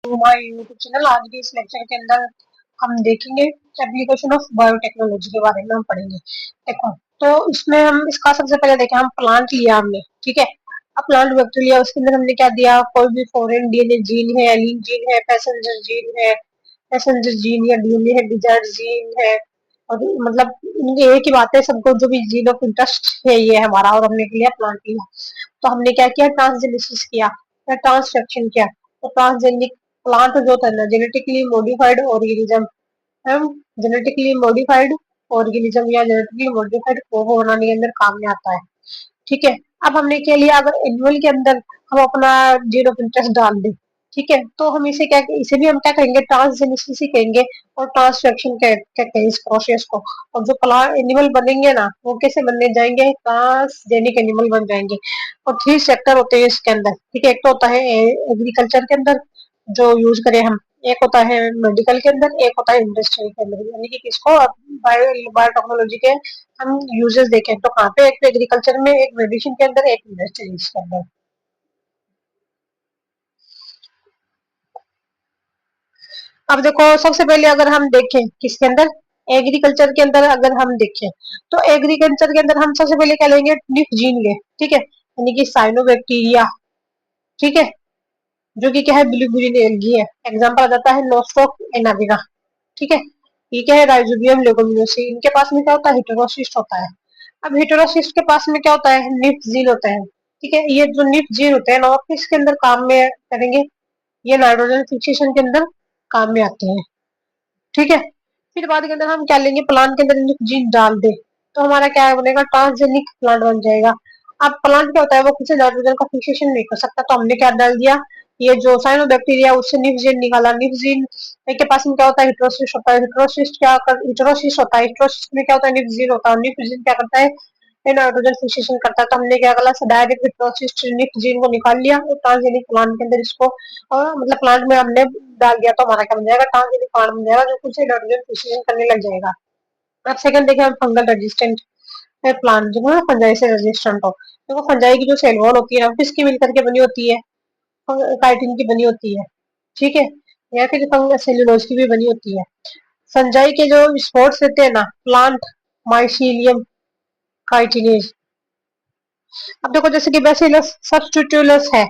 हमारे YouTube channel. आज के इस लेक्चर के अंदर हम देखेंगे एप्लीकेशन ऑफ बायोटेक्नोलॉजी के बारे में हम पढ़ेंगे। देखो, तो इसमें हम इसका सबसे पहले देखें, हम प्लांट लिया हमने, ठीक है। अब प्लांट वेक्टर लिया, उसके अंदर हमने क्या दिया, कोई भी फॉरेन डीएनए जीन है, एलिन जीन है, पैसेंजर जीन या डीएनए है, डिजायर्ड जीन है, और मतलब इनके एक ही बात है, सबको जो भी जीन ऑफ इंटरेस्ट है ये हमारा, और हमने लिया प्लांट लिया। तो हमने क्या किया, ट्रांसजेनिसिस किया या ट्रांसक्रिप्शन किया। तो ट्रांसजेनिक प्लांट जो होता है ना, जेनेटिकली मॉडिफाइड ऑर्गेनिज्म, हम जेनेटिकली मॉडिफाइड ऑर्गेनिज्म या जेनेटिकली मॉडिफाइड कोको बनाने के अंदर काम में आता है, ठीक है। अब हमने क्या लिया, अगर एनिमल के अंदर हम अपना जीन ऑफ इंटरेस्ट डाल दें, ठीक है, तो हम इसे भी हम क्या कहेंगे, ट्रांसजेनिसिस ही कहेंगे, और ट्रांसक्रिप्शन कहते हैं इस प्रोसेस को। और जो प्लांट एनिमल बनेंगे ना, वो कैसे बनने जाएंगे, ट्रांसजेनिक एनिमल बन जाएंगे। और 3 सेक्टर होते हैं इसके अंदर, ठीक है। एक तो होता है एग्रीकल्चर के अंदर जो यूज करें हम, एक होता है मेडिकल के अंदर, एक होता है इंडस्ट्री के अंदर, यानी कि किसको बायोटेक्नोलॉजी के हम यूजेस देखें तो कहाँ पे, एक एग्रीकल्चर में, एक मेडिसिन के अंदर, एक इंडस्ट्रीज के अंदर। अब देखो, सबसे पहले अगर हम देखें किसके अंदर, एग्रीकल्चर के अंदर अगर हम देखें, तो एग्रीकल्चर के अंदर हम सबसे पहले क्या लेंगे, निप जीन ले, ठीक है, यानी कि साइनोबैक्टीरिया, ठीक है, जो कि क्या है, ब्लू ग्रीन एल्गी है। एग्जाम्पल आ जाता है नोस्टोक एनाबिना, ठीक है। ये क्या है, राइजोबियम लेगुमिनोसी। इनके पास में क्या होता है, हेटेरोसिस्ट होता है। अब हेटेरोसिस्ट के पास में क्या होता है, निप जीन होता है, ठीक है। ये जो निप जीन होते हैं ना, वो किसके अंदर काम में करेंगे, ये नाइट्रोजन फिक्सेशन के अंदर काम में आते हैं, ठीक है। फिर बाद के अंदर हम क्या लेंगे, प्लांट के अंदर निप जीन डाल दे, तो हमारा क्या बनेगा, ट्रांसजेनिक प्लांट बन जाएगा। अब प्लांट क्या होता है, वो किसी नाइट्रोजन का फिक्सेशन नहीं कर सकता, तो हमने क्या डाल दिया, ये जो साइनोबैक्टीरिया उससे निप जीन निकाला। निप जीन के पास में क्या होता है, हेटेरोसिस्ट होता है। हेटेरोसिस्ट होता है, हेटेरोसिस्ट में क्या होता है, निप जीन होता है। निप जीन क्या करता है, ये नाइट्रोजन फिक्सेशन करता है। तो हमने क्या करा, डायरेक्ट हेटेरोसिस्ट निप जीन को निकाल लिया और ट्रांसजेनिक प्लांट के अंदर इसको, मतलब प्लांट में हमने डाल दिया, तो हमारा क्या बन जाएगा, ट्रांसजेनिक प्लांट बन जाएगा, जो कुछ नाइट्रोजन फिक्सेशन करने लग जाएगा। अब सेकंड देखें हम, फंगल रेजिस्टेंट प्लांट जो है फंजाई से रेजिस्टेंट हो। देखो, फंजाई की जो सेल वॉल होती है ना, किसकी मिलकर के बनी होती है, काइटिन की बनी होती है, ठीक है, या फिर सेल्यूलोज की भी बनी होती है। फंजाई के जो स्पोर्ट्स रहते हैं ना, प्लांट माइसीलियम काइटिनेज। अब देखो, जैसे कि बैसिलस सब्स्टिट्यूलस है,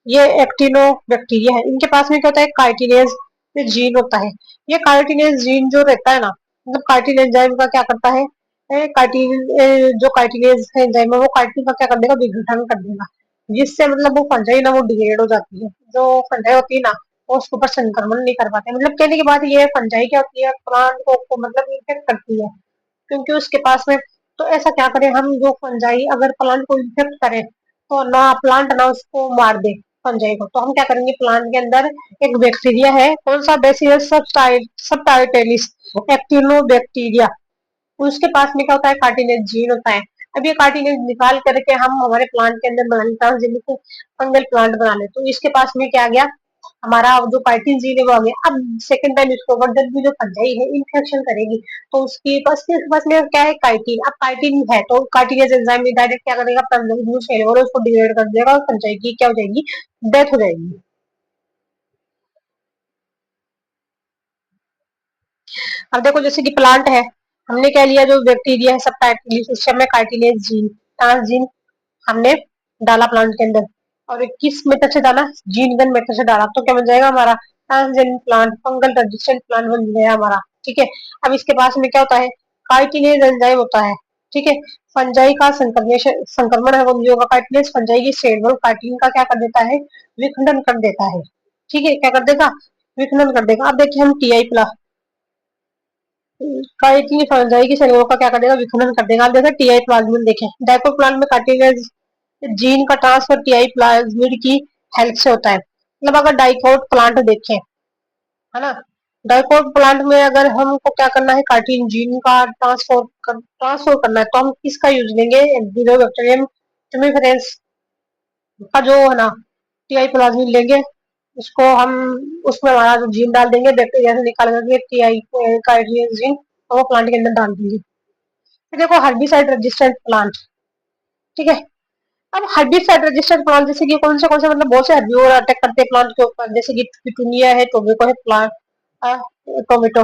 ये एक्टिनो बैक्टीरिया है। इनके पास में क्या होता है, काइटिनेज जीन होता है। ये काइटिनेज जीन जो रहता है ना, मतलब काइटिन एंजाइम का क्या करता है, जो काइटिनेज है एंजाइम है, वो काइटिन का क्या कर देगा, विघटन कर देगा, जिससे मतलब वो फंजाई ना, वो डिग्रेड हो जाती है। जो फंजाई होती है ना, वो उसके ऊपर संक्रमण नहीं कर पाते। मतलब कहने की बात ये है, फंजाई क्या होती है, प्लांट को मतलब इन्फेक्ट करती है, क्योंकि उसके पास में, तो ऐसा क्या करें हम, जो फंजाई अगर प्लांट को इन्फेक्ट करे, तो ना प्लांट ना उसको मार दे फंजाई को, तो हम क्या करेंगे, प्लांट के अंदर एक बैक्टीरिया है, कौन सा, बेसिलस सबटाइटेलिस एक्टिनोबैक्टीरिया। उसके पास में क्या होता है, कार्टिनेज जीन होता है। अब ये कार्टिनेज निकाल करके हम हमारे प्लांट के अंदर बना लेते हैं, जिनको फंगल प्लांट बना ले, तो इसके पास में क्या आ गया, हमारा जो काइटिन जीन है वो आ गया। अब सेकंड टाइम इसको अगर जब भी जो फंजाई है इन्फेक्शन करेगी, तो उसके पास में क्या है, काइटिन। अब काइटिन है तो कार्टिनेज एंजाइम में डायरेक्ट क्या करेगा, फंजाई सेल और उसको डिग्रेड कर देगा, और फंजाई की क्या हो जाएगी, डेथ हो जाएगी। अब देखो, जैसे कि प्लांट है, हमने क्या लिया, जो बैक्टीरिया है सब टाइटिलिस, उससे हमें कार्टिलेज जीन, ट्रांसजीन हमने डाला प्लांट के अंदर, और ये किस मेथड से डाला, जीन गन मेथड से डाला, तो क्या बन जाएगा हमारा, transgenic plant, fungal resistant plant बन गया हमारा, ठीक है। अब इसके पास में क्या होता है, कार्टिलेज एंजाइम होता है, ठीक है। फंजाई का संक्रमण है, वो जो होगा कार्टिलेज, फंजाई की सेल वॉल कार्टिन का क्या कर देता है, विखंडन कर देता है, ठीक है, क्या कर देगा, विखंडन कर देगा। अब देखिए हम टीआई प्लस काइटिन फंजाई की सेलुलोज का क्या कर देगा, विखंडन कर देगा। आप जैसे टीआई प्लाज्मिड देखें, डाइकोट प्लांट में कार्टिलेज जीन का ट्रांसफर टीआई प्लाज्मिड की हेल्प से होता है। मतलब अगर डाइकोट प्लांट देखें, है ना, डाइकोट प्लांट में अगर हमको क्या करना है, कार्टिन जीन का ट्रांसफर करना है, तो हम किसका यूज लेंगे, एंटीबैक्टीरियम टुमिफरेंस का जो है ना, टीआई प्लाज्मिड लेंगे, उसको हम उसमें हमारा जो जीन डाल देंगे, बैक्टीरिया से निकाल करके टीआई कार्टिलेज जीन, और वो प्लांट के अंदर डाल देंगे। फिर देखो, हर्बिसाइड रेजिस्टेंट प्लांट, ठीक है। अब हर्बिसाइड रेजिस्टेंट प्लांट जैसे कि कौन से मतलब बहुत से हर्बीवर अटैक करते हैं प्लांट के ऊपर, जैसे कि पिटूनिया है, टोबैको है, प्लांट टोमेटो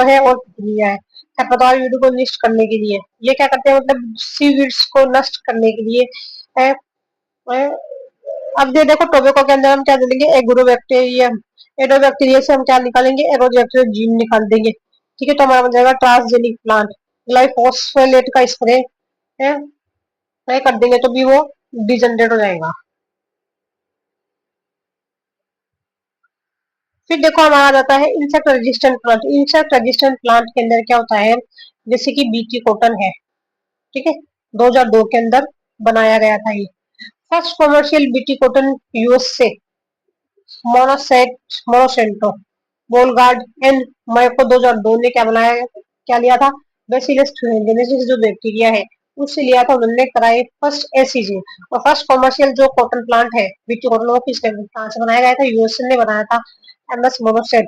है और पिटूनिया है। खरपतवार वीड को नष्ट करने के लिए ये क्या करते हैं, मतलब सीवीड्स को नष्ट करने के लिए है, है। अब ये देखो टोबैको के अंदर हम क्या डालेंगे, एग्रोबैक्टीरियम, एडोबैक्टीरिया से हम क्या निकालेंगे, एरोबैक्टीरियम जीन निकाल देंगे। ठीक है, तो हमारा बन जाएगा ट्रांसजेनिक प्लांट। ग्लाइफोस्फेट का स्प्रे है, नहीं कर देंगे तो भी वो डिजनरेट हो जाएगा। फिर देखो हमारा आ जाता है insect resistant plant. Insect resistant plant के अंदर क्या होता है, जैसे कि बीटी कॉटन है, ठीक है, 2002 के अंदर बनाया गया था ये first commercial BT cotton US से। मोनोसेट मोनोसेंटो बोलगार्ड एंड माइको 2002 ने क्या बनाया, क्या लिया था, बेसिलस thuringiensis जो बैक्टीरिया है उससे लिया था उन्होंने, कराई फर्स्ट एसीजी। और फर्स्ट कमर्शियल जो कॉटन प्लांट है बीटी कॉटन, वो किस प्लांट से बनाया गया था, यूएसए ने बनाया था, एमएस मोनोसेट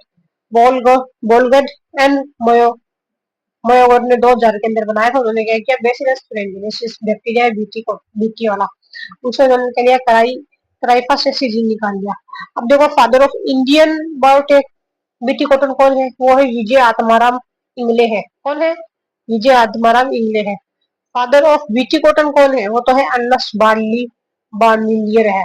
बोलगो बोलगड एंड मोयोगड ने 2000 के अंदर बनाया था। उन्होंने क्या किया, बेसिलस thuringiensis बैक्टीरिया बीटी को बीटी वाला, उसे उन्होंने क्या लिया, कराई कराइफा से सीजीन निकाल लिया। अब देखो father of Indian biotech BT cotton कौन है, वो है विजय आत्माराम इंगले है। कौन है, विजय आत्माराम इंगले है। फादर ऑफ बीटी कॉटन कौन है, वो तो है अन्नस बार्ली बार्नियर है।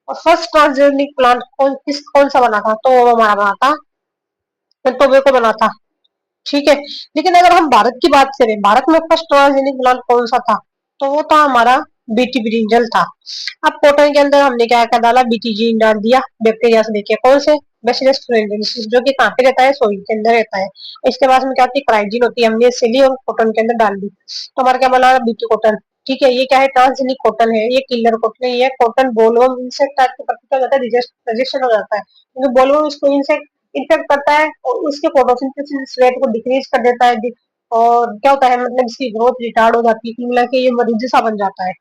और फर्स्ट ट्रांसजेनिक प्लांट कौन सा बना था, तो वो हमारा बना था, टोबैको बना था। ठीक है, लेकिन अगर हम भारत की बात करें, भारत में फर्स्ट ट्रांसजेनिक प्लांट कौन सा था, तो वो था हमारा बीटी ब्रिंजल था। अब कॉटन के अंदर हमने क्या क्या डाला, बीटी जीन डाल दिया, बैक्टीरिया से लेके कौन से, बेसिलस thuringiensis जो कि कहाँ पे रहता है, सोइल के अंदर रहता है। इसके बाद में क्या होती है, क्राइजीन होती है, हमने इसे ली और कॉटन के अंदर डाल दी, तो हमारा क्या बना बीटी कॉटन। ठीक है, ये क्या है, ट्रांसजेनिक कॉटन है, ये किलर कॉटन है, ये कॉटन बोलवर्म इंसेक्ट टाइप के प्रति क्या हो जाता है, रजिस्टर हो जाता है, क्योंकि बोलवर्म इसको इंसेक्ट इन्फेक्ट करता है और उसके फोटोसिंथेसिस रेट को डिक्रीज कर देता है। और क्या होता है, मतलब इसकी ग्रोथ रिटार्ड हो जाती है, कुल मिला के ये मरीज सा बन जाता है।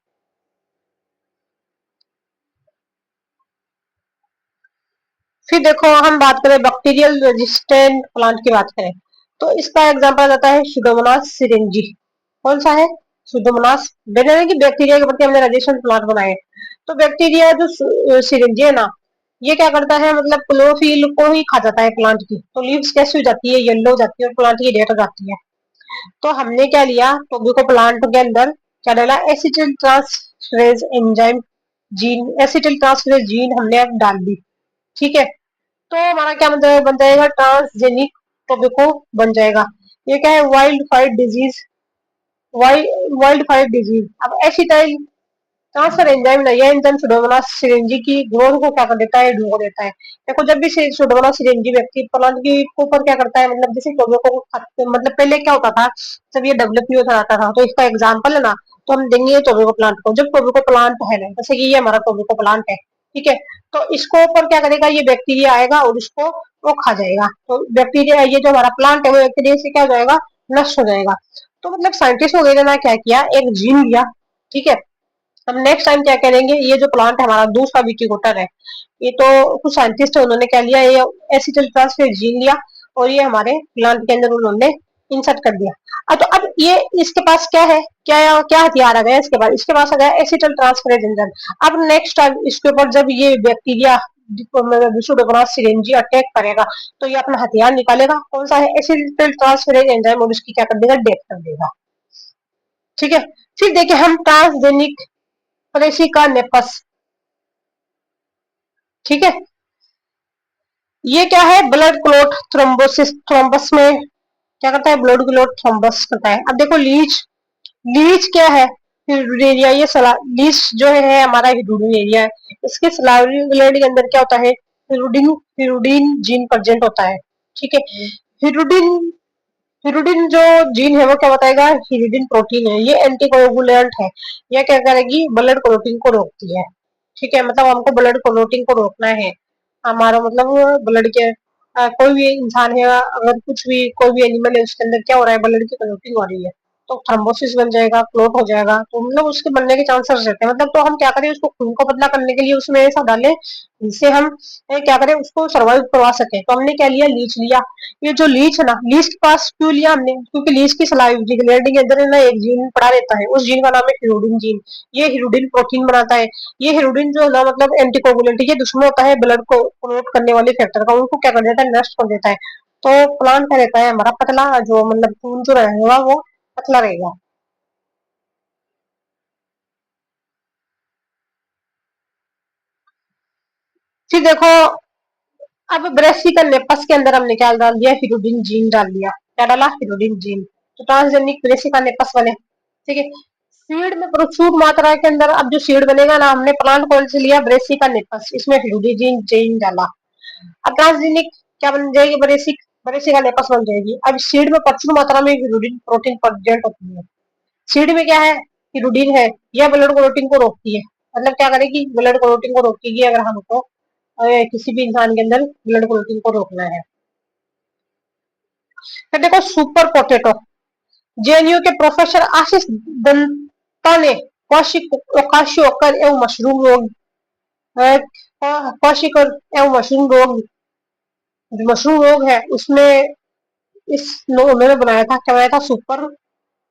फिर देखो हम बात करें बैक्टीरियल रेजिस्टेंट प्लांट की बात करें, तो इसका एग्जांपल आता है सुडोमोनास सिरिंजी। कौन सा है, सुडोमोनास। देखा कि बैक्टीरिया के प्रति हमने रेजिस्टेंट प्लांट बनाए, तो बैक्टीरिया जो सिरिंजी है ना, ये क्या करता है, मतलब क्लोरोफिल को ही खा जाता है प्लांट की, तो लीव्स कैसी हो जाती है, येलो हो जाती है और प्लांट की डेथ हो जाती है। तो हमने क्या लिया, टोबैको प्लांट के अंदर क्या डाला, acetyl transferase enzyme gene, acetyl transferase gene हमने अब डाल दी। ठीक है, तो हमारा क्या मतलब बन जाएगा, ट्रांसजेनिक टोबैको बन जाएगा। ये क्या है, wild fire disease, wild fire disease. अब एसिटाइल ट्रांसफर एंजाइम नहीं है, एंजाइम सुडोमोनास सिरिंजी की ग्रोथ को क्या कर देता है, रोक देता है। देखो जब भी सुडोमोनास सिरिंजी व्यक्ति प्लांट के ऊपर क्या करता है, मतलब जैसे टोबैको को मतलब पहले क्या होता था, जब ये डेवलप नहीं होता आता था, तो इसका एग्जाम्पल है ना, तो हम देंगे टोबैको प्लांट को। जब टोबैको प्लांट है ना, जैसे कि ये हमारा टोबैको प्लांट है, ठीक है, तो इसको ऊपर क्या करेगा, ये बैक्टीरिया आएगा और इसको वो खा जाएगा, तो बैक्टीरिया, ये जो हमारा प्लांट है वो बैक्टीरिया से क्या हो जाएगा, नष्ट हो जाएगा। तो मतलब साइंटिस्ट वगैरह ने क्या किया, एक जीन लिया, ठीक है। हम नेक्स्ट टाइम क्या करेंगे, ये जो प्लांट है हमारा दूसरा विटिकोटर है, ये तो कुछ साइंटिस्ट है उन्होंने क्या लिया, ये एसिटिल ट्रांसफेज जीन लिया और ये हमारे प्लांट के अंदर उन्होंने इंसर्ट कर दिया। तो अब ये इसके पास क्या है, क्या क्या हथियार आ गया इसके पास, इसके पास आ गया एसिटिल ट्रांसफेरेज एंजाइम। अब नेक्स्ट टाइम इसके ऊपर जब ये बैक्टीरिया सुडोमोनास सिरिंजी अटैक करेगा, तो ये अपना हथियार निकालेगा, कौन सा है, एसिटिल ट्रांसफेरेज एंजाइम, और उसकी क्या कर देगा, डेथ कर देगा। ठीक है, फिर देखिए हम ट्रांसजेनिक का नेपस, ठीक है, ये क्या है, ब्लड क्लॉट थ्रोम्बोसिस, थ्रोम्बस में क्या करता है, ब्लड क्लॉट थ्रोम्बस करता है। अब देखो लीच, लीच क्या है, हिडुरिया, ये लीच जो है हमारा हिडुरिया है, इसके सलाइवरी ग्लैंड के अंदर क्या होता है, हिरुडिन, हिरुडिन जीन प्रेजेंट होता है। ठीक है, हिरुडिन, हिरुडिन जो जीन है वो क्या बताएगा, हिरुडिन प्रोटीन है, ये एंटीकोगुलेंट है, यह क्या करेगी, ब्लड क्लॉटिंग को रोकती है। ठीक है, मतलब हमको ब्लड क्लॉटिंग को रोकना है, हमारा मतलब ब्लड के कोई भी इंसान है, अगर कुछ भी कोई भी एनिमल है उसके अंदर क्या हो रहा है, ब्लड की क्लॉटिंग हो रही है। तो थ्रोम्बोसिस बन जाएगा, क्लॉट हो जाएगा, तो मतलब उसके बनने के चांसेस रहते हैं। मतलब तो हम क्या करें, उसको खून को पतला करने के लिए उसमें ऐसा डालें जिससे हम क्या करें, उसको सर्वाइव करवा सके। तो हमने क्या लिया, लीच लिया। ये जो लीच है ना, लीच के पास क्यों लिया हमने, क्योंकि लीच की सलाइवा ग्लैंड के अंदर ना एक जीन पड़ा रहता है, उस जीन का नाम है हिरुडिन जीन। ये हिरुडिन प्रोटीन बनाता है। ये हिरुडिन जो है ना, मतलब एंटीकोगुलेंट, ये दुश्मन होता है ब्लड को क्लोट करने वाले फैक्टर का, उनको क्या कर देता है, नष्ट कर देता है। तो प्लांट क्या रहता है हमारा, पतला, जो मतलब खून जो रहेगा वो पतला रहेगा। फिर देखो, अब ब्रेसिकल नेपस के अंदर हमने क्या डाल दिया, हिरुडिन जीन डाल दिया। क्या डाला, हिरुडिन जीन। तो ट्रांसजेनिक ब्रेसिका नेपस बने। ठीक है। सीड में प्रचुर मात्रा के अंदर अब जो सीड बनेगा ना, हमने प्लांट कौन से लिया, ब्रेसिका नेपस, इसमें हिरुडिन जीन डाला। अब ट्रांसजेनिक क्या बन जाएगी, ब्रेसिक, ब्रेसिका नेपस बन जाएगी। अब सीड में प्रचुर मात्रा में हिरुडिन प्रोटीन प्रेजेंट होती है। सीड में क्या है, हिरुडिन है, यह ब्लड क्लोटिंग को रोकती है। मतलब क्या करेगी, ब्लड क्लोटिंग को रोकेगी अगर हमको किसी भी इंसान के अंदर ब्लड क्लोटिंग को रोकना है। फिर देखो सुपर पोटैटो, जेएनयू के प्रोफेसर आशीष दत्ता ने क्वाशियोकर एवं मशरूम रोग, क्वाशियोकर एवं मशरूम रोग है उसमें उन्होंने बनाया था, क्या बनाया था, सुपर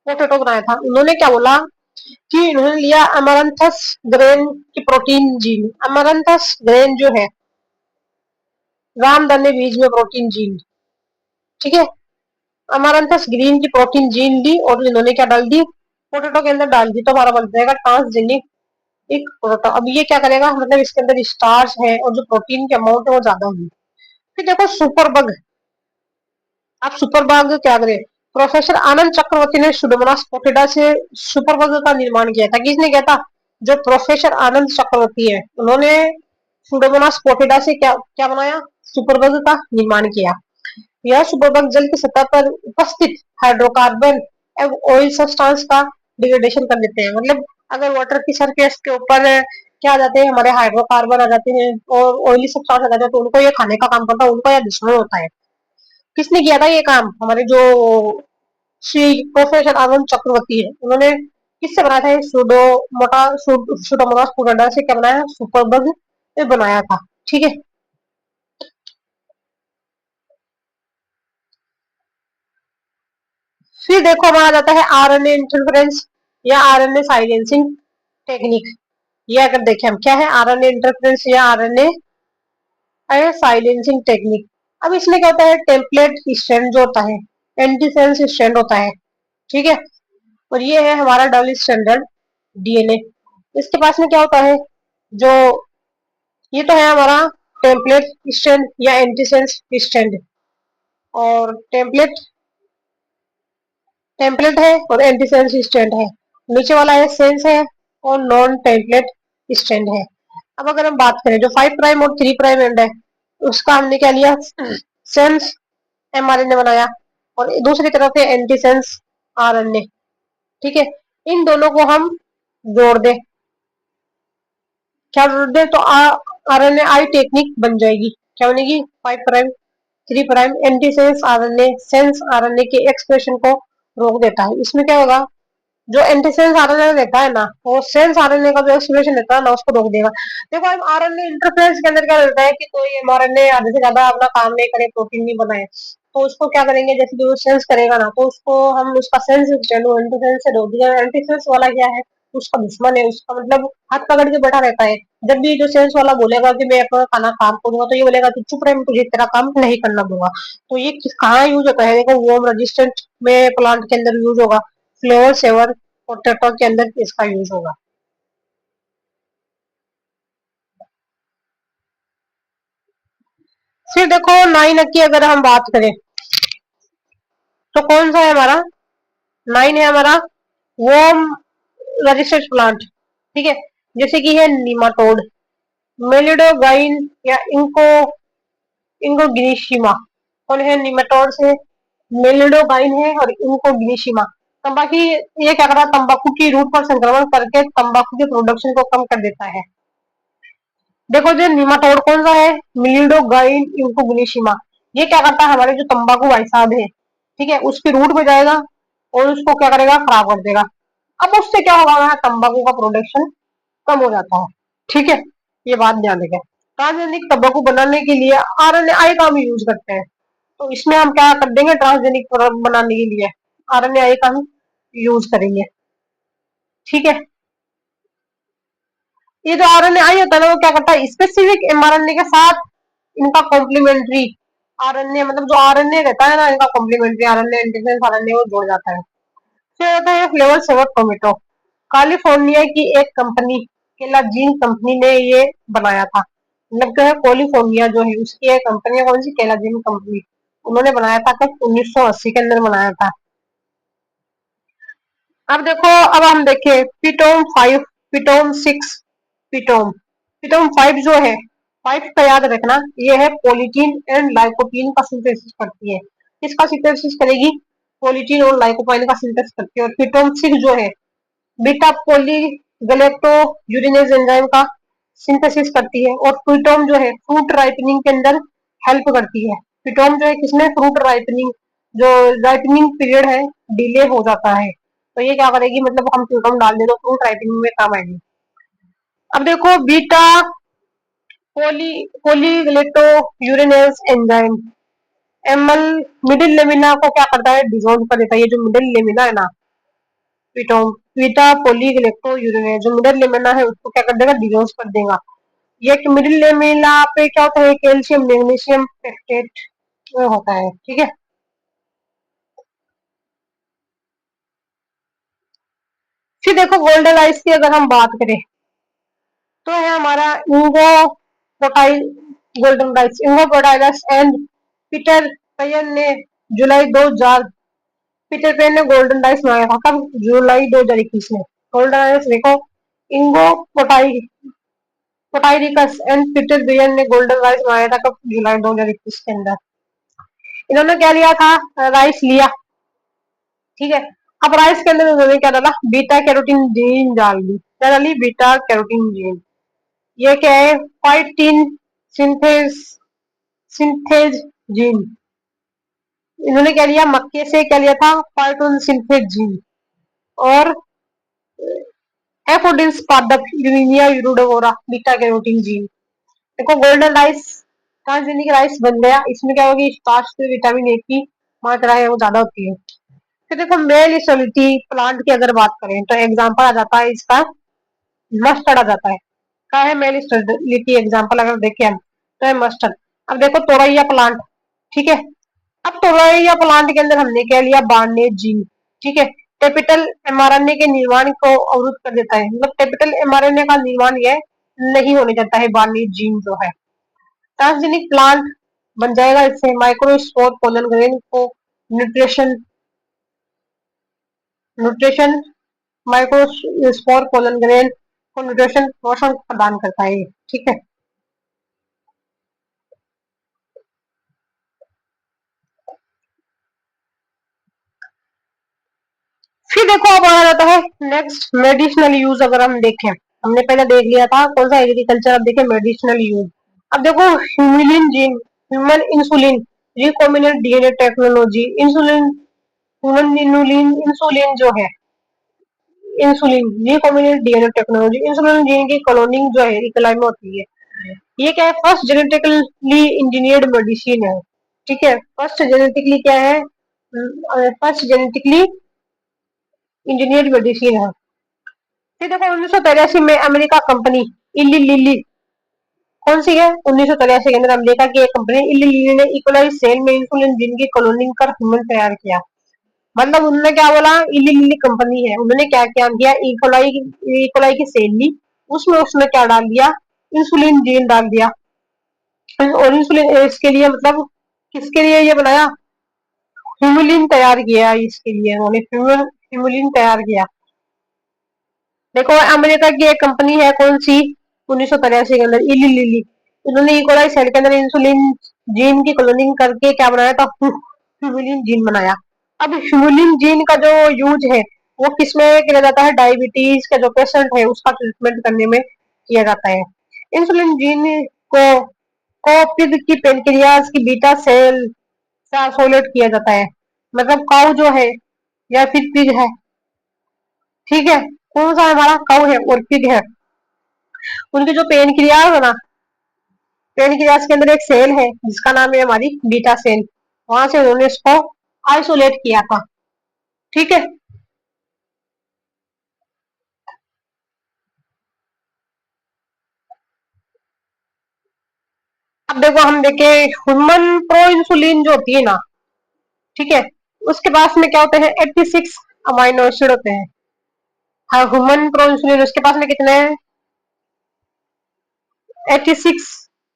पोटैटो बनाया था। उन्होंने क्या बोला कि उन्होंने लिया अमारंथस ग्रेन की प्रोटीन जीन। अमारंथस ग्रेन जो है, रामदाने बीज में प्रोटीन जीन। ठीक है। अमारंथस ग्रीन की प्रोटीन जीन ली और इन्होंने क्या डाल दी, पोटैटो के अंदर डाल दी, तो हमारा बन जाएगा ट्रांसजेनिक एक पोटैटो। अब ये क्या करेगा, मतलब इसके अंदर स्टार्च है और जो प्रोटीन की अमाउंट है वो ज्यादा होगी। फिर देखो सुपर बग। आप सुपर बग क्या करें, प्रोफेसर आनंद चक्रवर्ती ने सुडोमोनास पोटेटा से सुपर बग का निर्माण किया था। किसने किया था, जो प्रोफेसर आनंद चक्रवर्ती है, उन्होंने सुडोमोनास पोटेटा से क्या क्या बनाया, सुपर बग का निर्माण किया। यह सुपरबग जल की सतह पर उपस्थित हाइड्रोकार्बन एवं ऑयल सब्सटेंस का डिग्रेडेशन कर देते हैं। मतलब अगर वाटर की सरफेस के ऊपर क्या आ जाते हैं, हमारे हाइड्रोकार्बन आ जाते हैं और ऑयली सब्सटेंस आ जाते हैं, तो उनको ये खाने का काम करता है, उनको यह दुश्मन होता है। किसने किया था ये काम, हमारे जो श्री प्रोफेसर आनंद चक्रवर्ती है, उन्होंने किससे बनाया था, ये सुडोमोनास पोटेटा से क्या बनाया, सुपरबग बनाया था। ठीक है। फिर देखो हमारा आ जाता है आरएनए इंटरफेरेंस या आरएनए साइलेंसिंग टेक्निक। ये अगर देखें हम, क्या है आरएनए इंटरफेरेंस या आरएनए साइलेंसिंग टेक्निक। अब इसमें क्या होता है, टेम्पलेट स्ट्रैंड जो होता है, एंटीसेंस स्ट्रैंड होता है। ठीक है। और ये है हमारा डबल स्टैंडर्ड डीएनए। इसके पास में क्या होता है, जो ये तो है हमारा टेम्पलेट स्ट्रैंड या एंटीसेंस स्ट्रैंड। और टेम्पलेट टेम्पलेट है और एंटीसेंस स्टैंड है। नीचे वाला है सेंस है और नॉन टेम्पलेट स्टैंड है। अब अगर हम बात करें जो 5 प्राइम और 3 प्राइम एंड है, उसका हमने क्या लिया, सेंस एमआरएनए बनाया और दूसरी तरफ है एंटीसेंस आरएनए। ठीक है। इन दोनों को हम जोड़ दे, क्या जोड़ दे, तो आरएनए आई टेक्निक बन जाएगी। क्या बनेगी, 5 prime 3 prime antisense RNA sense RNA के एक्सप्रेशन को रोक देता है। इसमें क्या होगा, जो एंटीसेंस आरएनए रहता है ना, वो सेंस आरएनए का जो एक्सप्रेशन रहता है ना, उसको रोक देगा। देखो अब आरएनए इंटरफेरेंस के अंदर क्या रहता है कि कोई एमआरएनए आधे से ज्यादा अपना काम नहीं करे, प्रोटीन नहीं बनाए, तो उसको क्या करेंगे, जैसे जो सेंस करेगा ना, तो उसको हम उसका सेंस एंटीसेंस से रोक दिया। एंटीसेंस वाला क्या है, उसका दुश्मन है, उसका मतलब हाथ पकड़ के बैठा रहता है। जब भी जो सेंस वाला बोलेगा कि मैं अपना खाना काम करूंगा, तो ये बोलेगा कि चुप रहे, मैं तुझे तेरा काम नहीं करना दूंगा। तो ये कहाँ यूज होता है, देखो वोम रेजिस्टेंट में प्लांट के अंदर यूज होगा, फ्लेवर सेवर पोटैटो के अंदर इसका यूज होगा। फिर देखो 9 की अगर हम बात करें, तो कौन सा है हमारा, 9 है हमारा वोम रजिस्टर्ड प्लांट। ठीक है। जैसे कि है निमाटोड, मेलिडोगाइन या इंकोगिनिशिमा। कौन है निमाटोड से, मेलिडोगाइन है और इंकोगिनिशिमा। तंबाकू, ये क्या कर रहा है, तंबाकू की रूट पर संक्रमण करके तंबाकू के प्रोडक्शन को कम कर देता है। देखो जो निमाटोड कौन सा है, मिलिडोगाइन इंफुगनीशिमा। ये क्या करता है, हमारे जो तंबाकू भाई साहब है, ठीक है, उसके रूट पे जाएगा और उसको क्या करेगा, खराब कर देगा। अब उससे क्या होगा, हमारा तंबाकू का प्रोडक्शन कम हो जाता है। ठीक है, ये बात ध्यान रखें। ट्रांसजेनिक तंबाकू बनाने के लिए आरएनए का हम यूज करते हैं। तो इसमें हम क्या कर देंगे, ट्रांसजेनिक प्रोडक्ट बनाने के लिए आरएनए का हम यूज करेंगे। ठीक है, ये जो आरएनए होता है ना, वो क्या करता है, स्पेसिफिक एमआरएनए के साथ इनका कॉम्प्लीमेंट्री आरएनए, मतलब जो आरएनए रहता है ना, इनका कॉम्प्लीमेंट्री आरएनए एंटीसेंस आरएनए वो जुड़ जाता है। फिर होता है फ्लेवर सेवर टोमेटो। कैलिफोर्निया की एक कंपनी, केलाजीन कंपनी ने ये बनाया था। मतलब जो है कैलिफोर्निया जो है उसकी एक कंपनी है, कौन सी, केलाजीन कंपनी। उन्होंने बनाया था कब, 1980 के अंदर बनाया था। अब देखो, अब हम देखें पिटोम 5, पिटोम 6, पिटोम पिटोम 5 जो है, 5 का याद रखना, ये है पोलिटीन एंड लाइकोपीन का सिंथेसिस करती है। किसका सिंथेसिस करेगी, पोलिटीन और लाइकोपाइन का सिंथेसिस करती है। और पिटोम 6 जो है, बीटा पोलीगलेक्टो यूरिनेज एंजाइम का सिंथेसिस करती है। और पिटोम जो है फ्रूट राइपनिंग के अंदर हेल्प करती है। पिटोम जो है किसमें, फ्रूट राइपनिंग, जो राइपनिंग पीरियड है डिले हो जाता है, तो ये क्या करेगी, मतलब हम पिटोम डाल दे तो फ्रूट राइपनिंग में काम आएगी। अब देखो बीटा पोली पोलीगलेक्टो यूरिनेज एंजाइम, एमएल मिडिल लेमिना को क्या करता है, डिसॉल्व कर देता है। ये जो मिडिल लेमिना है ना, पिटोम बीटा पोलीगलेक्टो यूरिनेज, जो मिडिल लेमिना है उसको क्या कर देगा, डिसॉल्व कर देगा। ये मिडिल लेमिना पे क्या होता है, कैल्शियम मैग्नीशियम पेक्टेट होता है। ठीक है, फिर देखो गोल्डन राइस की अगर हम बात करें, तो है हमारा इंगो पोटाइल, गोल्डन राइस, इंगो पोटाइलस एंड पीटर पेयन ने जुलाई 2000, पीटर पेन ने गोल्डन राइस बनाया था कब, जुलाई 2021 में। गोल्डन राइस देखो, इंगो पोटाई पोटाइरिकस एंड पीटर पेयन ने गोल्डन राइस बनाया था कब, जुलाई 2021 के अंदर। इन्होंने क्या लिया था, राइस लिया। ठीक है, अब राइस के अंदर उन्होंने क्या डाला, बीटा कैरोटीन जीन डाल दी। क्या डाली, बीटा कैरोटीन जीन। ये क्या है, फाइटिन सिंथेज सिंथेज जीन। इन्होंने क्या लिया, मक्के से क्या लिया था, फाइटोन सिंथेज जीन। और एफोडिल्स पादप यूरिनिया यूरोडोगोरा बीटा कैरोटीन जीन। देखो गोल्डन राइस, ट्रांसजेनिक राइस बन गया। इसमें क्या होगी, स्टार्च से विटामिन ए की मात्रा है वो ज्यादा होती है। फिर देखो मेल स्टेबिलिटी प्लांट की अगर बात करें, तो एग्जांपल आ जाता है इसका, मस्टर्ड आ जाता है। क्या है मेल स्टेबिलिटी एग्जांपल अगर देखें हम, तो है मस्टर्ड। अब देखो तोरैया प्लांट। ठीक है, अब तोरैया प्लांट के अंदर हमने क्या लिया, बार्नेट जीन। ठीक है, कैपिटल एमआरएनए के निर्माण को अवरुद्ध कर देता है, मतलब कैपिटल एमआरएनए का निर्माण ये नहीं होने देता है, बार्नेट जीन जो है। ट्रांसजेनिक प्लांट बन जाएगा इससे, माइक्रोस्पोर पोलन ग्रेन को nutrition nutrition microspore pollen grain को न्यूट्रिशन पोषण प्रदान करता है। ठीक है, फिर देखो अब आ जाता है नेक्स्ट मेडिसिनल यूज। अगर हम देखें, हमने पहले देख लिया था कौन सा, एग्रीकल्चर। अब देखें मेडिसिनल यूज। अब देखो Humulin gene, human insulin, recombinant DNA technology, insulin, human insulin जो है, insulin recombinant DNA technology, insulin gene की क्लोनिंग जो है इकलाई में होती है। ये क्या है, फर्स्ट जेनेटिकली इंजीनियर्ड मेडिसिन है। ठीक है, फर्स्ट जेनेटिकली क्या है, फर्स्ट जेनेटिकली इंजीनियर्ड मेडिसिन है। फिर देखो 1983 में अमेरिका कंपनी इली लिली, कौन सी है, 1983 के अंदर अमेरिका की एक कंपनी इली लिली ने इकोलाई सेल में इंसुलिन जीन की क्लोनिंग कर ह्यूमन तैयार किया। मतलब उन्होंने क्या बोला, इली लिली कंपनी है, उन्होंने क्या क्या किया, इकोलाई की सेल ली, उसमें उसने क्या डाल दिया, इंसुलिन जीन डाल दिया। और इंसुलिन इसके लिए, मतलब किसके लिए ये बनाया, ह्यूमुलिन तैयार किया, इसके लिए उन्होंने ह्यूमुलिन तैयार किया। देखो अमेरिका की एक कंपनी है कौन सी, 1983 के अंदर इली लिली, उन्होंने इकोलाई सेल के अंदर इंसुलिन जीन की क्लोनिंग करके क्या बनाया था, ह्यूमुलिन जीन बनाया। अब ह्यूमुलिन जीन का जो यूज है वो किसमें किया जाता है, डायबिटीज का जो पेशेंट है उसका ट्रीटमेंट करने में किया जाता है। इंसुलिन जीन को कोपिड की पेनक्रियाज की बीटा सेल से आइसोलेट किया जाता है। मतलब काउ जो है, या फिर पिग है, ठीक है। कौन सा हमारा काउ है और पिग है। उनकी जो पेन क्रिया है ना, पेन क्रिया के अंदर एक सेल है जिसका नाम है हमारी बीटा सेल, वहां से उन्होंने इसको आइसोलेट किया था, ठीक है। अब देखो हम देखे ह्यूमन प्रो इंसुलिन जो होती है ना, ठीक है, उसके पास में क्या होते हैं 86 अमाइनो एसिड होते हैं। हाँ, ह्यूमन प्रो इंसुलिन उसके पास में कितने हैं 86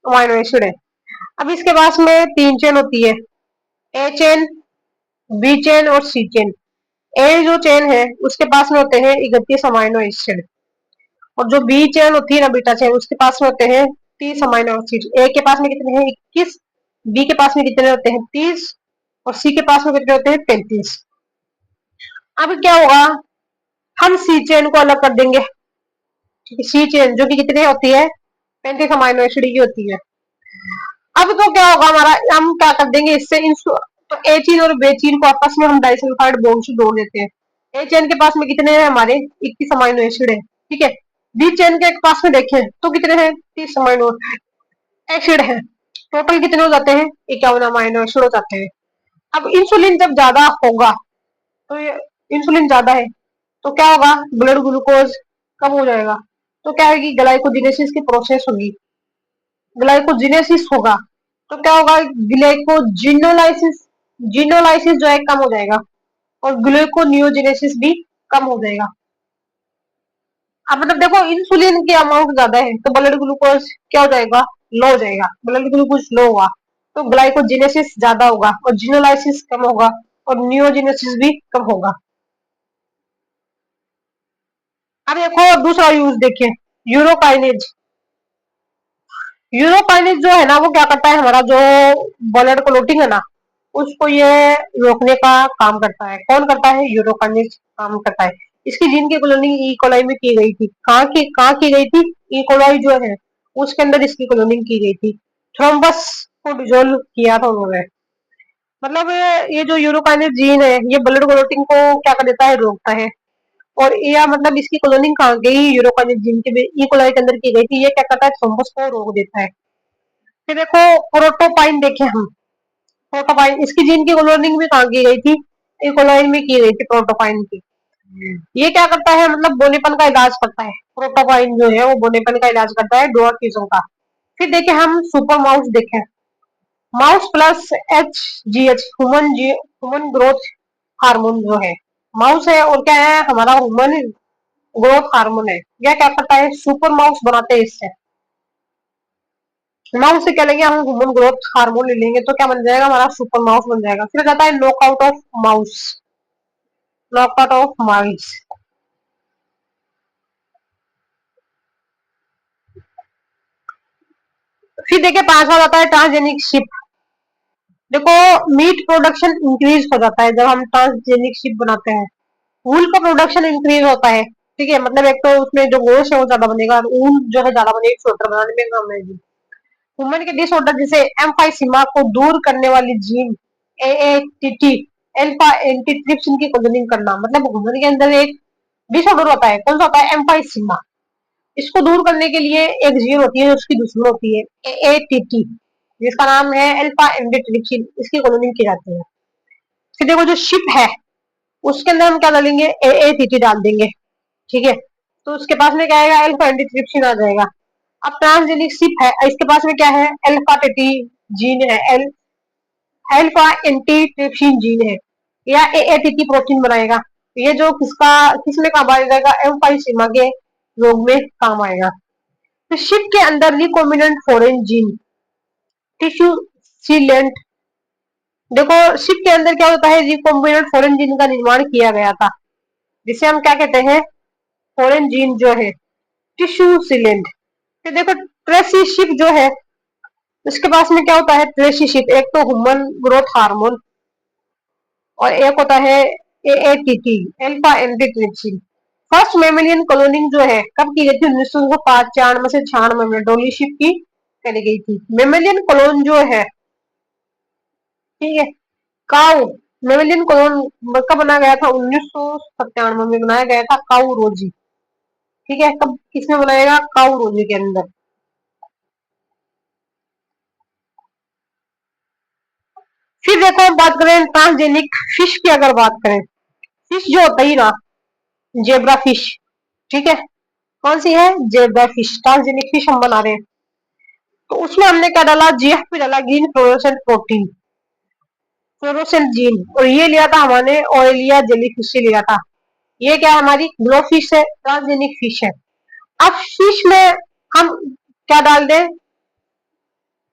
अमाइनो एसिड है। अब इसके पास में तीन चेन होती है, ए चेन, बी चेन और सी चेन। ए जो चेन है उसके पास में होते हैं 31 अमाइनो एसिड, और जो बी चेन होती है ना बीटा चेन, उसके पास में होते हैं 30 अमाइनो एसिड। ए के पास में कितने हैं 21, बी के पास में कितने होते हैं 30, और सी के पास में कितने होते हैं 35। अब क्या होगा, हम सी चेन को अलग कर देंगे, ठीक है। सी चेन जो कि कितनी होती है 35 अमाइनो एसिड की होती है। अब तो क्या होगा हमारा, हम क्या कर देंगे इससे तो ए चेन और बी चेन को आपस में हम डाइसल्फाइड बॉन्ड से जोड़ देते हैं। ए चेन के पास में कितने हैं हमारे 21 अमाइनो एसिड है, ठीक है। बी चेन के पास में देखें तो कितने हैं 30 अमाइनो एसिड है। टोटल कितने हो जाते हैं 51 अमाइनो एसिड हो जाते हैं। अब इंसुलिन जब ज्यादा होगा, तो ये इंसुलिन ज्यादा है तो क्या होगा, ब्लड ग्लूकोज कम हो जाएगा, तो क्या है कि ग्लाइकोजिनेसिस की प्रोसेस होगी, ग्लाइकोजिनेसिस होगा, तो क्या होगा ग्लाइकोजिनोलाइसिस, जिनोलाइसिस जो है कम हो जाएगा, और ग्लूकोनियोजेनेसिस भी कम हो जाएगा। अब मतलब देखो इंसुलिन की अमाउंट ज्यादा है तो ब्लड ग्लूकोज क्या हो जाएगा, लो हो जाएगा, ब्लड ग्लूकोज लो हुआ तो ग्लाइकोजिनेसिस ज्यादा होगा और जिनोलाइसिस कम होगा और नियोजेनेसिस भी कम होगा। अब देखो दूसरा यूज देखिए, यूरोकाइनेज। यूरोकाइनेज जो है ना वो क्या करता है, हमारा जो ब्लड क्लोटिंग है ना उसको ये रोकने का काम करता है। कौन करता है, यूरोकाइनेज काम करता है। इसकी जीन की क्लोनिंग ई कोलाई में की गई थी। कहाँ की गई थी, ई कोलाई जो है उसके अंदर इसकी क्लोनिंग की गई थी। थ्रोम्बस को डिजोल्व किया था उन्होंने। मतलब ये जो यूरोकाइनेज जीन है ये ब्लड क्लोटिंग को क्या कर देता है, रोकता है। और या मतलब इसकी क्लोनिंग कहाँ गई, यूरोकाइनेज जीन के ई कोलाई के अंदर की गई थी। ये क्या करता है, थ्रोम्बस को रोक देता है। फिर देखो प्रोटोपाइन देखे हम, प्रोटोपाइन इसकी जीन की क्लोनिंग भी कहाँ की गई थी, ई कोलाई में की गई थी प्रोटोपाइन की। ये क्या करता है, मतलब बोनेपन का इलाज करता है। प्रोटोपाइन जो है वो बोनेपन का इलाज करता है डॉग चीजों का। फिर देखे हम सुपर माउस देखे, mouse plus H G H, human growth hormone जो है माउस है, और क्या है हमारा ह्यूमन ग्रोथ हार्मोन है। यह क्या करता है, सुपर माउस बनाते हैं इससे। माउस से क्या लेंगे हम, ह्यूमन ग्रोथ हार्मोन ले लेंगे तो क्या बन जाएगा, हमारा सुपर माउस बन जाएगा। फिर जाता है knockout of mouse, knockout of mouse. फिर देखिए पांचवा जाता है ट्रांसजेनिक शिफ्ट। देखो मीट प्रोडक्शन इंक्रीज हो जाता है जब हम ट्रांसजेनिक शिप बनाते हैं। वूल का प्रोडक्शन इंक्रीज होता है, ठीक है। मतलब एक तो उसमें जो गोश्त है वो ज्यादा बनेगा और ऊन जो है ज्यादा बनेगी, स्वेटर बनाने में काम आएगी। वुमेन के डिसऑर्डर जैसे एम्फाइसीमा को दूर करने वाली जीन एएटीटी, अल्फा एंटीट्रिप्सिन की कोलोनिंग करना। मतलब वुमेन के अंदर एक डिसऑर्डर होता है, कौन सा होता है, एम्फाइसीमा। इसको दूर करने के लिए एक जीन होती है, उसकी दुश्मन होती है एएटीटी, जिसका नाम है अल्फा एंटीट्रिप्सिन, इसकी कोलोनिंग की जाती है। फिर देखो जो शिप है उसके अंदर हम क्या डालेंगे, एएटीटी डाल देंगे, ठीक है। तो उसके पास में क्या आएगा, अल्फा एंटीट्रिप्सिन आ जाएगा। अब ट्रांसजेनिक शिप है, इसके पास में क्या है, अल्फा टीटी जीन है, अल्फा एंटीट्रिप्सिन जीन है, या एएटीटी प्रोटीन बनाएगा। ये जो किसमें काम आएगा, एम्फाइसीमा के रोग में काम आएगा। तो शिप के अंदर recombinant foreign gene tissue sealant. देखो शिप के अंदर क्या होता है, रिकॉम्बिनेंट फॉरेन जीन का निर्माण किया गया था, जिसे हम क्या कहते हैं, फॉरेन जीन जो है टिश्यू सीलेंट। तो देखो ट्रेसी शिप जो है उसके पास में क्या होता है, ट्रेसी शिप एक तो ह्यूमन ग्रोथ हार्मोन और एक होता है एएटीटी, अल्फा एंटीट्रिप्सिन। फर्स्ट मेमेलियन कॉलोनिंग जो है कब की गई थी, 1995 से 96 में डोली शिप की करी गई थी। मेमेलियन कॉलोन जो है, ठीक है, काउ मेमेलियन कॉलोन कब बनाया गया था? 1997 में बनाया गया था काउरोजी। ठीक है, कब किसमें बनाएगा? काउरोजी के अंदर। फिर देखो हम बात करें ट्रांसजेनिक फिश की, अगर बात करें, फिश जो होता ही ना, जेब्रा फिश, ठीक है, कौन सी है? Zebra fish. ट्रांसजेनिक फिश हम बना रहे हैं, तो उसमें हमने क्या डाला? जीएफपी डाला, green fluorescent protein, fluorescent gene, और ये लिया था हमने ऑयलिया जेलीफिश से लिया था। ये क्या है? हमारी ग्लो फिश है, ट्रांसजेनिक फिश है। अब फिश में हम क्या डाल दें?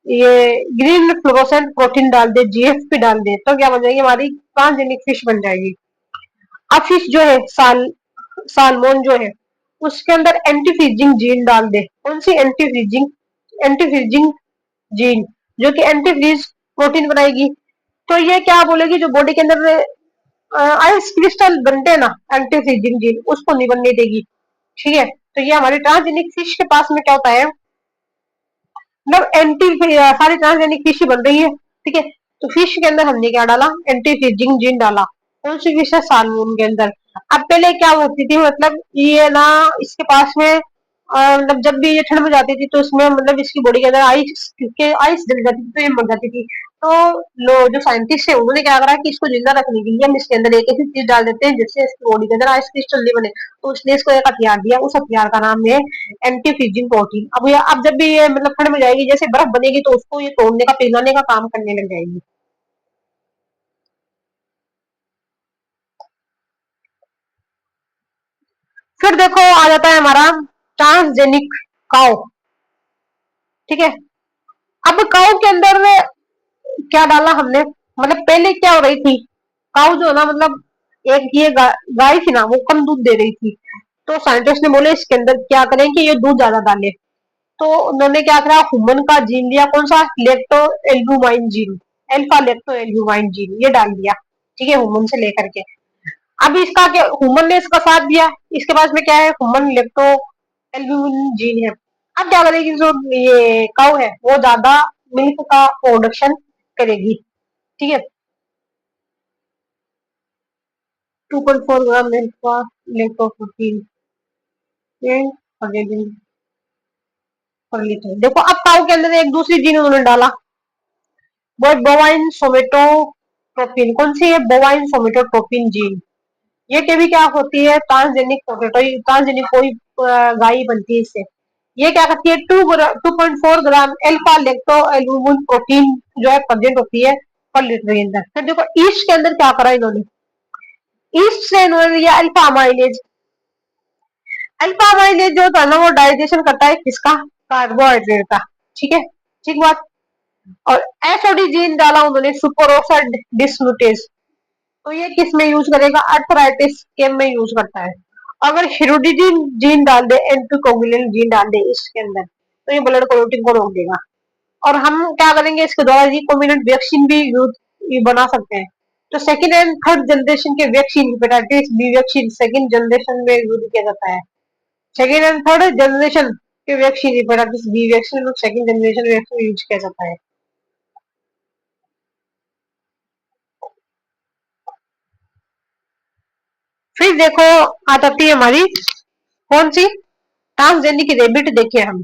ये ग्रीन फ्लोरोसेंट प्रोटीन डाल दे, जीएफपी डाल दे, तो क्या बन जाएगी? हमारी ट्रांसजेनिक फिश बन जाएगी। अब फिश जो है सालमोन जो है, उसके अंदर एंटी फ्रीजिंग जीन डाल दे। कौन सी? एंटी फ्रीजिंग जीन, जो कि एंटी फ्रीज प्रोटीन बनाएगी। तो ये क्या बोलेगी? जो बॉडी के अंदर आइस क्रिस्टल बनते हैं ना, एंटी फ्रीजिंग जीन, उसको नहीं बनने देगी। ठीक है, तो ये हमारी ट्रांसजेनिक फिश के पास में क्या होता है? मतलब एंटी सारी ट्रांसजेनिक फिश ही बन रही है। ठीक है, तो फिश के अंदर हमने क्या डाला? एंटी फ्रीजिंग जीन डाला। कौन सी फिश है? सालमोन के अंदर। अब पहले क्या होती थी, मतलब ये ना, इसके पास में मतलब जब भी ये ठंड में जाती थी, तो उसमें मतलब इसकी बॉडी के अंदर आइस जल जाती थी, तो ये मर जाती थी। तो जो साइंटिस्ट है, उन्होंने क्या करा कि इसको जिंदा रखने के लिए हम इसके अंदर एक ऐसी चीज डाल देते हैं जिससे इसकी बॉडी के अंदर आइस क्रिस्टल नहीं बने। तो उसने इसको एक हथियार दिया, उस हथियार का नाम है एंटी फ्रीजिंग प्रोटीन। अब जब भी ये मतलब ठंड में जाएगी, जैसे बर्फ बनेगी, तो उसको ये तोड़ने का, पिघलाने का काम करने लग जाएगी। फिर देखो आ जाता है हमारा ट्रांसजेनिक काउ। ठीक है, अब काउ के अंदर क्या डाला हमने? मतलब पहले क्या हो रही थी? काउ जो है ना, मतलब एक ये गाय थी ना, वो कम दूध दे रही थी। तो साइंटिस्ट ने बोले इसके अंदर क्या करें कि ये दूध ज्यादा डाले। तो उन्होंने क्या करा? ह्यूमन का जीन लिया। कौन सा? Lacto albumin gene, alpha lacto albumin gene, ये डाल दिया। ठीक है, ह्यूमन से लेकर के। अब इसका क्या, ह्यूमन ने इसका साथ दिया, इसके पास में क्या है? ह्यूमन लेक्टो एल्ब्यूमिन जीन है। अब क्या करेगी? जो ये काउ है, वो ज्यादा मिल्क का प्रोडक्शन करेगी। ठीक है, 2.4 ग्राम मिल्क का लेक्टोप्रोटीन पर लीटर। देखो अब काउ के अंदर एक दूसरी जीन उन्होंने डाला, वो बोवाइन सोमेटोट्रोपिन। कौन सी है? Bovine somatotropin gene. ये कभी क्या होती है? ट्रांसजेनिक पोटेटो, ट्रांसजेनिक कोई गाय बनती है इससे। ये क्या करती है? 2.4 ग्राम एल्फा लेक्टो एल्बुमिन प्रोटीन जो है प्रेजेंट होती है पर लीटर के अंदर। फिर देखो ईस्ट के अंदर क्या करा इन्होंने? ईस्ट से इन्होंने लिया अल्फा अमाइलेज। अल्फा अमाइलेज जो था ना, वो डाइजेशन करता है किसका? कार्बोहाइड्रेट का। ठीक है, ठीक बात। और एसओडी जीन डाला उन्होंने, सुपरओसा डिस्मुटेज। तो ये किस में यूज करेगा? अर्थराइटिस के में यूज करता है। अगर हिरोडिजीन जीन डाल दे, एंटीकोगुलेंट जीन डाल दे इसके अंदर, तो ये ब्लड क्लॉटिंग को रोक देगा। और हम क्या करेंगे? इसके द्वारा रिकॉम्बिनेंट वैक्सीन भी यूज बना सकते हैं। तो सेकंड एंड थर्ड जनरेशन के vaccine, hepatitis B vaccine second generation में यूज किया जाता है। सेकंड एंड थर्ड जनरेशन के वैक्सीन, हेपेटाइटिस बी वैक्सीन और सेकंड जनरेशन वैक्सीन यूज किया जाता है। फिर देखो आ जाती है हमारी कौन सी? Transgenic rebate. देखिए हम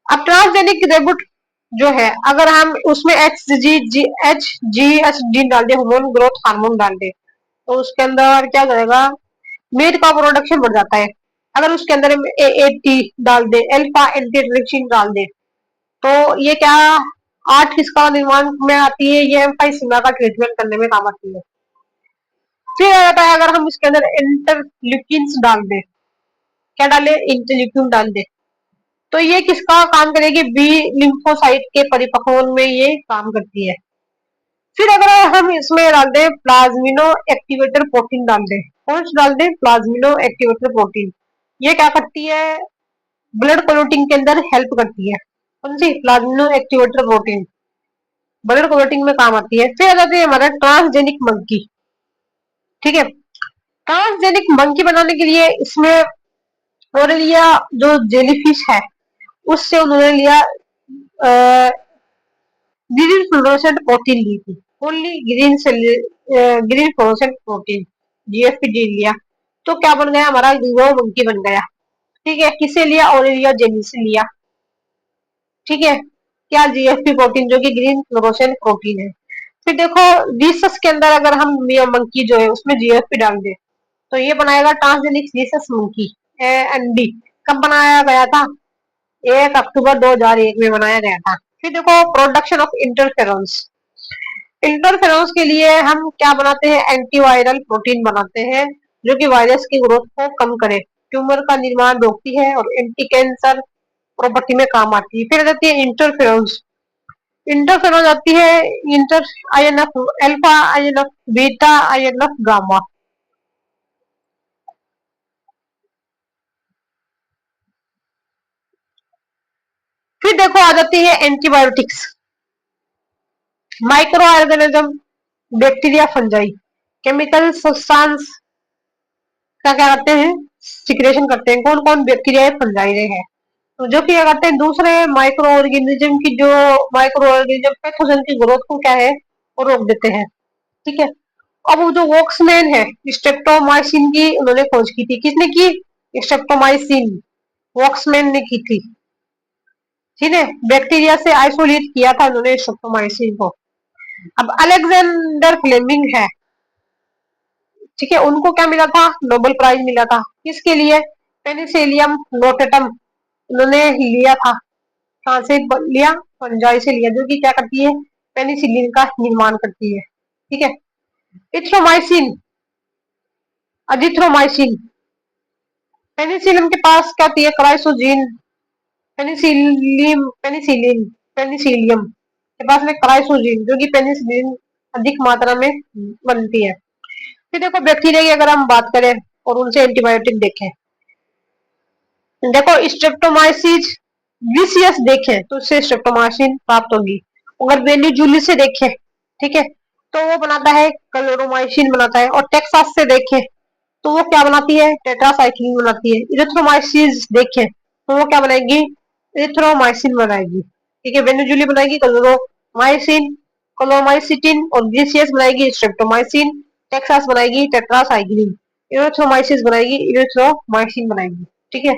अब ट्रांसजेनिक रेबिट जो है, अगर हम उसमें एच जी डाल दे, हार्मोन ग्रोथ हार्मोन डाल दे, तो उसके अंदर क्या करेगा? मीट का प्रोडक्शन बढ़ जाता है। अगर उसके अंदर हम AAT डाल दे, अल्फा एंटीट्रिप्सिन डाल दे, तो ये क्या, आठ किसका निर्माण में आती है? ये एम्फाइसीमा का ट्रीटमेंट करने में काम आती है। फिर आ जाता है अगर हम इसके अंदर इंटरल्यूकिन्स डाल दे, क्या डाले? इंटरल्यूकिन डाल दे, तो ये किसका काम करेगी? बी लिम्फोसाइट के परिपक्वन में ये काम करती है। फिर अगर हम इसमें डाल दें प्लाज्मिनो एक्टिवेटर प्रोटीन डाल दें, कौन सा डाल दें? प्लाज्मिनो एक्टिवेटर प्रोटीन। ये क्या करती है? ब्लड क्लोटिंग के अंदर हेल्प करती है। कौन सी? प्लाज्मिनो एक्टिवेटर प्रोटीन, ब्लड क्लोटिंग में काम आती है। फिर आ जाती है हमारा ट्रांसजेनिक मंकी। ठीक है, ट्रांसजेनिक मंकी बनाने के लिए इसमें उन्होंने लिया जो जेलीफिश है, उससे उन्होंने लिया ग्रीन फ्लोरोसेंट प्रोटीन ली थी। Only green fluorescent protein, GFP जी लिया, तो क्या बन गया हमारा, वो मंकी बन गया। ठीक है, किसे लिया, ओरेलिया जेनिस से लिया। ठीक है, क्या, जीएफपी प्रोटीन जो कि ग्रीन फ्लोरोसेंट प्रोटीन है। फिर देखो रीसस के अंदर अगर हम मंकी जो है उसमें जीएफपी डाल दे, तो ये बनाएगा ट्रांसजेनिक रीसस मंकी, एनडी। कब बनाया गया था, 1 अक्टूबर 2001 में बनाया गया था। फिर देखो प्रोडक्शन ऑफ इंटरफेरोन्स, इंटरफेरोन्स के लिए हम क्या बनाते हैं, एंटीवायरल प्रोटीन बनाते हैं, जो कि वायरस की ग्रोथ को कम करे, ट्यूमर का निर्माण रोकती है और एंटी कैंसर प्रॉपर्टी में काम आती है। फिर आ जाती है इंटरफेरोन्स, इंटरफेरोन आती है inter INF alpha, INF beta, INF gamma. फिर देखो आ जाती है antibiotics, micro organism, bacteria, fungi, chemical substance का क्या करते हैं, सिक्रेशन करते हैं, कौन कौन बैक्टीरिया फंजाई है, तो जो कि क्या करते हैं, दूसरे माइक्रो ऑर्गेनिज्म की, जो माइक्रो ऑर्गेनिज्म पैथोजन की ग्रोथ को क्या है, वो रोक देते हैं। ठीक है, अब वो जो वॉक्समैन है, स्ट्रेप्टोमाइसिन की उन्होंने खोज की थी, किसने की, स्ट्रेप्टोमाइसिन, वॉक्समैन ने की थी। ठीक है, बैक्टीरिया से आइसोलेट किया था उन्होंने स्ट्रेप्टोमाइसिन को। अब अलेक्जेंडर फ्लेमिंग है, ठीक है, उनको क्या मिला था, नोबेल प्राइज मिला था, किसके लिए, पेनिसिलियम नोटेटम उन्होंने लिया था। कहाँ से लिया, फंजाई से लिया, जो कि क्या करती है, पेनिसिलिन का निर्माण करती है। ठीक है, इथ्रोमाइसिन, अजिथ्रोमाइसिन, पेनिसिलिन के पास क्या होती है, क्राइसोजीन, पेनिसिलिन पेनिसिलियम के पास में क्राइसोजीन, जो कि पेनिसिलिन अधिक मात्रा में बनती है। फिर देखो बैक्टीरिया की अगर हम बात करें और उनसे एंटीबायोटिक देखें, देखो स्ट्रेप्टोमाइसिस ग्लिसियस देखें तो उससे स्ट्रेप्टोमाइसिन प्राप्त होगी। अगर बेनिजूली से देखें, ठीक है, तो वो बनाता है क्लोरोमाइसिन बनाता है, और टेक्सास से देखें तो वो क्या बनाती है, टेट्रासाइक्लिन बनाती है। इरिथ्रोमाइसिस देखें तो वो क्या बनाएगी, इरिथ्रोमाइसिन बनाएगी। ठीक है, बेनिजूली बनाएगी क्लोरोमाइसिन, क्लोरोमाइसिटिन, और ग्लिसियस बनाएगी स्ट्रेप्टोमाइसिन, टेक्सास बनाएगी टेट्रासाइक्लिन, इरिथ्रोमाइसिस बनाएगी इरिथ्रोमाइसिन बनाएगी। ठीक है,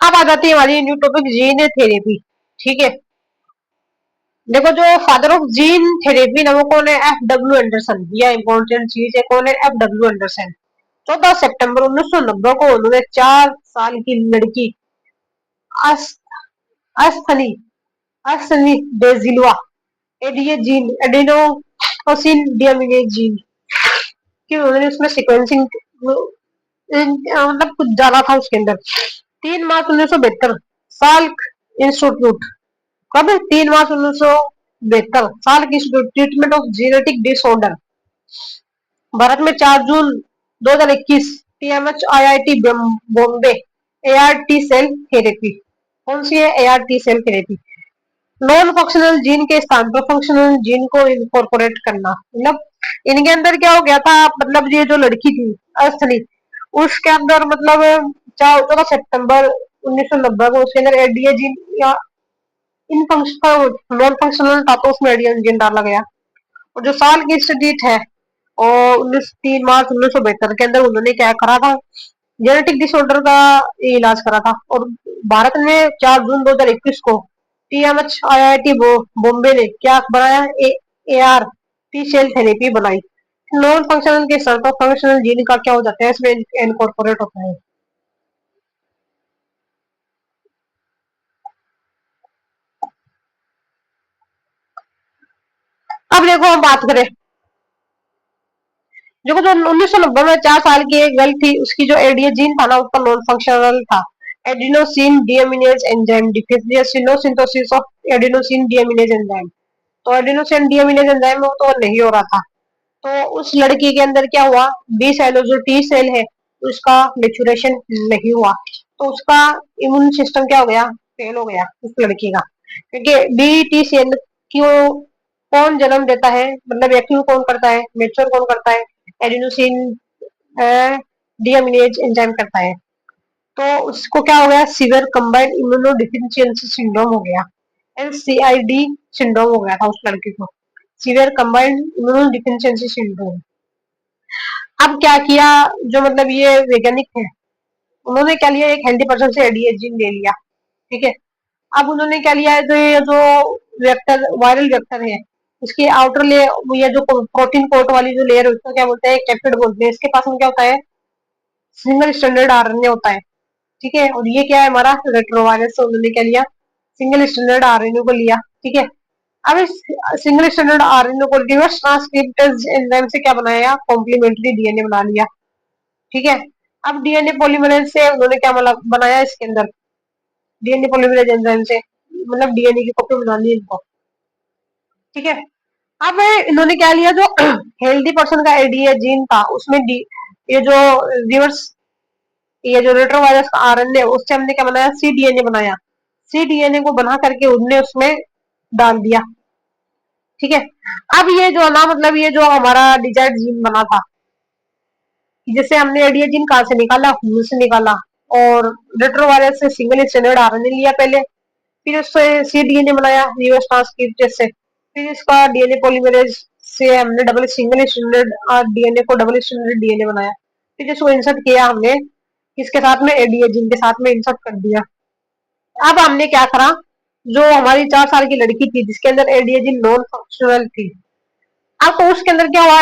अब आ जाती है हमारी न्यू टॉपिक, जीन थेरेपी। ठीक है, देखो जो फादर ऑफ जीन थेरेपी ना वो कौन है, F.W. एंडरसन। यह इंपॉर्टेंट चीज है, कौन है, F.W. एंडरसन। 14 सितंबर 1990 को उन्होंने 4 साल की लड़की अस्थनी अस्थनी डेजिलवा एडीए जीन, एडिनोसिन डियामिनेज जीन की उन्होंने उसमें सीक्वेंसिंग मतलब कुछ डाला था उसके अंदर। 3 मार्च 1972, साल्क इंस्टीट्यूट, कब, 3 March 1972, Salk institute treatment of genetic disorder, Bharat में 4 June 2021, TMH IIT Bombay, ART cell therapy, कौन सी है, ART cell therapy, non functional gene के स्थान पर फंक्शनल जीन को इनकॉर्पोरेट करना। मतलब इनके अंदर क्या हो गया था, मतलब ये जो लड़की थी अस्थनी, उसके अंदर मतलब 14 सितंबर 1990 को उसके अंदर एडीए जीन या इन फंक्शनल नॉन फंक्शनल था, तो उसमें एडीए जीन डाला गया। और जो साल की इंस्टीट्यूट है, और 3 मार्च 1972 के अंदर उन्होंने क्या करा था, जेनेटिक डिसऑर्डर का इलाज करा था। और भारत में 4 जून 2021 को टीएमएच आईआईटी बॉम्बे ने क्या बनाया, एआर टी सेल थेरेपी बनाई। नॉन फंक्शनल के साथ फंक्शनल जीन का क्या हो जाता है, इसमें इनकॉर्पोरेट होता है। अब देखो हम बात करें, जो 1990 में 4 साल की एक गर्ल थी, उसकी जो एडीए जीन था ना, उसका नॉन फंक्शनल था। Adenosine deaminase enzyme deficiency, no synthesis of adenosine deaminase enzyme, तो एडिनोसिन डीएमिनेज एंजाइम वो तो नहीं हो रहा था। तो उस लड़की के अंदर क्या हुआ, बी सेल जो टी सेल है उसका मेचुरेशन नहीं हुआ, तो उसका इम्यून सिस्टम क्या हो गया, फेल हो गया उस लड़की का। क्योंकि बी टी सेल क्यों, कौन जन्म देता है, मतलब एक्टिव कौन करता है, मेच्योर कौन करता है, एडिनोसिन डीएमिनेज एंजाइम करता है। तो उसको क्या हो गया, सीवियर कंबाइंड इम्यूनोडिफिशियंसी सिंड्रोम हो गया। LCID सिंड्रोम हो गया था उस लड़के को, severe combined immuno deficiency syndrome. अब क्या किया, जो मतलब ये वैज्ञानिक थे, उन्होंने क्या लिया, एक हेल्दी पर्सन से एडीए जीन ले लिया, ठीक है। अब उन्होंने क्या लिया है, तो ये जो वेक्टर, वायरल वेक्टर है, इसकी आउटर लेयर, ये जो प्रोटीन कोट वाली जो लेयर है, उसको क्या बोलते हैं, कैप्सिड बोलते हैं। इसके पास में क्या होता है, सिंगल स्टैंडर्ड आरएनए होता है, ठीक है। और ये क्या है हमारा रेट्रोवायरस, से उन्होंने क्या लिया, सिंगल स्टैंडर्ड आरएनए को लिया, ठीक है। अब इस सिंगल स्टैंडर्ड आरएनए को रिवर्स ट्रांसक्रिप्टेज एंजाइम से क्या बनाया, कॉम्प्लीमेंट्री डीएनए बना लिया, ठीक है। अब डीएनए पॉलीमरेज से उन्होंने क्या बनाया, इसके अंदर डीएनए पॉलीमरेज एंजाइम से मतलब डीएनए की कॉपी बनानी है इनको, ठीक है। अब इन्होंने क्या लिया, जो हेल्दी पर्सन का एडीए जीन था उसमें ये जो रिवर्स, ये जो रेट्रोवायरस का आरएनए, उससे हमने क्या बनाया, सी डीएनए बनाया। सी डीएनए को बना करके उनने उसमें डाल दिया, ठीक है। अब ये जो ना, मतलब ये जो हमारा डिजायर्ड जीन बना था, जैसे हमने एडीए जीन कहाँ से निकाला, हुम से निकाला, और रेट्रोवायरस से सिंगल स्टैंडर्ड आरएनए लिया पहले, फिर उससे सी डीएनए बनाया रिवर्स ट्रांसक्रिप्टेज से, फिर इसका डीएनए पॉलीमरेज से हमने डबल सिंगल स्टैंडर्ड डीएनए को डबल स्टैंडर्ड डीएनए बनाया, फिर इसको इंसर्ट किया हमने किसके साथ में, एडीए जीन के साथ में इंसर्ट कर दिया। अब हमने क्या करा, जो हमारी 4 साल की लड़की थी जिसके अंदर एडीए जीन नॉन फंक्शनल थी, अब तो उसके अंदर क्या हुआ,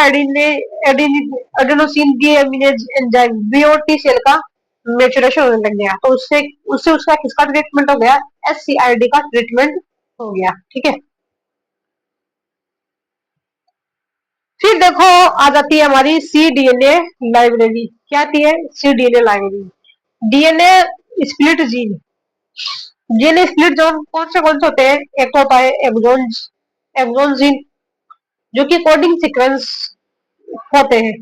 adenosine deaminase enzyme BOT cell का मेचुरेशन होने लग गया, तो उससे उससे उसका किसका ट्रीटमेंट हो गया, एससीआईडी का ट्रीटमेंट हो गया, ठीक है। फिर देखो, आ जाती है हमारी सी डीएनए लाइब्रेरी। क्या आती है, c DNA library, DNA split gene. DNA split gene कौन से होते हैं, एक तो होता है एक्सोन, एक्सोन जीन, जो कि कोडिंग सीक्वेंस होते हैं।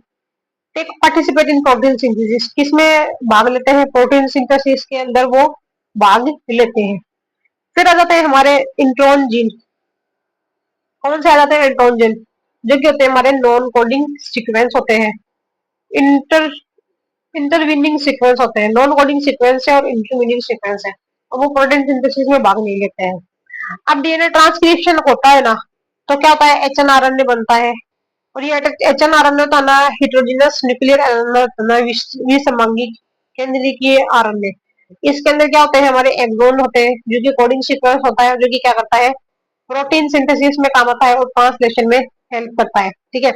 Take participate in protein synthesis, किसमें भाग लेते हैं, प्रोटीन सिंथेसिस के अंदर वो भाग लेते हैं। फिर आ जाते हैं हमारे इंट्रॉन जीन। कौन से आ जाते हैं, इंट्रॉन जीन, जो कि होते हैं हमारे नॉन कोडिंग सीक्वेंस होते हैं, इंटर इंटरवीनिंग सीक्वेंस होते हैं, नॉन कोडिंग सीक्वेंस है और इंटरवीनिंग सीक्वेंस है, और वो प्रोटीन सिंथेसिस में भाग नहीं लेते हैं। अब डीएनए ट्रांसक्रिप्शन होता है ना, तो क्या होता है, एचएनआरएनए बनता है, और ये एचएनआरएनए होता है ना, हेटेरोजेनस न्यूक्लियर विसंवांगी केंद्रीय आरएनए। इसके अंदर क्या होते हैं, हमारे एक्सोन होते हैं, जो कि कोडिंग सीक्वेंस होता है, जो कि क्या करता है, प्रोटीन सिंथेसिस में काम आता है और ट्रांसलेशन में हेल्प करता है, ठीक है।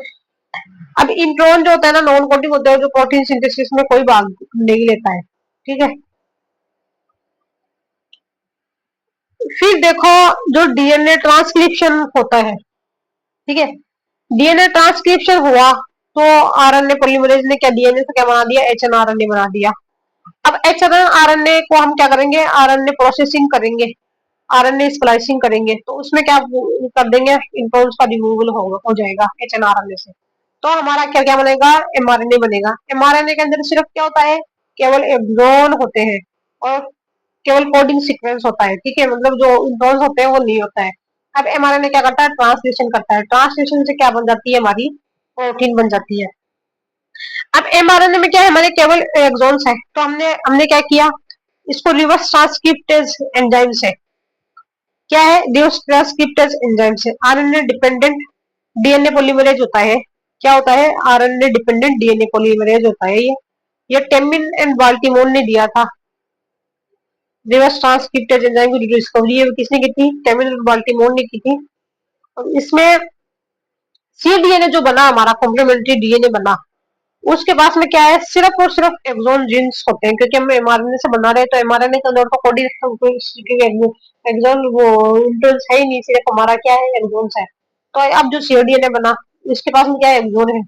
अब इंट्रोन जो होता है ना, नॉन कोडिंग होता है, जो प्रोटीन सिंथेसिस में कोई भाग नहीं लेता है, ठीक है। फिर देखो, जो डीएनए ट्रांसक्रिप्शन होता है, ठीक है, डीएनए ट्रांसक्रिप्शन हुआ, तो आरएनए पॉलीमरेज ने क्या, डीएनए से क्या बना दिया, एचएनआरएनए बना दिया। अब एचएनआरएनए को हम क्या करेंगे, आरएनए प्रोसेसिंग करेंगे, आरएनए स्प्लाइसिंग करेंगे, तो उसमें क्या कर देंगे, इंट्रोन्स का रिमूवल हो जाएगा एचएनआरएनए से, तो हमारा क्या क्या बनेगा, एमआरएनए बनेगा। एमआरएनए के अंदर सिर्फ क्या होता है, केवल एक्सॉन होते हैं और केवल कोडिंग सीक्वेंस होता है, ठीक है, मतलब जो इंट्रॉन्स होते हैं वो नहीं होता है। अब एमआरएनए क्या करता है, ट्रांसलेशन करता है, ट्रांसलेशन से क्या बन जाती है, हमारी प्रोटीन बन जाती है। अब एमआरएनए में क्या है, हमारे केवल एक्सॉन्स है, तो हमने हमने क्या किया, इसको रिवर्स ट्रांसक्रिप्टेज एंजाइम से, क्या है, रिवर्स ट्रांसक्रिप्टेज एंजाइम से आरएनए डिपेंडेंट डीएनए पॉलीमरेज होता है। क्या होता है, आरएनए डिपेंडेंट डीएनए पॉलीमरेज होता है ये टेमिन एंड बाल्टीमोर ने दिया था। रिवर्स ट्रांसक्रिप्टेज एंजाइम की डिस्कवरी किसने की थी, टेमिन और बाल्टीमोर ने की थी। और इसमें सी डीएनए जो बना हमारा कॉम्प्लीमेंट्री डीएनए बना, उसके पास में क्या है, सिर्फ और सिर्फ एक्सोन जीन्स होते हैं, क्योंकि हम एमआरएनए से बना रहे हैं, तो एमआरएनए के अंदर तो कोडिंग एक्सोन वो इंट्रोन्स है ही नहीं, सिर्फ हमारा क्या है, एक्सोन्स है। तो अब जो सीडीएनए बना, इसके पास में क्या है, एक्सोन है।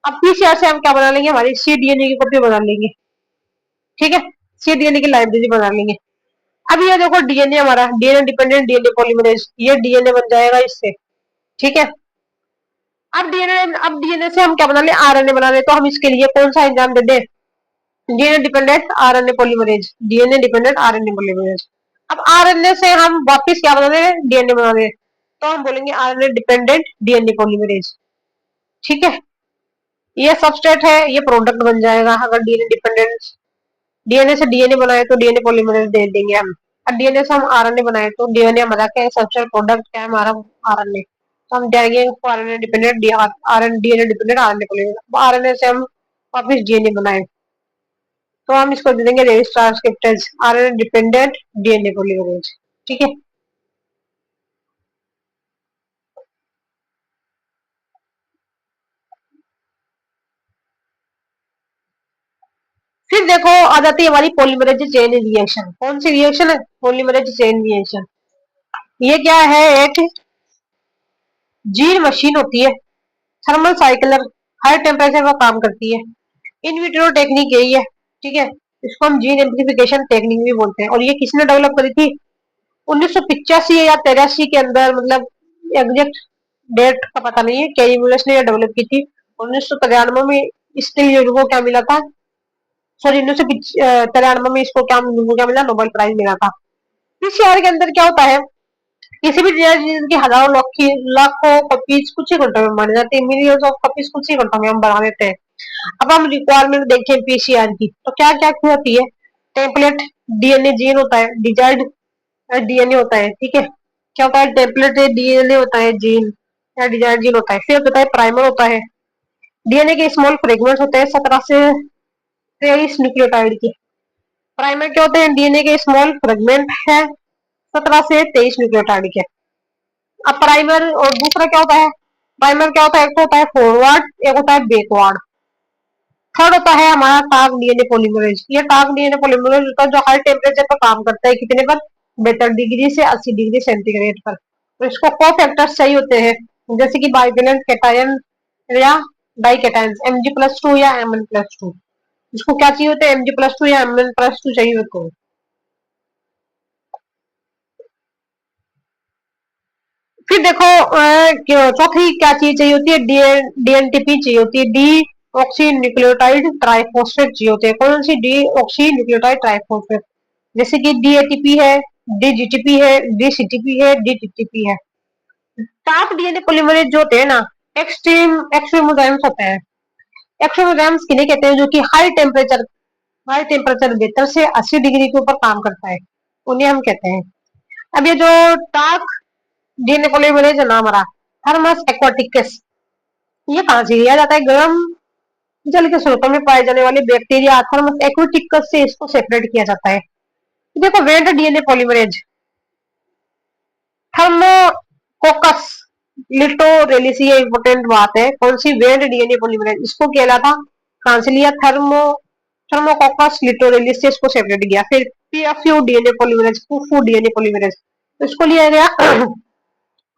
अब पीसीआर से हम क्या बना लेंगे, हमारी सीडीएनए की कॉपी बना लेंगे, ठीक है, सीडीएनए की लाइब्रेरी बना लेंगे। अब ये देखो डीएनए, हमारा डीएनए डिपेंडेंट डीएनए पॉलीमरेज, ये डीएनए बन जाएगा इससे, ठीक है। अब डीएनए से हम क्या बना ले, आरएनए बना ले, तो हम इसके लिए कौन सा एंजाइम दे दे, DNA dependent RNA polymerase, DNA dependent RNA polymerase. अब आरएनए से हम वापस क्या बना दे, डीएनए बना दे, तो हम बोलेंगे आरएनए डिपेंडेंट डीएनए पॉलीमरेज, ठीक है। ये सबस्ट्रेट है, ये प्रोडक्ट बन जाएगा, अगर डीएनए डिपेंडेंट, डीएनए से डीएनए बनाए तो डीएनए पॉलीमरेज दे देंगे हम। डीएनए से हम आरएनए बनाए तो डीएनए हमारा क्या है, स्ट्रक्चरल प्रोडक्ट क्या है हमारा, आरएनए। तो हम जाएंगे RNA dependent RNA DNA dependent RNA को लेंगे, आरएनए से हम वापिस डीएनए बनाए तो हम इसको दे देंगे race transcriptase RNA dependent DNA polymerase. ठीक है, फिर देखो आ जाती है हमारी पॉलीमरेज चेन रिएक्शन। कौन सी रिएक्शन है? Polymerase chain reaction. ये क्या है? एक जीन मशीन होती है, थर्मल साइक्लर, हाई टेम्परेचर पर काम करती है। इन विट्रो टेक्निक यही है। ठीक है, इसको हम जीन एम्प्लीफिकेशन टेक्निक भी बोलते हैं। और ये किसने डेवलप करी थी? 1985 या 83 के अंदर, मतलब एग्जैक्ट डेट का पता नहीं है, कैरी मुलस ने डेवलप की थी। 1993 में इसके लिए इनको क्या मिला था? सॉरी, 1993 में इसको क्या मिला? नोबेल प्राइज मिला था। पीसीआर के अंदर क्या होता है? किसी भी डिजाइन की हजारों लाखों कॉपीज कुछ ही घंटों में बन जाती है, मिलियंस ऑफ कॉपीज कुछ ही घंटों में हम बना देते हैं। अब हम रिक्वायरमेंट देखें पीसीआर की, तो क्या क्या होती है? टेम्पलेट डीएनए जीन होता है, डिजाइर्ड डीएनए होता है। ठीक है, क्या होता है? टेम्पलेट डीएनए होता है, जीन या डिजाइर्ड जीन होता है। फिर होता है प्राइमर होता है, डीएनए के स्मॉल फ्रेगमेंट्स होते हैं 17 से 23 न्यूक्लियोटाइड के। प्राइमर क्या होते हैं? डीएनए के स्मॉल फ्रेगमेंट है 17 से 23 न्यूक्लियोटाइड के। अब प्राइमर और दूसरा क्या होता है? प्राइमर क्या होता है? एक तो होता है फॉरवर्ड, एक होता है बैकवर्ड। थर्ड होता है हमारा टार्क डीएनए पॉलीमरेज। ये टार्क डीएनए पॉलीमरेज होता है जो हाई टेम्परेचर पर काम करता है, कितने पर? 72 डिग्री से 80 डिग्री सेंटीग्रेड पर। तो इसको को फैक्टर्स चाहिए होते हैं, जैसे कि बाइवेलेंट कैटायन या डाई कैटायन Mg+2 या Mn+2। इसको क्या चाहिए होते हैं? Mg+2 या Mn+2 चाहिए होते हैं। फिर देखो चौथी क्या चीज चाहिए होती है? डीएनटीपी चाहिए होती है, डी ऑक्सी न्यूक्लियोटाइड ट्राइफॉस्फेट चाहिए होते हैं। कौन सी? डी ऑक्सी न्यूक्लियोटाइड ट्राइफॉस्फेट, जैसे कि डीएटीपी है, डीजीटीपी है, डीसीटीपी है, डीटीटीपी है। सात डीएनए पॉलीमरेज जो होते हैं ना, एक्सट्रीम एक्सट्रीमोजाइम्स होते हैं। एक्सट्रीमोजाइम्स किन्हें कहते हैं? जो कि हाई टेम्परेचर 72 से 80 डिग्री के ऊपर काम करता है, उन्हें हम कहते हैं। अब ये जो टार्क डीएनए पॉलीमरेज है ना हमारा, थर्मस एक्वाटिकस, ये कहाँ से लिया जाता है? गर्म जल के स्रोतों में पाए जाने वाले बैक्टीरिया थर्मस एक्वाटिकस से इसको सेपरेट किया जाता है। देखो वेट डीएनए पॉलीमरेज, थर्मोकोकस लिटोरेलिस, ये इंपोर्टेंट बात है। कौन सी? Wait DNA polymerase. इसको क्या था? कहां से लिया? थर्मोकोकस लिटोरेलिस से इसको सेपरेट किया। फिर पीएफयू डीएनए पॉलीमरेज, फूफू डीएनए पॉलीमरेज, तो इसको लिया गया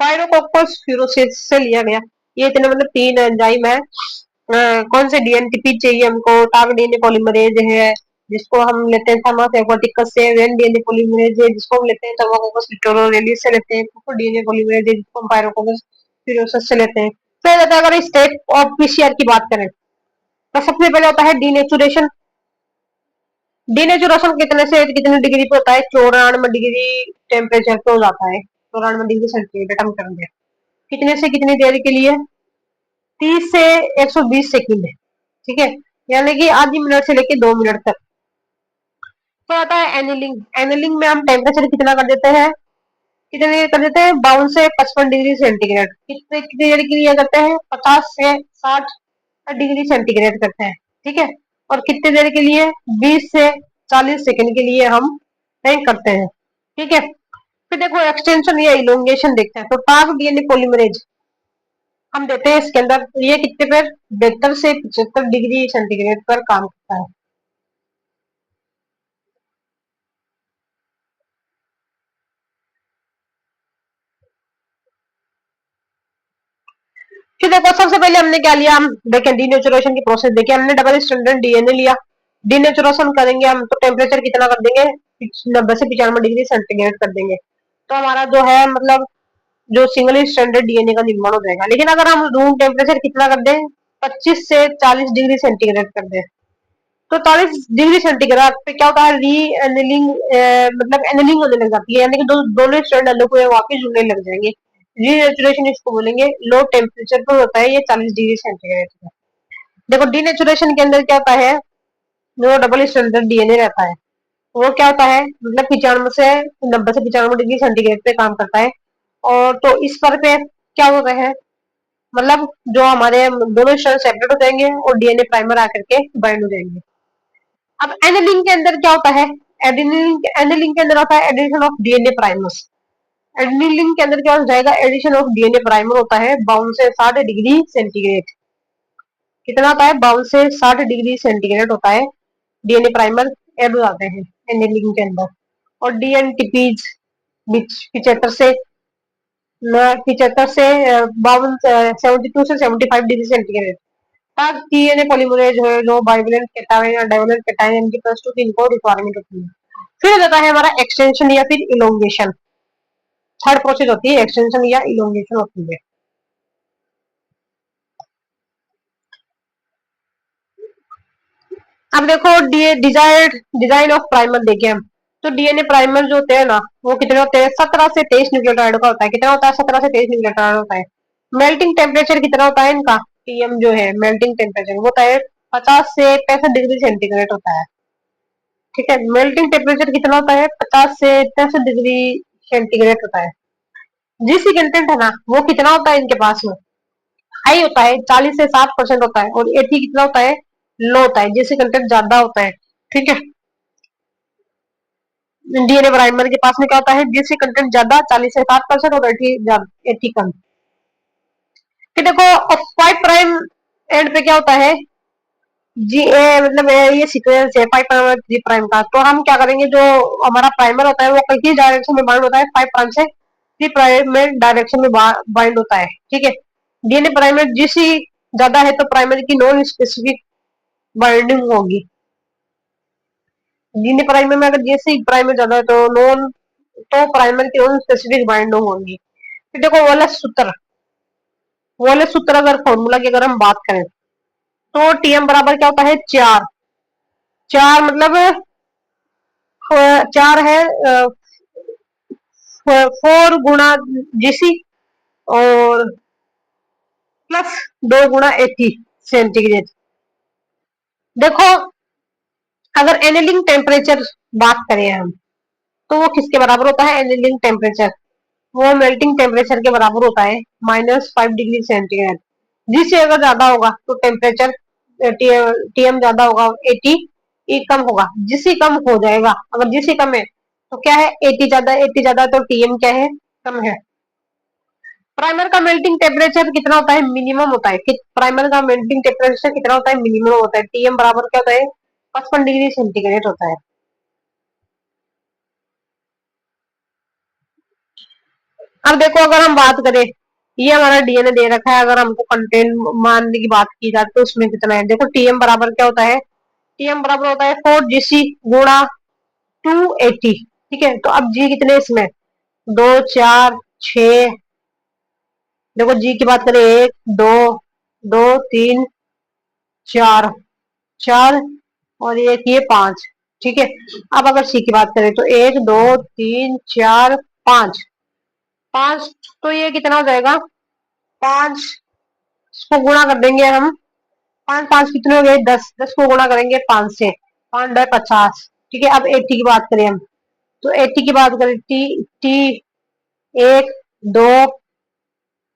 पायरोकोकस फ्यूरोसिस से लिया गया। ये इतने मतलब तीन एंजाइम है। कौन से? डीएनटीपी चाहिए हमको, टार्क डीएनए पॉलीमरेज है जिसको हम लेते हैं थर्मस एक्वाटिकस से, वेन डीएनए पॉलीमरेज है जिसको हम लेते हैं थर्मोकोकस लिटोरेलिस से लेते हैं, फूफू डीएनए पॉलीमरेज है जिसको हम पायरोकोकस फ्यूरोसिस से लेते हैं। फिर अगर स्टेप ऑफ पीसीआर की बात करें तो सबसे पहले होता है डीनेचुरेशन। डीनेचुरेशन कितने से कितने डिग्री पे होता है? 94 डिग्री टेम्परेचर पे हो जाता है, 94 डिग्री सेंटीग्रेड हम करेंगे। कितने से कितनी देर के लिए? 30 से 120 सेकंड। ठीक है, यानी कि आधी मिनट से लेके 2 मिनट तक। तो आता है एनिलिंग। एनिलिंग में हम टेम्परेचर कितना कर देते हैं? कितनी देर कर देते हैं? 52 से 55 डिग्री सेंटीग्रेड। कितनी देर के लिए करते हैं? 50 से 60 डिग्री सेंटीग्रेड करते हैं। ठीक है, और कितनी देर के लिए? 20 से 40 सेकंड के लिए हम टैंक करते हैं। ठीक है, फिर देखो एक्सटेंशन या इलोंगेशन देखते हैं। तो टार्क डीएनए पॉलीमरेज हम देते हैं इसके अंदर, ये कितने पर? 72 से 75 डिग्री सेंटीग्रेड पर काम करता है। फिर देखो सबसे पहले हमने क्या लिया? हम देखें डीनेचुरेशन की प्रोसेस देखिए, हमने डबल स्टैंडर्ड डीएनए लिया। डीनेचुरेशन करेंगे हम तो टेम्परेचर कितना कर देंगे? 90 से 95 डिग्री सेंटीग्रेड कर देंगे। तो हमारा जो है मतलब जो सिंगल स्टैंडर्ड डीएनए का निर्माण हो जाएगा। लेकिन अगर हम रूम टेम्परेचर कितना कर दें? 25 से 40 डिग्री सेंटीग्रेड कर दें, तो 40 डिग्री सेंटीग्रेड पे क्या होता है? री एनिलिंग, मतलब एनिलिंग होने लग जाती है, यानी कि दोनों स्टैंड अलग हुए वापिस जुड़ने लग जाएंगे। रीनेचुरेशन इसको बोलेंगे। लो टेम्परेचर पर होता है ये 40 डिग्री सेंटीग्रेड पे। देखो डीनेचुरेशन के अंदर क्या होता है? जो डबल स्टैंडर्ड डीएनए रहता है, वो क्या होता है, मतलब 95 से 90 से 95 डिग्री सेंटीग्रेड पे काम करता है। और तो इस पर पे क्या होता है, मतलब जो हमारे दोनों स्ट्रैंड सेपरेट हो जाएंगे और डीएनए प्राइमर आकर के बाइंड हो जाएंगे। अब एनेलिन के अंदर क्या होता है, एनेलिन के अंदर होता है एडिशन ऑफ डीएनए प्राइमर्स। एडेनिलिन के अंदर क्या हो जाएगा, एडिशन ऑफ डीएनए प्राइमर होता है 52 से 60 डिग्री सेंटीग्रेड। कितना होता है, 52 से 60 डिग्री सेंटीग्रेड होता है, डीएनए प्राइमर ऐड हो जाते हैं एनेलिन के अंदर। और डीएनटीपीज 75 से 52 72 से 75 डिग्री सेंटीग्रेड। तब डीएनए पॉलीमरेज है जो बाइवलेंट कैटायन या डाइवलेंट कैटायन इनकी प्रस्तुति इनको रिक्वायरमेंट होती है। फिर होता है हमारा एक्सटेंशन या फिर इलोंगेशन। थर्ड प्रोसेस होती है एक्सटेंशन या इलोंगेशन होती है। अब देखो डिजायर्ड डिजाइन ऑफ प्राइमर देखें हम, तो डीएनए प्राइमर जो होते हैं ना, वो कितने होते हैं, 17 से 23 न्यूक्लियोटाइड का होता है। कितना होता है, 17 से 23 न्यूक्लियोटाइड होता है। मेल्टिंग टेम्परेचर कितना होता है इनका, टीएम जो है मेल्टिंग टेम्परेचर वो होता है 50 से 65 डिग्री सेंटीग्रेड होता है। ठीक है, मेल्टिंग टेम्परेचर कितना होता है, 50 से 65 डिग्री सेंटीग्रेड होता है। जीसी कंटेंट है ना, वो कितना होता है इनके पास में, हाई होता है, 40 से 60% होता है। और एटी कितना होता है, लो होता है, जीसी कंटेंट ज्यादा होता है। ठीक है, डीएनए प्राइमर के पास में क्या होता है, जीसी कंटेंट ज्यादा 40 से 60% और एटी कम। फिर देखो 5 एंड पे क्या होता है, जी मतलब ये सीक्वेंस है 5 प्राइम और 3 प्राइम का। तो हम क्या करेंगे, जो हमारा प्राइमर होता है वो किस डायरेक्शन में बाइंड होता है, 5 प्राइम से 3 प्राइम में डायरेक्शन में बाइंड होता है। ठीक है, डीएनए प्राइमर जीसी ज्यादा है तो प्राइमर की नॉन स्पेसिफिक बाइंडिंग होगी। डीएनए प्राइमर में अगर जीसी प्राइमर ज्यादा है तो नॉन, तो प्राइमर की नॉन स्पेसिफिक बाइंडिंग होगी। फिर देखो वोलस सूत्र अगर फॉर्मूला की अगर हम बात करें, तो टीएम बराबर क्या होता है, 4। 4 मतलब 4 है 4 गुणा जीसी और प्लस 2 गुणा 80 सेंटीग्रेड। देखो अगर एनेलिंग टेम्परेचर बात करें हम, तो वो किसके बराबर होता है, एनेलिंग टेम्परेचर वो मेल्टिंग टेम्परेचर के बराबर होता है -5 डिग्री सेंटीग्रेड। जिससे अगर ज्यादा होगा तो टेम्परेचर टीएम ज्यादा होगा, 80 कम होगा, जिससे कम हो जाएगा। अगर जिससे कम है तो क्या है, 80 ज्यादा तो टीएम क्या है, कम है। प्राइमर का मेल्टिंग टेम्परेचर कितना होता है, मिनिमम होता है। प्राइमर का मेल्टिंग टेम्परेचर कितना होता है, मिनिमम होता है। टीएम बराबर क्या होता है, 55 डिग्री सेंटीग्रेड होता है। अब देखो अगर हम बात करें, ये हमारा डीएनए दे रखा है, अगर हमको कंटेंट मानने की बात की जाए तो उसमें कितना है, देखो टीएम बराबर क्या होता है, टीएम बराबर होता है 4 जीसी गुणा 280। ठीक है, तो अब जी कितने इसमें, 2 4 6, देखो जी की बात करें, 1 2 2 3 4, 4 और एक ये 5। ठीक है, अब अगर सी की बात करें तो 1 2 3 4 5, 5। तो ये कितना हो जाएगा, 5 इसको गुणा कर देंगे हम, 5 5 कितने हो गए, 10। 10 को गुणा करेंगे 5 से, 5×50। ठीक है, अब 80 की बात करें हम, तो 80 की बात करें, टी टी 1 2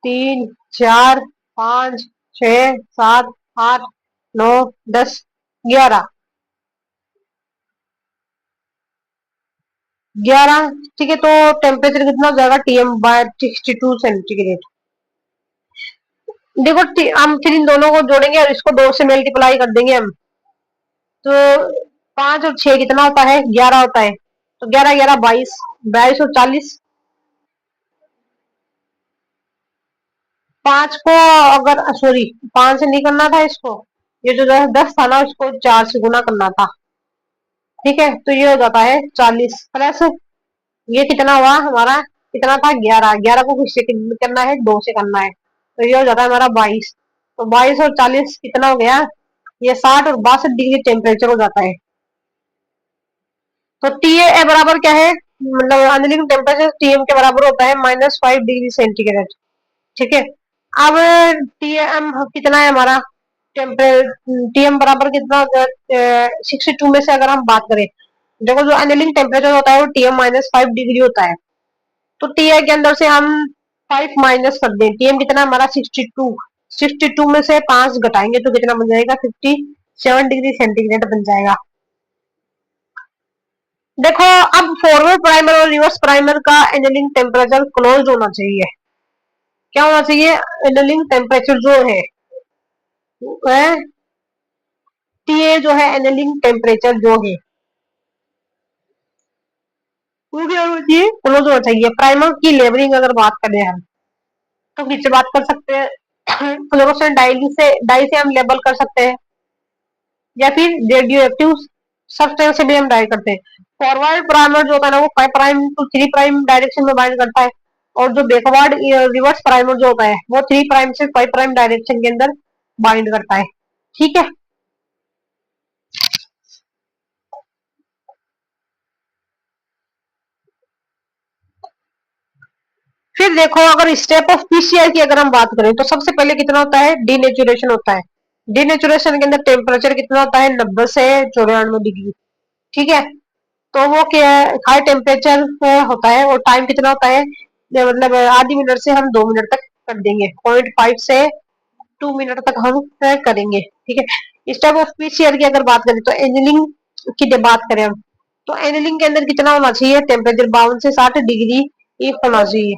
3 4 5 6 7 8 9 10 11। 11। ठीक है, तो टेम्परेचर कितना हो जाएगा, TM/62 सेंटीग्रेड। देखो हम फिर इन दोनों को जोड़ेंगे और इसको 2 से मल्टीप्लाई कर देंगे हम, तो 5 और 6 कितना होता है, 11 होता है। तो 11 11 22, 22 और 40। 5 को अगर सॉरी 5 से नहीं करना था इसको, ये जो 10 था ना इसको 4 से गुना करना था। ठीक है, तो ये हो जाता है 40 प्लस ये कितना हुआ हमारा, कितना था, 11। 11 को किससे करना है, 2 से करना है, तो ये हो जाता है हमारा 22। तो 22 और 40 कितना हो गया, ये 60 और 62 डिग्री टेम्परेचर हो जाता है। तो टी ए बराबर क्या है, मतलब अंदर टेम्परेचर टीएम के बराबर होता है -5 डिग्री सेंटीग्रेड। ठीक है, अब टीएम कितना है हमारा, टेम्परेचर टीएम बराबर कितना, 62 में से अगर हम बात करें देखो जो एनेलिंग टेम्परेचर होता है वो Tm-5 डिग्री होता है। तो टीए के अंदर से हम 5 माइनस कर दें, टीएम कितना हमारा 62, 62 में से 5 घटाएंगे तो कितना बन जाएगा 57 डिग्री सेंटीग्रेड बन जाएगा। देखो अब फॉरवर्ड प्राइमर और रिवर्स प्राइमर का एनेलिंग टेम्परेचर क्लोज होना चाहिए। क्या होना चाहिए? एनेलिंग टेम्परेचर जो है टीए जो है एनेलिंग टेम्परेचर जो है वो क्या होना चाहिए? क्लोज होना चाहिए। प्राइमर की लेवलिंग अगर बात करें हम तो किससे बात कर सकते हैं? फ्लोरोसेंट डाई से हम लेबल कर सकते हैं, या फिर रेडियो एक्टिव सब्सटेंस से भी हम डाई करते हैं। फॉरवर्ड प्राइमर जो होता है ना वो 5 प्राइम टू 3 प्राइम डायरेक्शन में बाइंड करता है, और जो बैकवर्ड रिवर्स प्राइमर जो होता है वो 3 प्राइम से 5 प्राइम डायरेक्शन के अंदर बाइंड करता है। ठीक है। फिर देखो अगर स्टेप ऑफ पीसीआर की अगर हम बात करें तो सबसे पहले कितना होता है? डीनेचुरेशन होता है। डीनेचुरेशन के अंदर टेम्परेचर कितना होता है? 90 से 94 डिग्री। ठीक है। तो वो क्या है? हाई टेम्परेचर होता है, और टाइम कितना होता है? मतलब आधी मिनट से हम 2 मिनट तक कर देंगे, 0.5 से 2 मिनट तक हम करेंगे। ठीक है। इस टाइप ऑफ पीसीआर की अगर बात करें तो एनिलिंग की जब बात करें हम तो एनिलिंग के अंदर कितना होना चाहिए? टेम्परेचर 52 से 60 डिग्री ये होना चाहिए।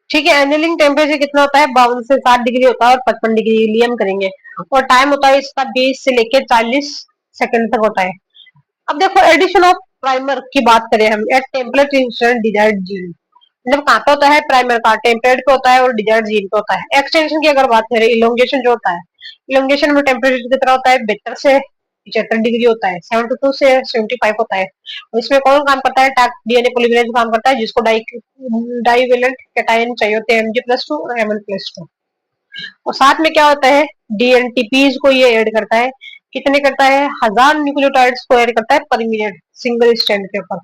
ठीक है। एनिलिंग टेम्परेचर कितना होता है? 52 से 60 डिग्री होता है, और 55 डिग्री लिए हम करेंगे, और टाइम होता है इसका 20 से लेकर 40 सेकंड तक होता है। अब देखो एडिशन ऑफ प्राइमर की बात करें हम at template instant desired gene, मतलब कहाँ पे होता है प्राइमर का? टेम्पलेट पे होता है और डिजायर्ड जीन पे होता है। एक्सटेंशन की अगर बात करें, इलोंगेशन जो होता है, इलोंगेशन में टेम्परेचर कितना होता है? 72 से 75 डिग्री होता है, 72 से 75 होता है। और इसमें कौन काम करता है? टैक डीएनए पॉलीमरेज काम करता है, जिसको डाइवेलेंट कैटायन चाहिए होते हैं Mg+2 और Mn+2। और साथ में क्या होता है? डीएनटीपीज को ये ऐड करता है। कितने करता है? 1000 न्यूक्लियोटाइड्स को ऐड करता है पर मिनट सिंगल स्टैंड के ऊपर।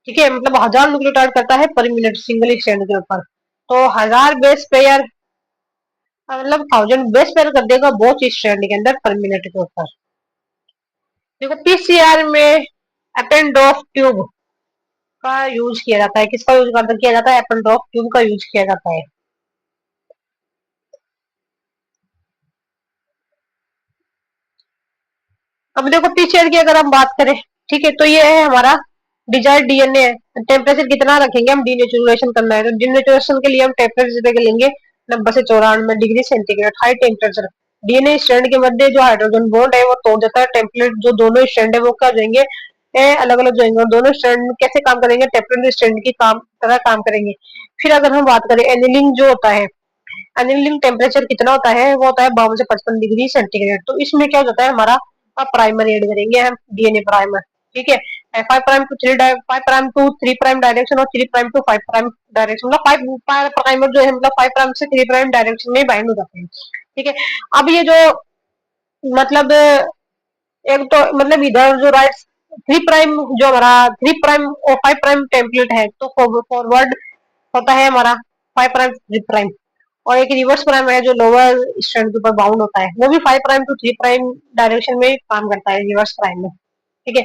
ठीक है, मतलब 1000 न्यूक्लियोटाइड करता है पर मिनट सिंगल स्टैंड के ऊपर। तो 1000 बेस पेयर मतलब 1000 बेस पेयर कर देगा बोथ स्टैंड के अंदर पर मिनट के ऊपर। देखो पीसीआर में एपेंडोफ ट्यूब का यूज किया जाता है। किसका यूज किया जाता है? एपेंडोफ ट्यूब का यूज किया जाता है। अब देखो पीसीआर की अगर हम बात करें, ठीक है, तो ये है हमारा डिजायर्ड डीएनए है। टेम्परेचर कितना रखेंगे? हम डीनेचुरेशन करना है, तो डीनेचुरेशन के लिए हम टेम्परेचर लेंगे 90 से 94 degree centigrade high temperature. DNA strand के मध्य जो हाइड्रोजन बॉन्ड है वो तोड़ देता है। टेम्पलेट जो दोनों स्ट्रैंड है वो क्या हो जाएंगे? अलग अलग जाएंगे, और दोनों स्ट्रैंड कैसे काम करेंगे? टेम्पलेट स्ट्रैंड की काम करेंगे। फिर अगर हम बात करें एनिलिंग जो होता है, एनिलिंग टेम्परेचर कितना होता है? वो होता है 52 से 55 डिग्री सेंटीग्रेड। तो इसमें क्या हो जाता है हमारा? प्राइमर ऐड करेंगे हम, डीएनए प्राइमर। ठीक है। 5 प्राइम टू 3 प्राइम डायरेक्शन, और 3 प्राइम टू 5 प्राइम डायरेक्शन, मतलब 5 प्राइमर जो है मतलब 5 प्राइम से 3 प्राइम डायरेक्शन में बाइंड हो जाते हैं। ठीक है। अब ये जो मतलब एक तो मतलब इधर जो राइट 3 प्राइम जो हमारा 3 प्राइम और 5 प्राइम टेम्पलेट है, तो फॉरवर्ड होता है हमारा 5 प्राइम 3 प्राइम, और एक रिवर्स प्राइम है जो लोअर स्ट्रैंड के ऊपर बाउंड होता है, वो भी 5 प्राइम टू 3 प्राइम डायरेक्शन में काम करता है रिवर्स प्राइम में। ठीक है।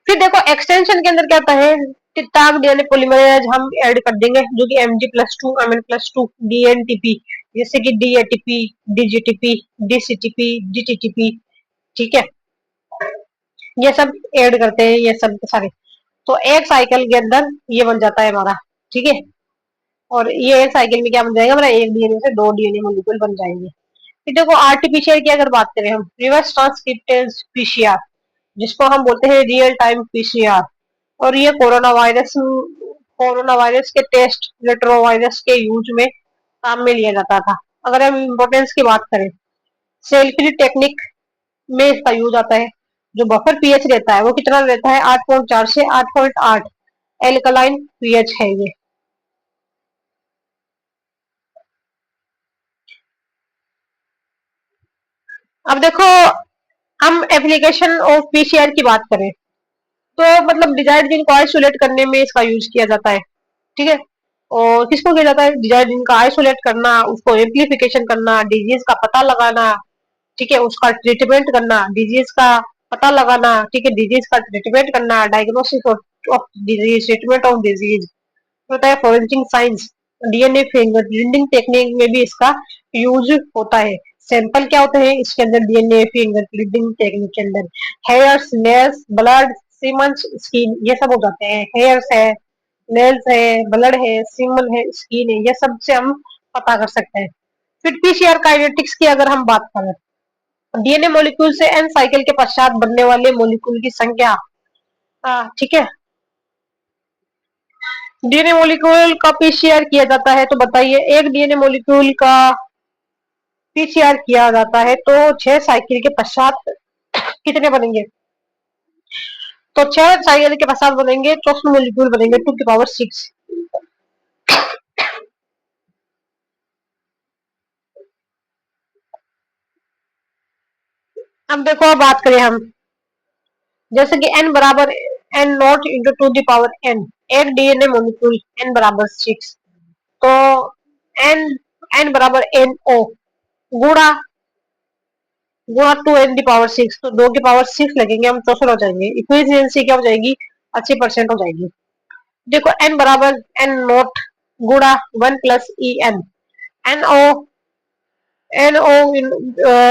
फिर देखो एक्सटेंशन के अंदर क्या होता है? किताब डीएनए पॉलीमरेज हम ऐड कर देंगे, जो कि Mg+2 Mn+2 डीएनटीपी, जैसे कि डीएटीपी, डीजीटीपी, डीसीटीपी, डीटीटीपी। ठीक है। ये सब ऐड करते हैं, ये सब सारे। तो एक साइकिल के अंदर ये बन जाता है हमारा। ठीक है। और ये एक साइकिल में क्या बन जाएगा हमारा? एक डीएनए से 2 डीएनए मोलिक्यूल बन जाएंगे। फिर देखो आरटीपीसीआर की अगर बात करें हम, रिवर्स ट्रांसक्रिप्टेज पीसीआर, जिसको हम बोलते हैं रियल टाइम पीसीआर, और ये कोरोना वायरस के टेस्ट रेट्रोवायरस के यूज में काम में लिया जाता था। अगर हम इम्पोर्टेंस की बात करें, सेल फ्री टेक्निक में इसका यूज आता है। जो बफर पीएच रहता है वो कितना रहता है? 8.4 से 8.8 एल्कलाइन पीएच है ये। अब देखो हम एप्लीकेशन ऑफ पीसीआर की बात करें तो मतलब डिजायर्ड जीन को आइसोलेट करने में इसका यूज किया जाता है। ठीक है। और किसको किया जाता है? डिजायर्ड जीन का आइसोलेट करना, उसको एम्प्लीफिकेशन करना, डिजीज का पता लगाना, ठीक है, उसका ट्रीटमेंट करना, डिजीज का पता लगाना, ठीक है, डिजीज का ट्रीटमेंट करना, diagnosis of disease, treatment of disease होता है। Forensic science, DNA fingerprinting technique में भी इसका यूज होता है। सैंपल क्या होते हैं इसके अंदर, डीएनए फिंगरप्रिंटिंग टेक्निक के अंदर hairs, nails, blood, semen, skin, ये सब हो जाते हैं। हेयर्स है, नेल्स है, ब्लड है, सीमन है, स्किन है, ये सब से हम पता कर सकते हैं। फिर पीसीआर काइनेटिक्स की अगर हम बात करें, डीएनए मॉलिक्यूल से एन साइकिल के पश्चात बनने वाले मॉलिक्यूल की संख्या, ठीक है, डीएनए मॉलिक्यूल का पीसीआर किया जाता है तो बताइए, एक डीएनए मॉलिक्यूल का पीसीआर किया जाता है तो 6 साइकिल के पश्चात कितने बनेंगे, तो 6 साइकिल के पश्चात बनेंगे 64 मॉलिक्यूल बनेंगे 2 की पावर 6। अब देखो बात करें हम, जैसे कि n बराबर n नॉट इंटू 2 की पावर n, एक डीएनए मॉलिक्यूल n बराबर 6, तो n n बराबर NO गुणा गुणा 2n की पावर 6, तो 2 की पावर 6 लगेंगे, हम 64 हो जाएंगे। इफिशियंसी क्या हो जाएगी, 80% हो जाएगी। देखो n बराबर n नॉट गुणा 1 plus N O N O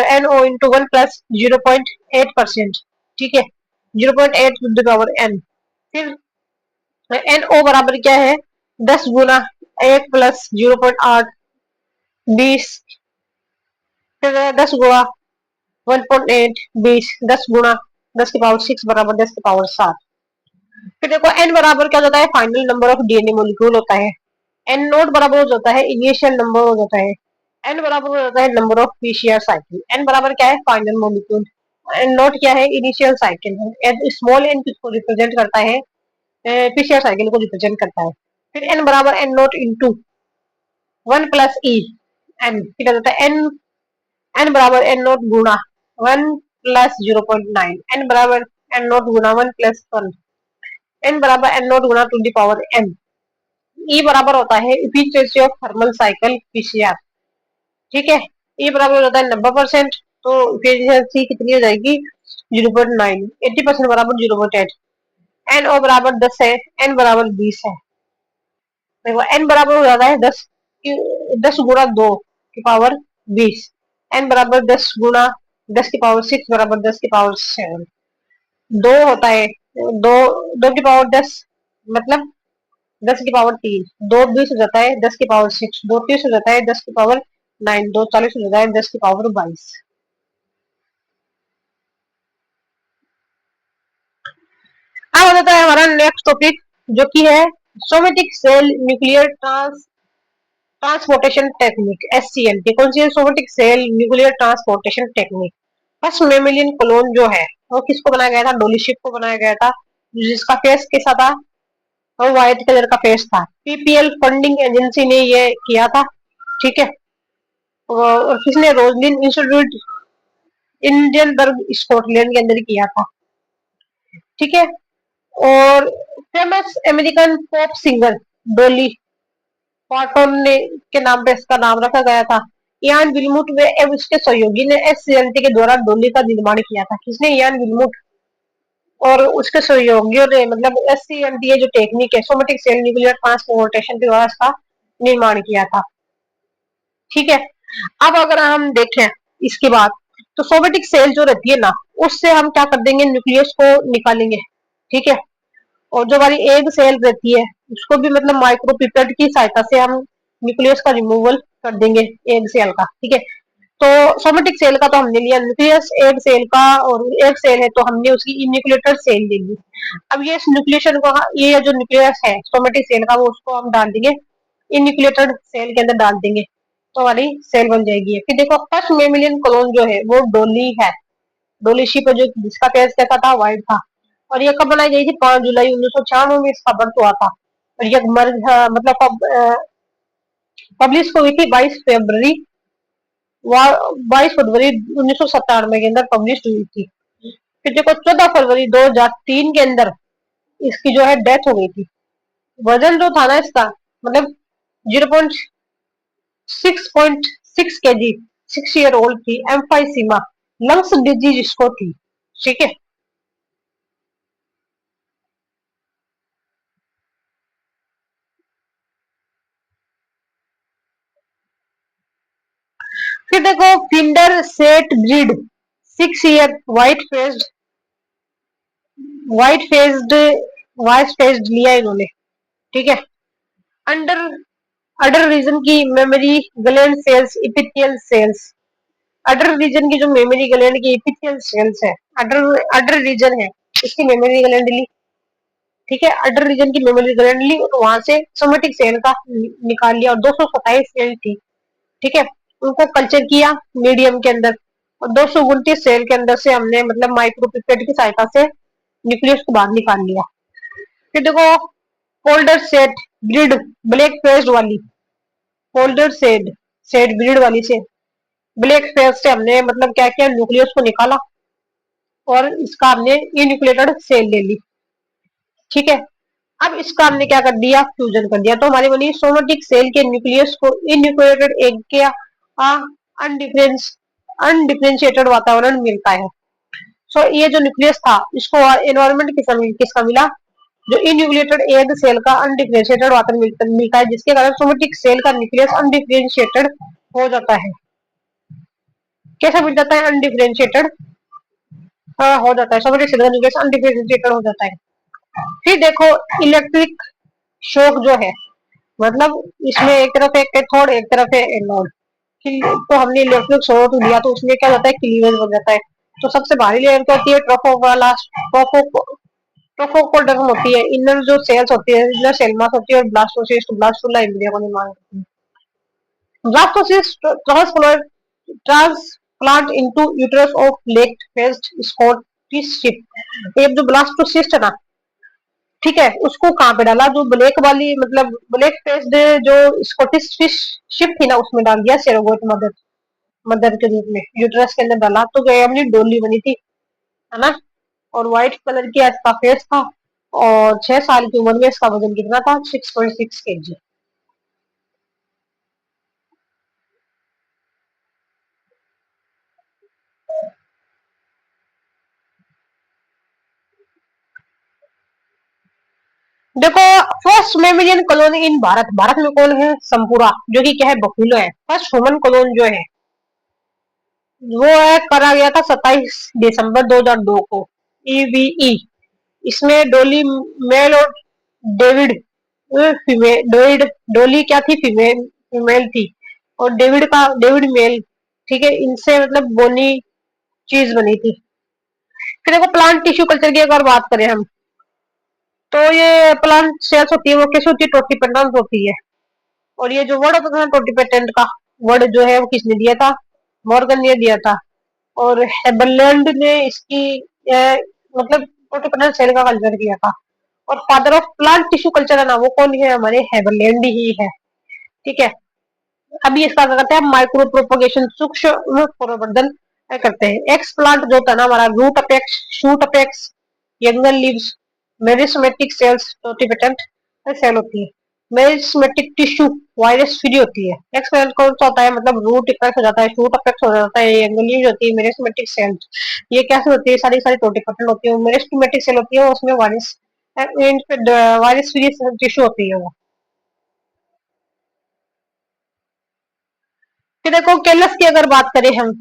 N O into 1 plus 0.8%, ठीक है, 0.8 टू द पावर n। फिर एन ओ बराबर क्या है, 10 गुना 1 प्लस 0.8, 20, फिर 10 गुना 1.8, 20, 10 गुना 10 की पावर 6 बराबर 10 की पावर 7। फिर देखो एन बराबर क्या होता है, final number of DNA molecule होता है। एन नोट बराबर हो जाता है इनिशियल नंबर हो जाता है। एन बराबर हो जाता है number of PCR cycle. N बराबर क्या है, फाइनल मॉलिक्यूल। एन नोट क्या है, इनिशियल साइकिल है। स्मॉल एन किसको रिप्रेजेंट करता है, पीसीआर साइकिल को रिप्रेजेंट करता है। फिर एन बराबर N nought into 1 plus N, ठीक है, एन एन बराबर एन नोट गुणा 1 प्लस 0.9, एन बराबर एन नोट गुणा 1 प्लस 1, एन बराबर एन नोट गुणा 2 की पावर n। ई बराबर होता है efficiency of thermal cycle PCR, ठीक है, ई बराबर होता है 90%, तो इफिशिएंसी कितनी हो जाएगी 0.9, 80% बराबर 0.8। एन ओ बराबर 10 है, एन बराबर 20 है। देखो एन बराबर हो जाता है 10 गुणा 2 की पावर 20, एन बराबर 10 गुणा 10 की पावर 6 बराबर 10 की पावर 7। दो होता है, दो 2 की पावर 10 मतलब 10 की पावर 3, 2 20 हो जाता है 10 की पावर 6, 2 30 हो जाता है 10 की पावर 9, 2 40 हो जाता है 10 की पावर 22। अब हो जाता है हमारा नेक्स्ट टॉपिक, जो कि है somatic cell nuclear transportation technique, SCNT। कौन सी है, somatic cell nuclear transportation technique. First mammalian clone जो है वो किसको बनाया गया था, डोलीशिप को बनाया गया था, जिसका फेस कैसा था, और व्हाइट कलर का फेस था। पीपीएल फंडिंग एजेंसी ने ये किया था, ठीक है, और किसने, रोजलिन इंस्टीट्यूट इंडियनबर्ग स्कॉटलैंड के अंदर किया था, ठीक है। और फेमस अमेरिकन पॉप सिंगर डोली पार्टन ने के नाम पे इसका नाम रखा गया था। इयान विल्मुट वे एवं उसके सहयोगी ने SCNT के द्वारा डोली का निर्माण किया था। किसने, इयान विल्मुट और उसके सहयोगियों ने, मतलब SCNT जो टेक्निक है सोमेटिक सेल न्यूक्लियर ट्रांसपोर्टेशन के द्वारा इसका निर्माण किया था, ठीक है। अब अगर हम देखें इसके बाद, तो सोमेटिक सेल जो रहती है ना, उससे हम क्या कर देंगे, न्यूक्लियस को निकालेंगे, ठीक है। और जो हमारी एग सेल रहती है उसको भी मतलब माइक्रोपिपेट की सहायता से हम न्यूक्लियस का रिमूवल कर देंगे एग सेल का, ठीक है। तो सोमेटिक सेल का तो हमने लिया न्यूक्लियस, एग सेल का, और एग सेल है तो हमने उसकी इन्यूक्लिएटेड सेल ले ली। अब ये न्यूक्लिएशन को, ये जो न्यूक्लियस है सोमेटिक सेल का, वो उसको हम डाल देंगे इन्यूक्लिएटेड सेल के अंदर डाल देंगे, तो हमारी सेल बन जाएगी। फिर देखो फर्स्ट मेमिलियन क्लोन जो है वो डोली है, डोली शिप जो जिसका फेस कैसा था, व्हाइट था। और ये कब बनाई गई थी, 5 जुलाई 1996 में इसका बर्थ हुआ था। और ये मतलब पब्लिश हुई थी 22 फरवरी 1997 के अंदर पब्लिश हुई थी। फिर देखो 14 फरवरी 2003 के अंदर इसकी जो है डेथ हो गई थी। वजन जो था ना इसका, मतलब 0.6 के जी, 6 ईयर ओल्ड थी, एम्फाइसीमा लंग्स डिजीज इसको थी, ठीक है। फिर देखो finder set breed 6 year white faced white faced लिया इन्होंने, ठीक है। अंडर अडर रीजन की मेमोरी ग्लैंड सेल्स इपिथियल सेल्स, अडर रीजन की जो मेमोरी ग्लैंड की इपिथियल सेल्स है, अडर अडर रीजन है, इसकी मेमोरी ग्लैंड ली, ठीक है। अडर रीजन की मेमोरी ग्लैंड ली और वहां से सोमेटिक सेल का निकाल लिया और 227 सेल थी, ठीक है। उनको कल्चर किया मीडियम के अंदर और 229 सेल के अंदर से हमने मतलब माइक्रोपिपेट की सहायता से न्यूक्लियस को बाहर निकाल लिया। फिर देखो folder set breed black faced वाली, फोल्डर सेट ब्रीड वाली से ब्लैक फेस से हमने मतलब क्या किया, न्यूक्लियस को निकाला और इसका हमने इन्यूक्लिएटेड सेल ले ली, ठीक है। अब इसका हमने क्या कर दिया, फ्यूजन कर दिया, तो हमारी बनी सोमेटिक सेल के न्यूक्लियस को इन्यूक्लिएटेड एग के अनडिफरेंस अनडिफरेंशिएटेड वातावरण मिलता है। सो ये जो न्यूक्लियस था इसको एनवायरमेंट किसका मिला, जो इन्यूक्लिएटेड एग सेल का अनडिफरेंशिएटेड वातावरण मिलता है, जिसके कारण सोमेटिक सेल का न्यूक्लियस अनडिफरेंशिएटेड हो जाता है। कैसा मिल जाता है, अनडिफरेंशिएटेड हो जाता है, सोमेटिक सेल का न्यूक्लियस अनडिफरेंशिएटेड हो जाता है। फिर देखो इलेक्ट्रिक शॉक जो है, मतलब इसमें एक तरफ है कैथोड एक तरफ है एनोड, तो हमने इलेक्ट्रिक शॉक लिया तो उसमें क्या होता है, क्लीवेज हो जाता है। तो सबसे भारी लेयर क्या होती है, ट्रोफोकोडर्म होती है, इनर जो सेल्स होती है, इनर सेल मास होती है, और ब्लास्टोसिस्ट ब्लास्टुला एम्ब्रियो का निर्माण करती है। Blastocyst transplant into uterus of late faced Scottish sheep. ये जो ब्लास्टोसिस्ट है ना, ठीक है, उसको कहाँ पे डाला, जो ब्लैक वाली मतलब ब्लैक फेस्ड जो स्कॉटिश फिश शिप थी ना, उसमें डाल दिया सेरोगोट मदर मदर के रूप में यूट्रस के अंदर डाला, तो गया अपनी डोली बनी थी, है ना। और व्हाइट कलर की इसका फेस था और 6 साल की उम्र में इसका वजन कितना था, 6.6 kg। देखो फर्स्ट मेमिलियन कॉलोनी इन भारत में कौन है, संपूरा, जो कि क्या है, बफेलो है। फर्स्ट ह्यूमन कॉलोन जो है वो है करा गया था 27 दिसंबर 2002 को, ईवीई। इसमें डोली मेल और डेविड फीमेल, डोली क्या थी, फीमेल फीमेल थी, और डेविड मेल, ठीक है। इनसे मतलब बोनी चीज बनी थी। फिर देखो प्लांट टिश्यू कल्चर की अगर बात करें हम, तो ये प्लांट सेल्स होती है वो कैसे होती है, टोटीपेटेंट होती है। और ये जो वर्ड होता था टोटीपेटेंट का वर्ड जो है वो किसने दिया था, मॉर्गन ने दिया था। और हेबरलैंड ने इसकी मतलब टोटीपेटेंट सेल का कल्चर किया था। और father of plant tissue culture है ना, वो कौन है, हमारे हेबरलैंड ही है, ठीक है। अभी इसका क्या करते हैं, माइक्रो प्रोपोगेशन सूक्ष्म प्रवर्धन करते हैं। एक्स प्लांट जो होता है ना हमारा, root apex shoot apex यंगल leaves meristematic sales टोटीपेटेंट cell होती है। मेरिस्मेटिक टिश्यू वायरस फ्री होती है। एक्स प्लांट कौन सा होता है, मतलब रूट अपेक्स हो जाता है, शूट अपेक्स हो जाता है, यंगल लीव्स होती है, मेरिस्मेटिक सेल्स ये कैसे होती है, सारी सारी टोटीपेटेंट होती है। मेरिस्मेटिक सेल होती है उसमें वायरस वायरस फ्री टिश्यू होती है वो। फिर देखो केलस की अगर बात करें हम,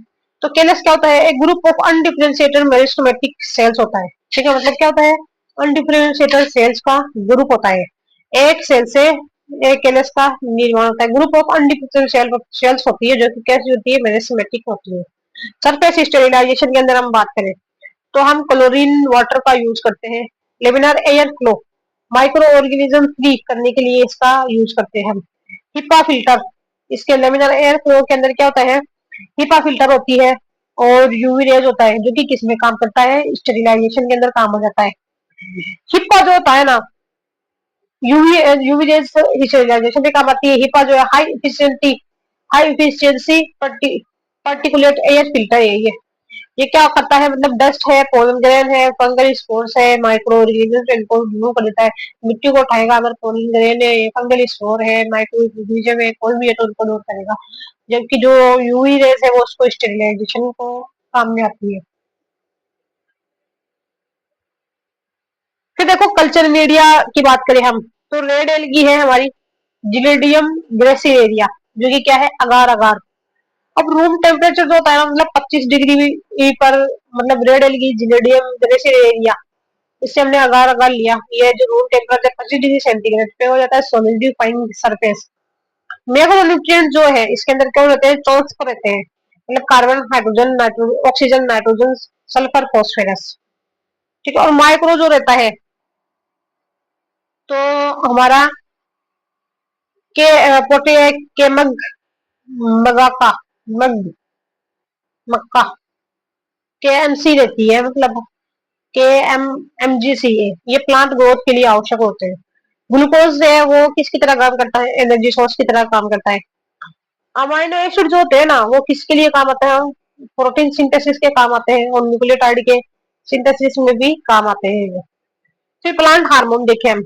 तो केलस क्या होता है, एक group of undifferentiated meristematic cells होता है, ठीक है। मतलब क्या होता है, अनडिफरेंशिएटेड सेल्स का ग्रुप होता है। एक सेल से एक केलस का निर्माण होता है। ग्रुप ऑफ अनडिफरेंशिएटेड सेल्स होती है जो कि कैसी होती है, मेरिस्टेमेटिक होती है। सरफेस स्टेरिलाइजेशन के अंदर हम बात करें तो हम क्लोरीन वाटर का यूज करते हैं। Laminar air flow micro organism free करने के लिए इसका यूज करते हैं हम। हिपा फिल्टर, इसके लेमिनर एयर फ्लो के अंदर क्या होता है, हिपा फिल्टर होती है। और यूवी रेज होता है जो कि किसमें काम करता है, स्टेरिलाइजेशन के अंदर काम हो जाता है। हिपा जो होता है ना, यूवी यूवी रेज स्टेरिलाइजेशन में काम आती है। हिपा जो है high efficiency particulate air filter है ये क्या करता है, मतलब डस्ट है, पोलन ग्रेन है, फंगल स्पोर्स है, माइक्रो ऑर्गेनिज्म इनको रिमूव कर देता है। मिट्टी को उठाएगा, अगर पोलन ग्रेन है, फंगल स्पोर है, माइक्रो ऑर्गेनिज्म है, कोई भी है तो उनको दूर करेगा। जबकि जो यूवी रेस है वो उसको स्टेरिलाइजेशन को काम में आती है। फिर देखो कल्चर मीडिया की बात करें हम, तो रेड एलगी है हमारी जिलेडियम ग्रेसिएरिया, जो कि क्या है, अगार अगार। अब रूम टेम्परेचर जो होता है मतलब 25 डिग्री पर, मतलब रेड एलगी जिलेडियम ग्रेसिएरिया, इससे हमने अगार अगार लिया। ये जो रूम टेम्परेचर 25 डिग्री सेंटीग्रेड पे हो जाता है सोलिडिफाइंग सरफेस। मैक्रोन्यूट्रिएंट जो है इसके अंदर क्या रहते हैं, ट्रांसफर रहते हैं, मतलब carbon, hydrogen, nitrogen, oxygen, nitrogen, sulphur, phosphorus. ठीक है, और माइक्रो जो रहता है तो हमारा के पोटे के मग, मगाका, मग, मक्का, के एम सी रहती है, मतलब के एम एम जी सी ए, ये प्लांट ग्रोथ के लिए आवश्यक होते हैं। ग्लूकोज है वो किसकी तरह काम करता है, एनर्जी सोर्स की तरह काम करता है। अमाइनो एसिड जो होते हैं ना वो किसके लिए काम आते हैं, प्रोटीन सिंथेसिस के काम आते हैं, और न्यूक्लियोटाइड के सिंथेसिस में भी काम आते हैं। फिर प्लांट हार्मोन देखे हम,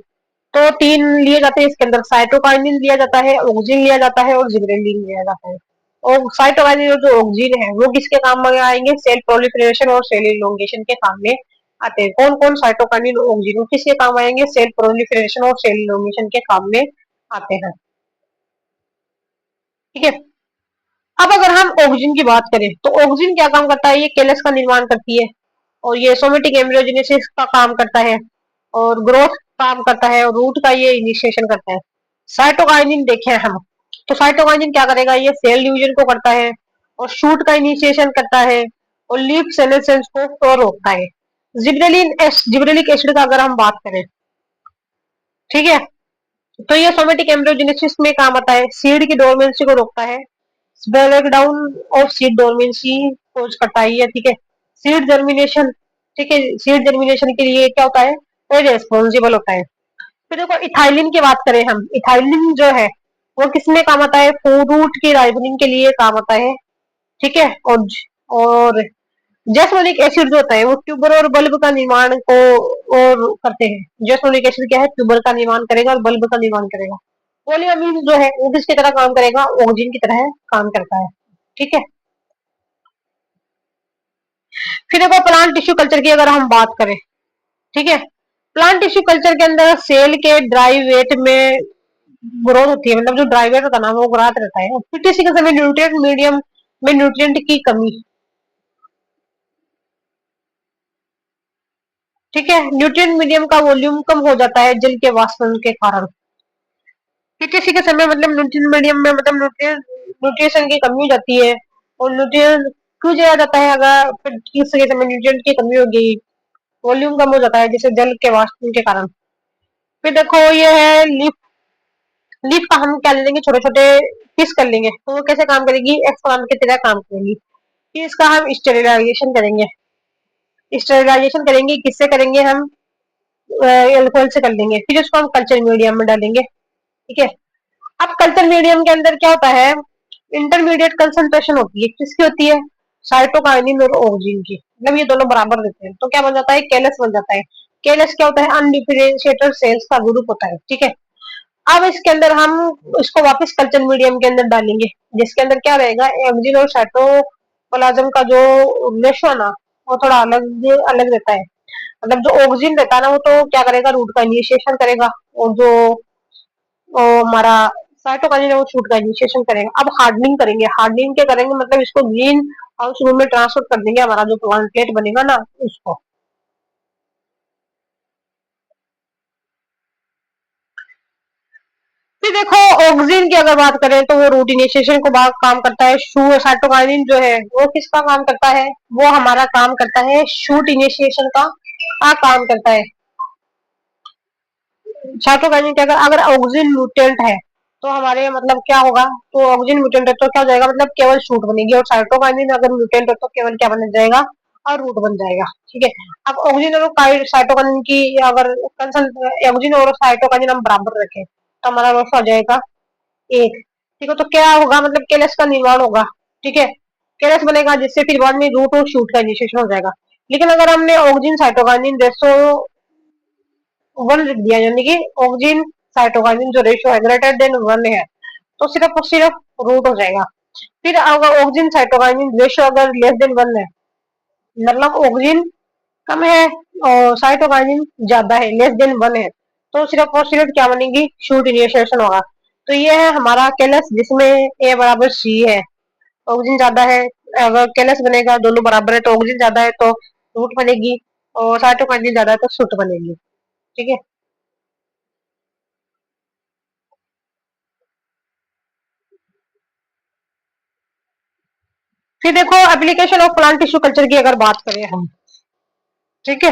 तो तीन लिए जाते हैं इसके अंदर, साइटोकाइनिन लिया जाता है, ऑक्सिन लिया जाता है, और जिबरेलिन लिया जाता है। और साइटोकाइनिन और जो ऑक्सिन है वो किसके काम में आएंगे, सेल प्रोलिफरेशन और सेल इलोंगेशन के काम में आते हैं। कौन कौन साइटोकाइनिन और ऑक्सिन किसके काम आएंगे, सेल प्रोलिफरेशन और सेल इलोंगेशन के काम में आते हैं। ठीक है, अब अगर हम ऑक्सिन की बात करें तो ऑक्सिन क्या काम करता है, ये कैलस का निर्माण करती है, और ये सोमेटिक एम्ब्रियोजेनेसिस का काम करता है, और ग्रोथ काम करता है, और रूट का ये इनिशिएशन करता है। साइटोकाइनिन देखें हम, तो साइटोकाइनिन क्या करेगा, ये सेल डिवीजन को करता है, और शूट का इनिशिएशन करता है, और लीफ सेनेसेंस को तो रोकता है। जिब्रेलिक एसिड का अगर हम बात करें, ठीक है, तो ये सोमेटिक एम्ब्रियोजेनेसिस में काम आता है, सीड की डोरमेंसी को रोकता है, break down of seed dormancy cause करता है ये, ठीक है। सीड जर्मिनेशन, ठीक है, सीड जर्मिनेशन के लिए क्या होता है, ये रेस्पॉन्सिबल होता है। फिर देखो इथाइलिन की बात करें हम, इथाइलिन जो है वो किसमें काम आता है, फ्रूट की राइपनिंग के लिए काम आता है, ठीक है। और जैस्मोनिक एसिड जो होता है वो ट्यूबर और बल्ब का निर्माण को और करते हैं। जैस्मोनिक एसिड क्या है, ट्यूबर का निर्माण करेगा और बल्ब का निर्माण करेगा। पोलियमीन जो है वो किसकी तरह काम करेगा, ऑक्सीजन की तरह काम करता है, ठीक है। फिर देखो प्लांट टिश्यू कल्चर की अगर हम बात करें, ठीक है, प्लांट टिश्यू कल्चर के अंदर सेल के ड्राई वेट में ग्रोथ होती है, मतलब जो ड्राई वेट होता है ना वो ग्रोथ रहता है। फिर किसी के समय न्यूट्रिएंट मीडियम में न्यूट्रिएंट की कमी, ठीक है, न्यूट्रिएंट मीडियम का वॉल्यूम कम हो जाता है जल के वाष्पन के कारण। फिर किसी के समय मतलब न्यूट्रिएंट मीडियम में मतलब न्यूट्रिएशन की कमी हो जाती है, और न्यूट्रिएंट क्यों जाया जाता है, अगर फिर किसी के समय न्यूट्रिएंट की कमी होगी, वॉल्यूम कम हो जाता है जिससे जल के वाष्पन के कारण। फिर देखो ये है लीफ, लीफ का हम क्या ले लेंगे, छोटे छोटे पीस कर लेंगे, तो वो कैसे काम करेगी, एक्स प्लांट की तरह काम करेगी। फिर इसका हम स्टेरिलाइजेशन करेंगे, स्टेरिलाइजेशन करेंगे किससे करेंगे हम, एल्कोहल से कर लेंगे। फिर उसको हम कल्चर मीडियम में डालेंगे, ठीक है। अब कल्चर मीडियम के अंदर क्या होता है, इंटरमीडिएट कंसंट्रेशन होती है, किसकी होती है, साइटोकाइनिन और ऑक्सिन की, मतलब ये दोनों बराबर रहते हैं, तो क्या बन जाता है, केलस बन जाता है। केलस क्या होता है, अनडिफरेंशिएटेड सेल्स का ग्रुप होता है, ठीक है। अब इसके अंदर हम इसको वापस कल्चर मीडियम के अंदर डालेंगे, जिसके अंदर क्या रहेगा, ऑक्सिन और साइटोप्लाज्म का जो रेशो है ना वो थोड़ा अलग अलग रहता है। मतलब जो ऑक्सिन रहता है ना वो तो क्या करेगा, रूट का इनिशिएशन करेगा, और जो हमारा साइटोकाइनिन है वो शूट का इनिशिएशन करेगा। अब हार्डनिंग करेंगे, हार्डनिंग क्या करेंगे, मतलब इसको ग्रीन हाउस रूम में ट्रांसफर कर देंगे, हमारा जो प्लांटलेट बनेगा ना उसको। फिर देखो ऑक्सिन की अगर बात करें तो वो रूट इनिशिएशन को काम करता है। साइटोकाइनिन जो है वो किसका काम करता है, वो हमारा काम करता है शूट इनिशिएशन का काम करता है। साइटोकाइनिन क्या, अगर ऑक्सिन म्यूटेंट है तो हमारे मतलब क्या होगा, तो ऑक्सिन म्यूटेंट है तो क्या हो जाएगा, मतलब केवल शूट बनेगी, और साइटोकाइनिन अगर म्यूटेंट है तो केवल क्या बन जाएगा, और रूट बन जाएगा, ठीक है। अब ऑक्सिन और साइटोकाइनिन की अगर ऑक्सिन और साइटोकाइनिन हम बराबर रखें तो हमारा रेशो आ जाएगा एक, ठीक है। तो क्या होगा, मतलब केलस का निर्माण होगा, ठीक है, केलस बनेगा जिससे फिर बाद में रूट और शूट का इनिशिएशन हो जाएगा। लेकिन अगर हमने ऑक्सिन साइटोकाइनिन रेशो वन लिख दिया, यानी कि ऑक्सिन साइटोकाइनिन जो रेशियो है ग्रेटर देन वन है, तो सिर्फ और सिर्फ रूट हो जाएगा। फिर अगर ऑक्सिन साइटोकाइनिन रेशियो अगर लेस देन वन है मतलब ऑक्सीजन कम है और साइटोकाइनिन ज्यादा है, लेस देन 1 है, तो सिर्फ और सिर्फ क्या बनेगी, शूट इनिशिएशन होगा। तो ये है हमारा कैलस जिसमें ए बराबर सी है, ऑक्सीजन ज्यादा है, अगर कैलस बनेगा दोनों बराबर है तो ऑक्सीजन ज्यादा है तो रूट बनेगी, और साइटोकाइनिन ज्यादा है तो शूट बनेगी। ठीक है। फिर देखो application of plant tissue culture की अगर बात करें हम, ठीक है,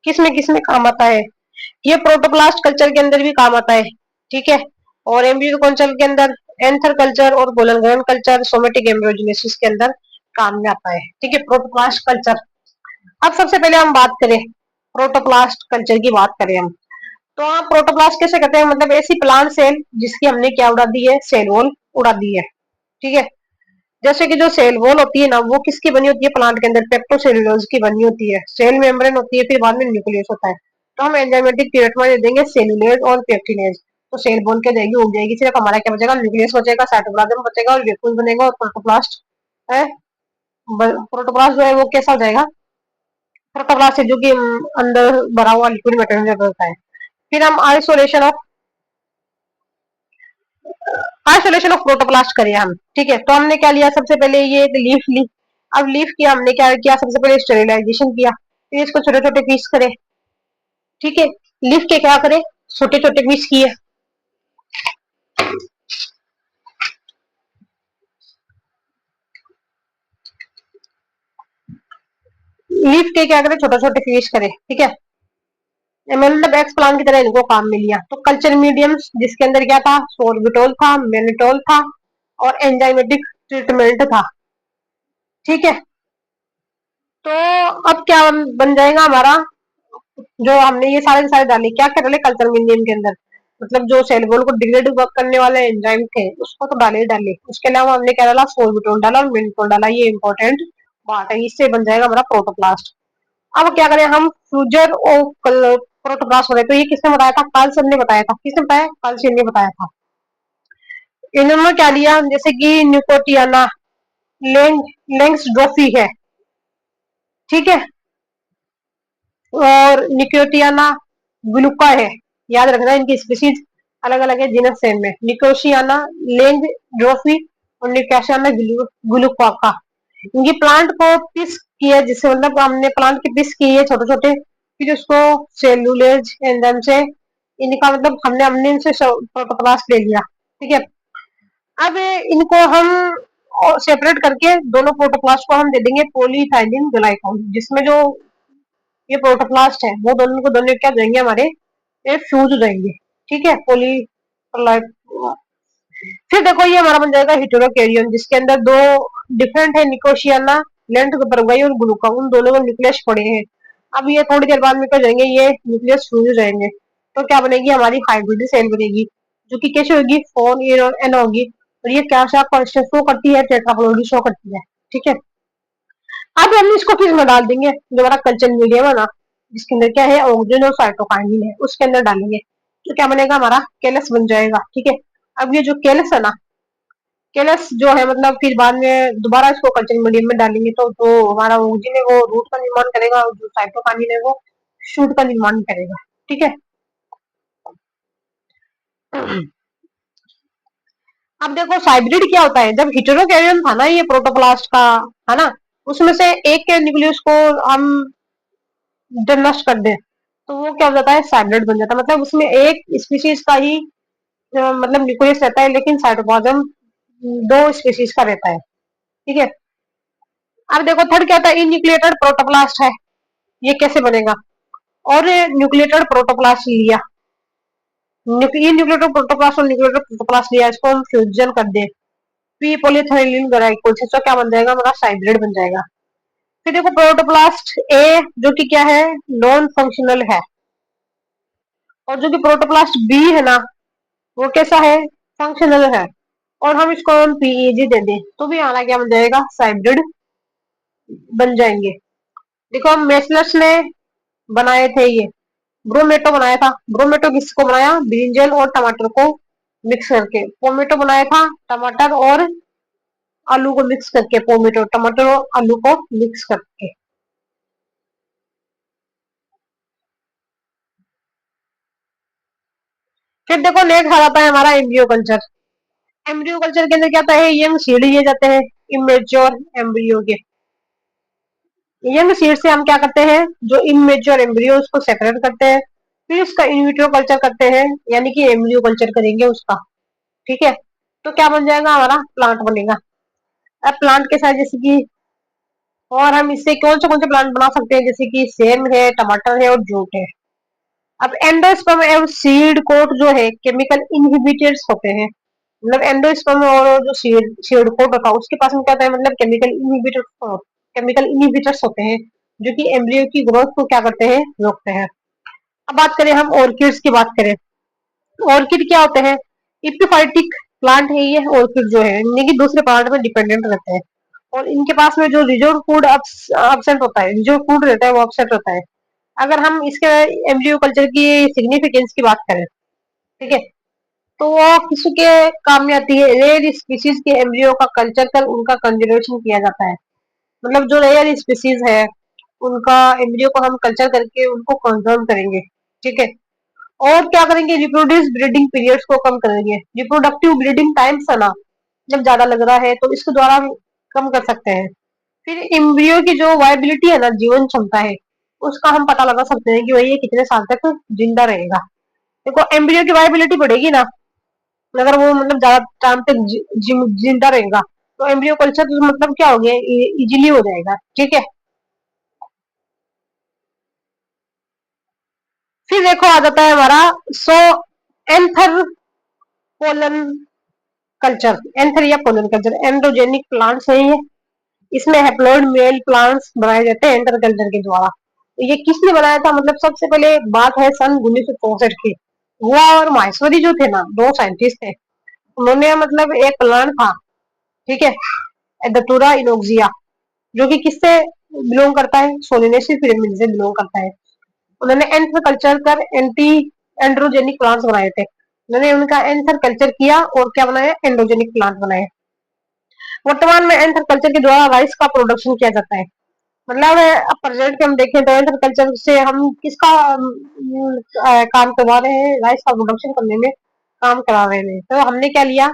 किसमें किसमें काम आता है, ये प्रोटोप्लास्ट कल्चर के अंदर भी काम आता है। ठीक है। और एम्ब्रियो कल्चर के अंदर, एंथर कल्चर और गोलन ग्रेन कल्चर, सोमेटिक एम्ब्रियोजेनेसिस के अंदर काम में आता है। ठीक है, प्रोटोप्लास्ट कल्चर। अब सबसे पहले हम बात करें प्रोटोप्लास्ट कल्चर की, बात करें हम, तो आप प्रोटोप्लास्ट कैसे कहते हैं, मतलब ऐसी प्लांट सेल जिसकी हमने क्या उड़ा दी है, सेल वॉल उड़ा दी है। ठीक है। जैसे कि जो सेल वॉल होती है ना, वो किसकी बनी होती है, प्लांट के अंदर पेप्टोसेलुलोज की बनी होती है, सेल मेम्ब्रेन होती है, फिर बाद में न्यूक्लियस होता है। तो हम एंजाइमेटिक पीरियड में दे देंगे सेलुलेज और पेप्टिनेज, तो सेल वॉल क्या जाएगी, उग जाएगी, सिर्फ हमारा क्या बचेगा, न्यूक्लियस बचेगा, साइटोप्लाज्म बचेगा और वेक्यूल बनेगा, और प्रोटोप्लास्ट है। प्रोटोप्लास्ट जो है वो कैसा हो जाएगा, प्रोटोप्लास्ट है जो कि अंदर भरा हुआ लिक्विड मेटेरियल होता है। फिर हम आइसोलेशन ऑफ प्रोटोप्लास्ट करें हम। ठीक है, तो हमने क्या लिया, सबसे पहले ये लीफ ली। अब लीफ की हमने क्या किया, सबसे पहले स्टेरिलाइजेशन किया, फिर इसको छोटे छोटे पीस करे। ठीक है, लीफ के क्या करे, छोटे छोटे पीस किए। लीफ के क्या करे, छोटे छोटे पीस करे। ठीक है, मतलब एक्स प्लांट की तरह इनको काम में लिया। तो कल्चर मीडियम्स जिसके अंदर क्या था, सोर्बिटोल था, मेनिटोल था, और एंजाइमेटिक ट्रीटमेंट था। ठीक है। तो अब क्या बन जाएगा हमारा, जो हमने ये सारे के सारे डाले, क्या क्या डाले कल्चर मीडियम के अंदर, मतलब जो सेल वॉल को डिग्रेड करने वाले एंजाइम थे उसको तो डाले ही डाले, उसके अलावा हमने क्या डाला, सोर्बिटोल डाला और मेनिटोल डाला, ये इंपॉर्टेंट बात है, इससे बन जाएगा हमारा प्रोटोप्लास्ट। अब क्या करें हम, फ्यूजर ऑफ प्रोटोप्लास्ट हो रहे, तो ये किसने बताया था, कार्ल सर ने बताया था। किसने बताया, कार्ल सर ने बताया था। इन्होंने क्या लिया, जैसे कि न्यूकोटियाना, लेंग्सड्रोफी है। ठीक है, और निकोटियाना ग्लूका है। याद रखना इनकी स्पीसीज अलग अलग है, जीनस सेम में, निकोशियाना, लेंग्सड्रोफी और निकोशियाना ग्लूका। इनकी प्लांट को पीस किया, जिससे मतलब हमने प्लांट की पीस की है छोटे छोटे, फिर उसको सेलुलेज एंजाइम से, इनका मतलब हमने हमने इनसे प्रोटोप्लास्ट ले लिया। ठीक है। अब इनको हम सेपरेट करके दोनों प्रोटोप्लास्ट को हम दे देंगे पॉलीथाइलिन ग्लाइकोल, जिसमें जो ये प्रोटोप्लास्ट है वो दोनों को दोनों क्या हो जाएंगे हमारे, ये फ्यूज हो जाएंगे। ठीक है, पोली। फिर देखो ये हमारा बन जाएगा हेटेरोकैरियोन, जिसके अंदर दो डिफरेंट है, निकोशियाना लेंथ बरगई और ग्लूका, उन दोनों में न्यूक्लियस पड़े हैं। अब ये थोड़ी देर बाद में क्या हो जाएंगे, ये न्यूक्लियस फ्यूज हो जाएंगे, तो क्या बनेगी हमारी हाइब्रिड सेल बनेगी, जो कि कैसे होगी, फोन एन होगी, और ये क्या शो करती है, टेट्राप्लोइड शो करती है। ठीक है। अब हम इसको किस में डाल देंगे, जो हमारा कल्चर मीडियम है ना, जिसके अंदर क्या है, ऑक्सीजन और साइटोकाइनिन है, उसके अंदर डालेंगे, तो क्या बनेगा, हमारा केलस बन जाएगा। ठीक है। अब ये जो केलस है ना, केलस जो है मतलब फिर बाद में दोबारा इसको कल्चर मीडियम में डालेंगे, तो जो हमारा ऑक्सीजन है वो रूट का निर्माण करेगा, और जो साइटोकाइनिन है वो शूट का निर्माण करेगा। ठीक है। अब देखो हाइब्रिड क्या होता है, जब हिटेरोकैरियन था ना ये प्रोटोप्लास्ट का, है ना, उसमें से एक के न्यूक्लियस को हम जब नष्ट कर दे तो वो क्या हो जाता है, हाइब्रिड बन जाता है, मतलब उसमें एक स्पीशीज का ही मतलब न्यूक्लियस रहता है, लेकिन साइटोप्लाज्म दो स्पीशीज का रहता है। ठीक है। अब देखो थर्ड क्या होता है, इन्यूक्लिएटेड प्रोटोप्लास्ट है, ये कैसे बनेगा, और न्यूक्लिएटेड प्रोटोप्लास्ट लिया, ये न्यूक्लिएटेड प्रोटोप्लास्ट और न्यूक्लिएटेड प्रोटोप्लास्ट लिया, इसको हम फ्यूजन कर दे, पी पॉलीथाइलिन ग्लाइकोल से, तो क्या बन जाएगा, हमारा हाइब्रिड बन जाएगा। फिर देखो प्रोटोप्लास्ट ए जो कि क्या है, नॉन फंक्शनल है, और जो कि प्रोटोप्लास्ट बी है ना, वो कैसा है, फंक्शनल है, और हम इसको पीईजी दे दें तो भी हमारा क्या बन जाएगा, हाइब्रिड बन जाएंगे। देखो मेसलर्स ने बनाए थे ये, ब्रोमेटो बनाया था, ब्रोमेटो किसको बनाया, ब्रिंजल और टमाटर को मिक्स करके, पोमेटो बनाया था टमाटर और आलू को मिक्स करके, पोमेटो टमाटर और आलू को मिक्स करके। फिर देखो नेक्स्ट आ जाता है हमारा एम्ब्रियो कल्चर। एम्ब्रियो कल्चर के अंदर क्या होता है, यंग सीड लिए जाते हैं इमेच्योर एम्ब्रियो के। यंग सीड से हम क्या करते हैं, जो इमेच्योर एम्ब्रियो उसको सेपरेट करते हैं, फिर उसका इनविट्रो कल्चर करते हैं, यानी कि एम्ब्रियो कल्चर करेंगे उसका। ठीक है, तो क्या बन जाएगा, हमारा प्लांट बनेगा। अब प्लांट के साथ जैसे कि और हम इससे कौन से प्लांट बना सकते हैं, जैसे कि सेम है, टमाटर है और जूट है। अब एंडोस्पर्म एवं सीड कोट जो है केमिकल इनहिबिटर्स होते हैं। मतलब एंडोस्पर्म और जो सीड कोट होता है उसके पास में क्या होता है, मतलब केमिकल इनहिबिटर्स होते हैं, जो कि एम्ब्रियो की ग्रोथ को क्या करते हैं, रोकते हैं। अब बात करें हम ऑर्किड्स की बात करें, ऑर्किड क्या होते हैं, इपिफाइटिक प्लांट है ये ऑर्किड जो है, यानी कि दूसरे प्लांट में डिपेंडेंट रहते हैं। और इनके पास में जो रिजर्व फूड absent होता है, रिजर्व फूड रहता है वो absent रहता है। अगर हम इसके एम्ब्रियो कल्चर की सिग्निफिकेंस की बात करें, ठीक है, तो वो किसके काम में आती है, रेयर स्पीसीज के एम्ब्रियो का कल्चर कर उनका कंजर्वेशन किया जाता है। मतलब जो रेयर स्पीसीज है उनका एम्ब्रियो को हम कल्चर करके उनको कंजर्व करेंगे। ठीक है, और क्या करेंगे, रिप्रोड्यूस ब्रीडिंग पीरियड्स को कम करेंगे। रिप्रोडक्टिव ब्रीडिंग टाइम्स है ना, जब ज्यादा लग रहा है तो इसके द्वारा हम कम कर सकते हैं। फिर एम्ब्रियो की जो वायबिलिटी है ना, जीवन क्षमता है, उसका हम पता लगा सकते हैं कि भाई ये कितने साल तक जिंदा रहेगा। देखो एम्ब्रियो की वायबिलिटी बढ़ेगी ना, अगर वो मतलब ज्यादा टाइम तक जिंदा रहेगा, तो एम्ब्रियो कल्चर मतलब क्या हो गया, इजीली हो जाएगा। ठीक है, फिर देखो आ जाता है हमारा so anther pollen culture. Anther या पोलन कल्चर एंड्रोजेनिक प्लांट्स है ये, इसमें हैप्लॉइड मेल प्लांट्स बनाए जाते हैं एंथर कल्चर के द्वारा। तो ये किसने बनाया था, मतलब सबसे पहले बात है सन 1964 की। हुआ और माहेश्वरी जो थे ना, दो साइंटिस्ट थे, उन्होंने मतलब एक प्लांट था, ठीक है, दतूरा इनोक्सिया, जो कि किससे बिलोंग करता है, सोलिनेसी पिरामिड से बिलोंग करता है। उन्होंने एंथर कल्चर कर एंटी एंड्रोजेनिक प्लांट्स बनाए थे। उन्होंने उनका एंथर कल्चर किया और क्या बनाया, एंड्रोजेनिक प्लांट बनाए। वर्तमान में एंथर कल्चर के द्वारा राइस का प्रोडक्शन किया जाता है। मतलब अब प्रेजेंट के हम देखें तो एंथर कल्चर से हम किसका काम करवा रहे हैं, राइस का प्रोडक्शन करने में काम करा रहे हैं। तो हमने क्या लिया,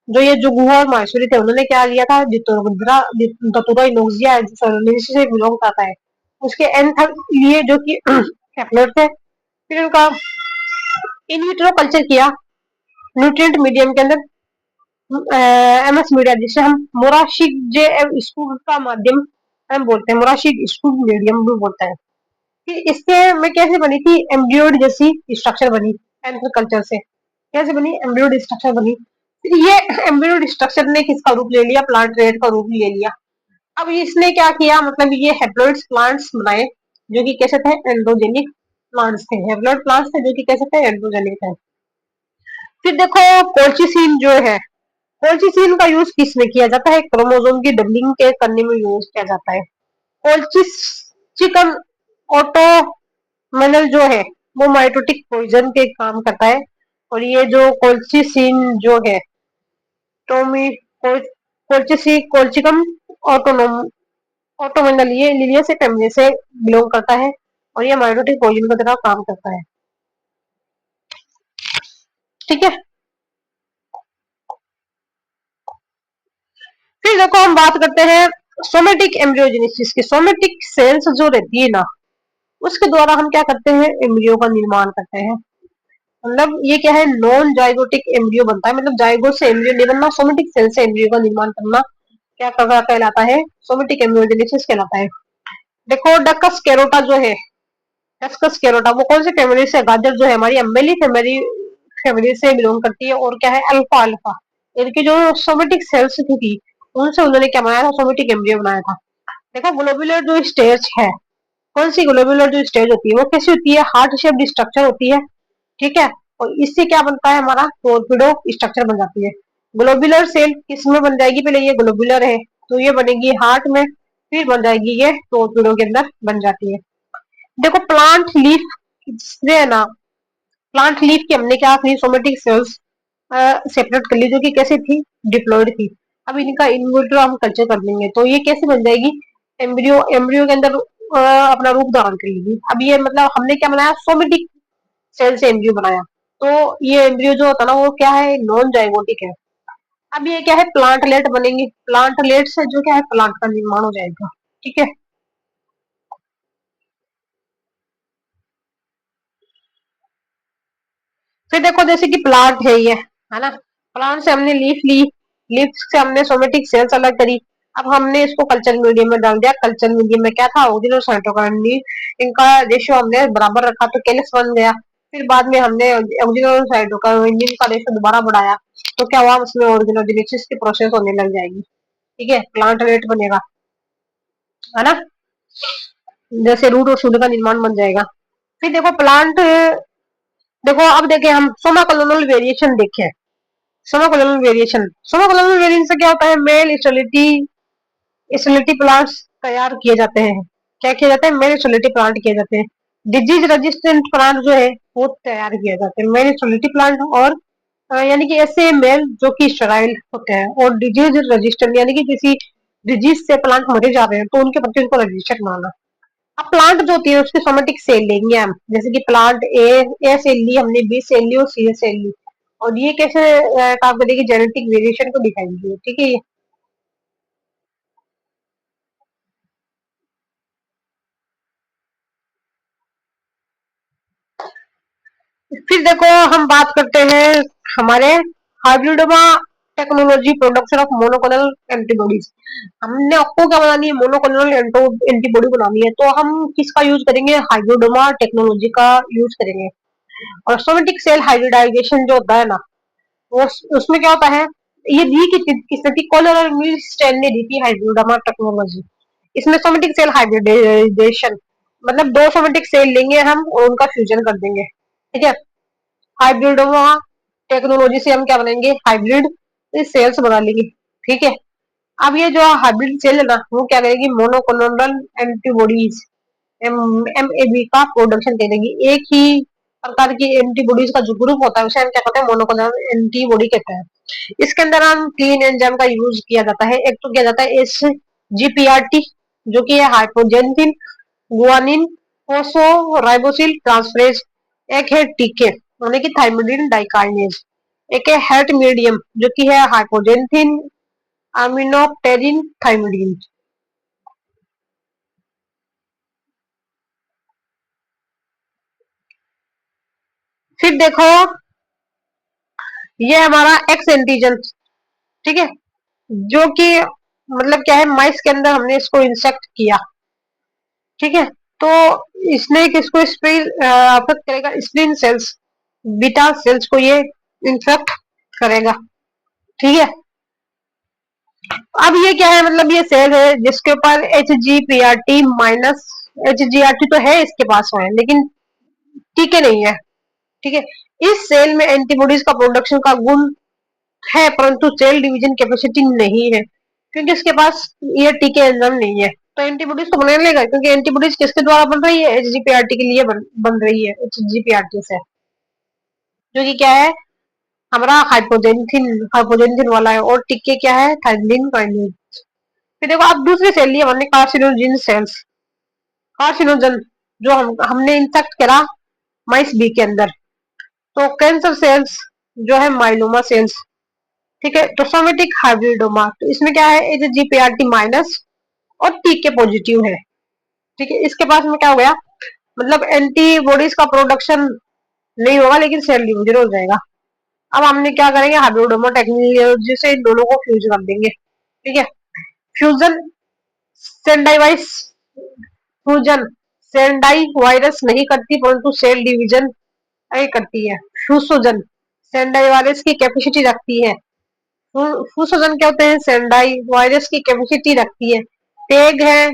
जो ये जो गुहा और माहेश्वरी थे उन्होंने क्या लिया था, दतुरा इनोक्सिया से बिलोंग करता है, उसके एंथर लिए जो कि कैप्लर थे। फिर उनका इनविट्रो कल्चर किया न्यूट्रिएंट मीडियम के अंदर, एमएस मीडिया जिसे हम मोराशिक जे स्कूल का माध्यम हम बोलते हैं, मोराशिक स्कूल मीडियम भी बोलते हैं। फिर इससे में कैसे बनी थी, एम्ब्रियोड जैसी स्ट्रक्चर बनी एंथर कल्चर से। कैसे बनी, एम्ब्रियोड स्ट्रक्चर बनी। फिर ये एम्ब्रियोड स्ट्रक्चर ने किसका रूप ले लिया, प्लांट रेड का रूप ले लिया। अब इसने क्या किया, मतलब ये हैप्लॉइड प्लांट्स बनाए, जो कि कैसे थे, एंड्रोजेनिक प्लांट्स थे। हैप्लॉइड प्लांट्स थे जो कि कैसे थे, एंड्रोजेनिक थे। फिर देखो कोल्चिसिन जो है, कोल्चिसिन का यूज किसमें किया जाता है, क्रोमोसोम की डबलिंग के करने में यूज किया जाता है। कोल्चिसिकम ऑटोमनल जो है वो माइटोटिक पॉइजन के काम करता है। और ये जो कोल्चिसिन जो है, टोमी कोल्चिकम ऑटोनोम ऑटोमनल, ये लिलियस फैमिली से बिलोंग करता है और ये माइटोटिक पॉइजन की तरह काम करता है। ठीक है, फिर देखो हम बात करते हैं सोमेटिक एम्ब्रियोजेनेसिस की। सोमेटिक सेल्स जो रहती है ना, उसके द्वारा हम क्या करते हैं, एम्ब्रियो का निर्माण करते हैं। मतलब ये क्या है, नॉन जाइगोटिक एम्ब्रियो बनता है, मतलब जाइगोट से एम्ब्रियो नहीं बनना, सोमेटिक सेल से एम्ब्रियो का निर्माण करना क्या कहलाता है, सोमेटिक एम्ब्रियोजेनेसिस कहलाता है। देखो डकस कैरोटा जो है, डस्कस कैरोटा वो कौन सी फैमिली से, गाजर जो है हमारी अम्बेली फैमिली फैमिली से बिलोंग करती है। और क्या है, अल्फा अल्फा, इनकी जो सोमेटिक सेल्स थी उनसे उन्होंने क्या बनाया था, सोमेटिक एम्ब्रियो बनाया था। देखो ग्लोबुलर जो स्टेज है, कौन सी ग्लोबुलर जो स्टेज होती है वो कैसी होती है, हार्ट शेप्ड स्ट्रक्चर होती है। ठीक है, और इससे क्या बनता है, हमारा टोरपीडो स्ट्रक्चर बन जाती है। ग्लोबुलर सेल किसमें बन जाएगी, पहले ये ग्लोबुलर है तो ये बनेगी हार्ट में, फिर बन जाएगी ये टोरपीडो के अंदर बन जाती है। देखो प्लांट लीफ से है ना, प्लांट लीफ की हमने क्या की, सोमेटिक सेल्स सेपरेट कर ली, जो कि कैसे थी, डिप्लॉयड थी। अब इनका इनविट्रो हम कल्चर कर लेंगे तो ये कैसे बन जाएगी, एम्ब्रियो एम्ब्रियो के अंदर अपना रूप धारण करेगी। अब ये मतलब हमने क्या बनाया, सोमेटिक सेल से एम्ब्रियो बनाया। तो ये एम्ब्रियो जो होता है ना वो क्या है, नॉन जाइगोटिक है। अब ये क्या है, प्लांटलेट बनेंगे, प्लांटलेट से जो क्या है प्लांट का निर्माण हो जाएगा। ठीक है। फिर देखो जैसे कि प्लांट है ये, है ना, प्लांट से हमने लीफ ली, लीफ से हमने सोमेटिक सेल्स अलग करी। अब हमने इसको कल्चर मीडियम में डाल दिया, कल्चर मीडियम में क्या था, ओरिजिनल साइटोकाइनेसिस, इनका रेशियो हमने बराबर रखा तो कैलस बन गया। फिर बाद में हमने ओरिजिनल साइटोकाइनेसिस का रेशियो दोबारा बढ़ाया, तो क्या हुआ, उसमें ओरिजिनोजेनेसिस की प्रोसेस होने लग जाएगी। ठीक है, प्लांट रेट बनेगा, है ना, जैसे रूट और शूट का निर्माण बन जाएगा। फिर देखो प्लांट, देखो अब देखें हम सोमा कॉलोनल वेरिएशन देखें। सोमा कॉलोनल वेरिएशन, सोमा कॉलोनल वेरिएशन से क्या होता है, मेल स्टेरिलिटी, स्टेरिलिटी प्लांट्स तैयार किए जाते हैं। क्या किए जाते हैं, मेल स्टेरिलिटी प्लांट किए जाते हैं। डिजीज रेजिस्टेंट प्लांट जो है वो तैयार किए जाते हैं, मेल स्टेरिलिटी प्लांट। और यानी कि ऐसे मेल जो कि स्टेराइल होते हैं, और डिजीज रेजिस्टेंट यानी कि किसी डिजीज से प्लांट मरे जा रहे हैं तो उनके प्रति उनको रेजिस्टेंट माना। अब प्लांट जो होती है उसकी सोमेटिक सेल लेंगे हम, जैसे कि प्लांट ए सेल ली हमने, बी सेल ली और सी सेल ली, और ये कैसे काम करेगी, जेनेटिक वेरिएशन को दिखाएंगे। ठीक है। फिर देखो हम बात करते हैं हमारे hybridoma technology, production of monoclonal antibodies. हमने आपको क्या बनानी है, मोनोक्लोनल एंटीबॉडी बनानी है, तो हम किसका यूज करेंगे, हाइब्रिडोमा टेक्नोलॉजी का यूज करेंगे। और सोमेटिक सेल हाइब्रिडाइजेशन जो होता है ना, वो उसमें क्या होता है, ये दी किसने थी, कॉलर और मिल स्टैन ने दी थी हाइब्रिडोमा टेक्नोलॉजी। इसमें सोमेटिक सेल हाइब्रिडाइजेशन मतलब दो सोमेटिक सेल लेंगे हम और उनका फ्यूजन कर देंगे। ठीक है, हाइब्रिडोमा टेक्नोलॉजी से हम क्या बनाएंगे, हाइब्रिड सेल्स बना लेंगे। ठीक है। अब ये जो हाइब्रिड सेल है ना, वो क्या करेगी, मोनोक्लोनल एंटीबॉडीज, एमएबी का प्रोडक्शन करेगी। एक ही प्रकार की एंटीबॉडीज का जो ग्रुप होता है उसे हम क्या कहते हैं, मोनोक्लोनल एंटीबॉडी कहते हैं। इसके अंदर हम तीन एंजाइम का यूज किया जाता है। एक तो किया जाता है एस जीपीआरटी, जो कि है हाइपोजेंसिन गुआनिन फोस्फोराइबोसिल ट्रांसफरेज। एक है टीके यानी कि थाइमिडिन डाइकाइनेज। एक है हेट मीडियम जो कि है हाइपोजेंसिन अमीनोप्टेरिन थाइमिडीन। फिर देखो ये हमारा एक्स एंटीजन, ठीक है, जो कि मतलब क्या है, माइस के अंदर हमने इसको इंसेक्ट किया। ठीक है, तो इसने किसको अफेक्ट करेगा, स्प्लिन सेल्स, बीटा सेल्स को ये इंफेक्ट करेगा। ठीक है। अब ये क्या है, मतलब ये सेल है जिसके ऊपर H G P R T minus, H G R T तो है इसके पास में लेकिन टीके नहीं है। ठीक है, इस सेल में एंटीबॉडीज का प्रोडक्शन का गुण है परंतु सेल डिवीजन कैपेसिटी नहीं है, क्योंकि इसके पास ये टीके एंजाइम नहीं है। तो एंटीबॉडीज तो बना लेगा, क्योंकि एंटीबॉडीज किसके द्वारा बन रही है, एचजीपीआरटी के लिए बन रही है, एचजीपीआरटी से, जो कि क्या है हमारा हाइपोजेंथिन, हाइपोजेंथिन वाला है, और टीके क्या है, थाइमिन काइनेज। फिर देखो आप दूसरी सेल ली हमने, कार्सिनोजिन सेल्स, कार्सिनोजन, जो हमने इंसेक्ट करा माइस बी के अंदर। तो कैंसर सेल्स जो है माइलोमा सेल्स। ठीक है, तो सोमेटिक हाइब्रिडोमा, तो इसमें क्या है, एच जीपीआरटी माइनस और टीके पॉजिटिव है। ठीक है, इसके पास में क्या हो गया, मतलब एंटीबॉडीज का प्रोडक्शन नहीं होगा लेकिन सेल डिवीजन हो जाएगा। अब हमने क्या करेंगे, हाइब्रिडोमा टेक्नोलॉजी से इन दोनों को फ्यूज कर देंगे। ठीक है, फ्यूजन सेंडाइवाइस, फ्यूजन सेंडाई वायरस नहीं करती परंतु सेल डिवीजन करती है। फ्यूसोजन सेंडाई वायरस की कैपेसिटी रखती है। फ्यूसोजन क्या होते हैं, सेंडाई वायरस की कैपेसिटी रखती है, टेग है,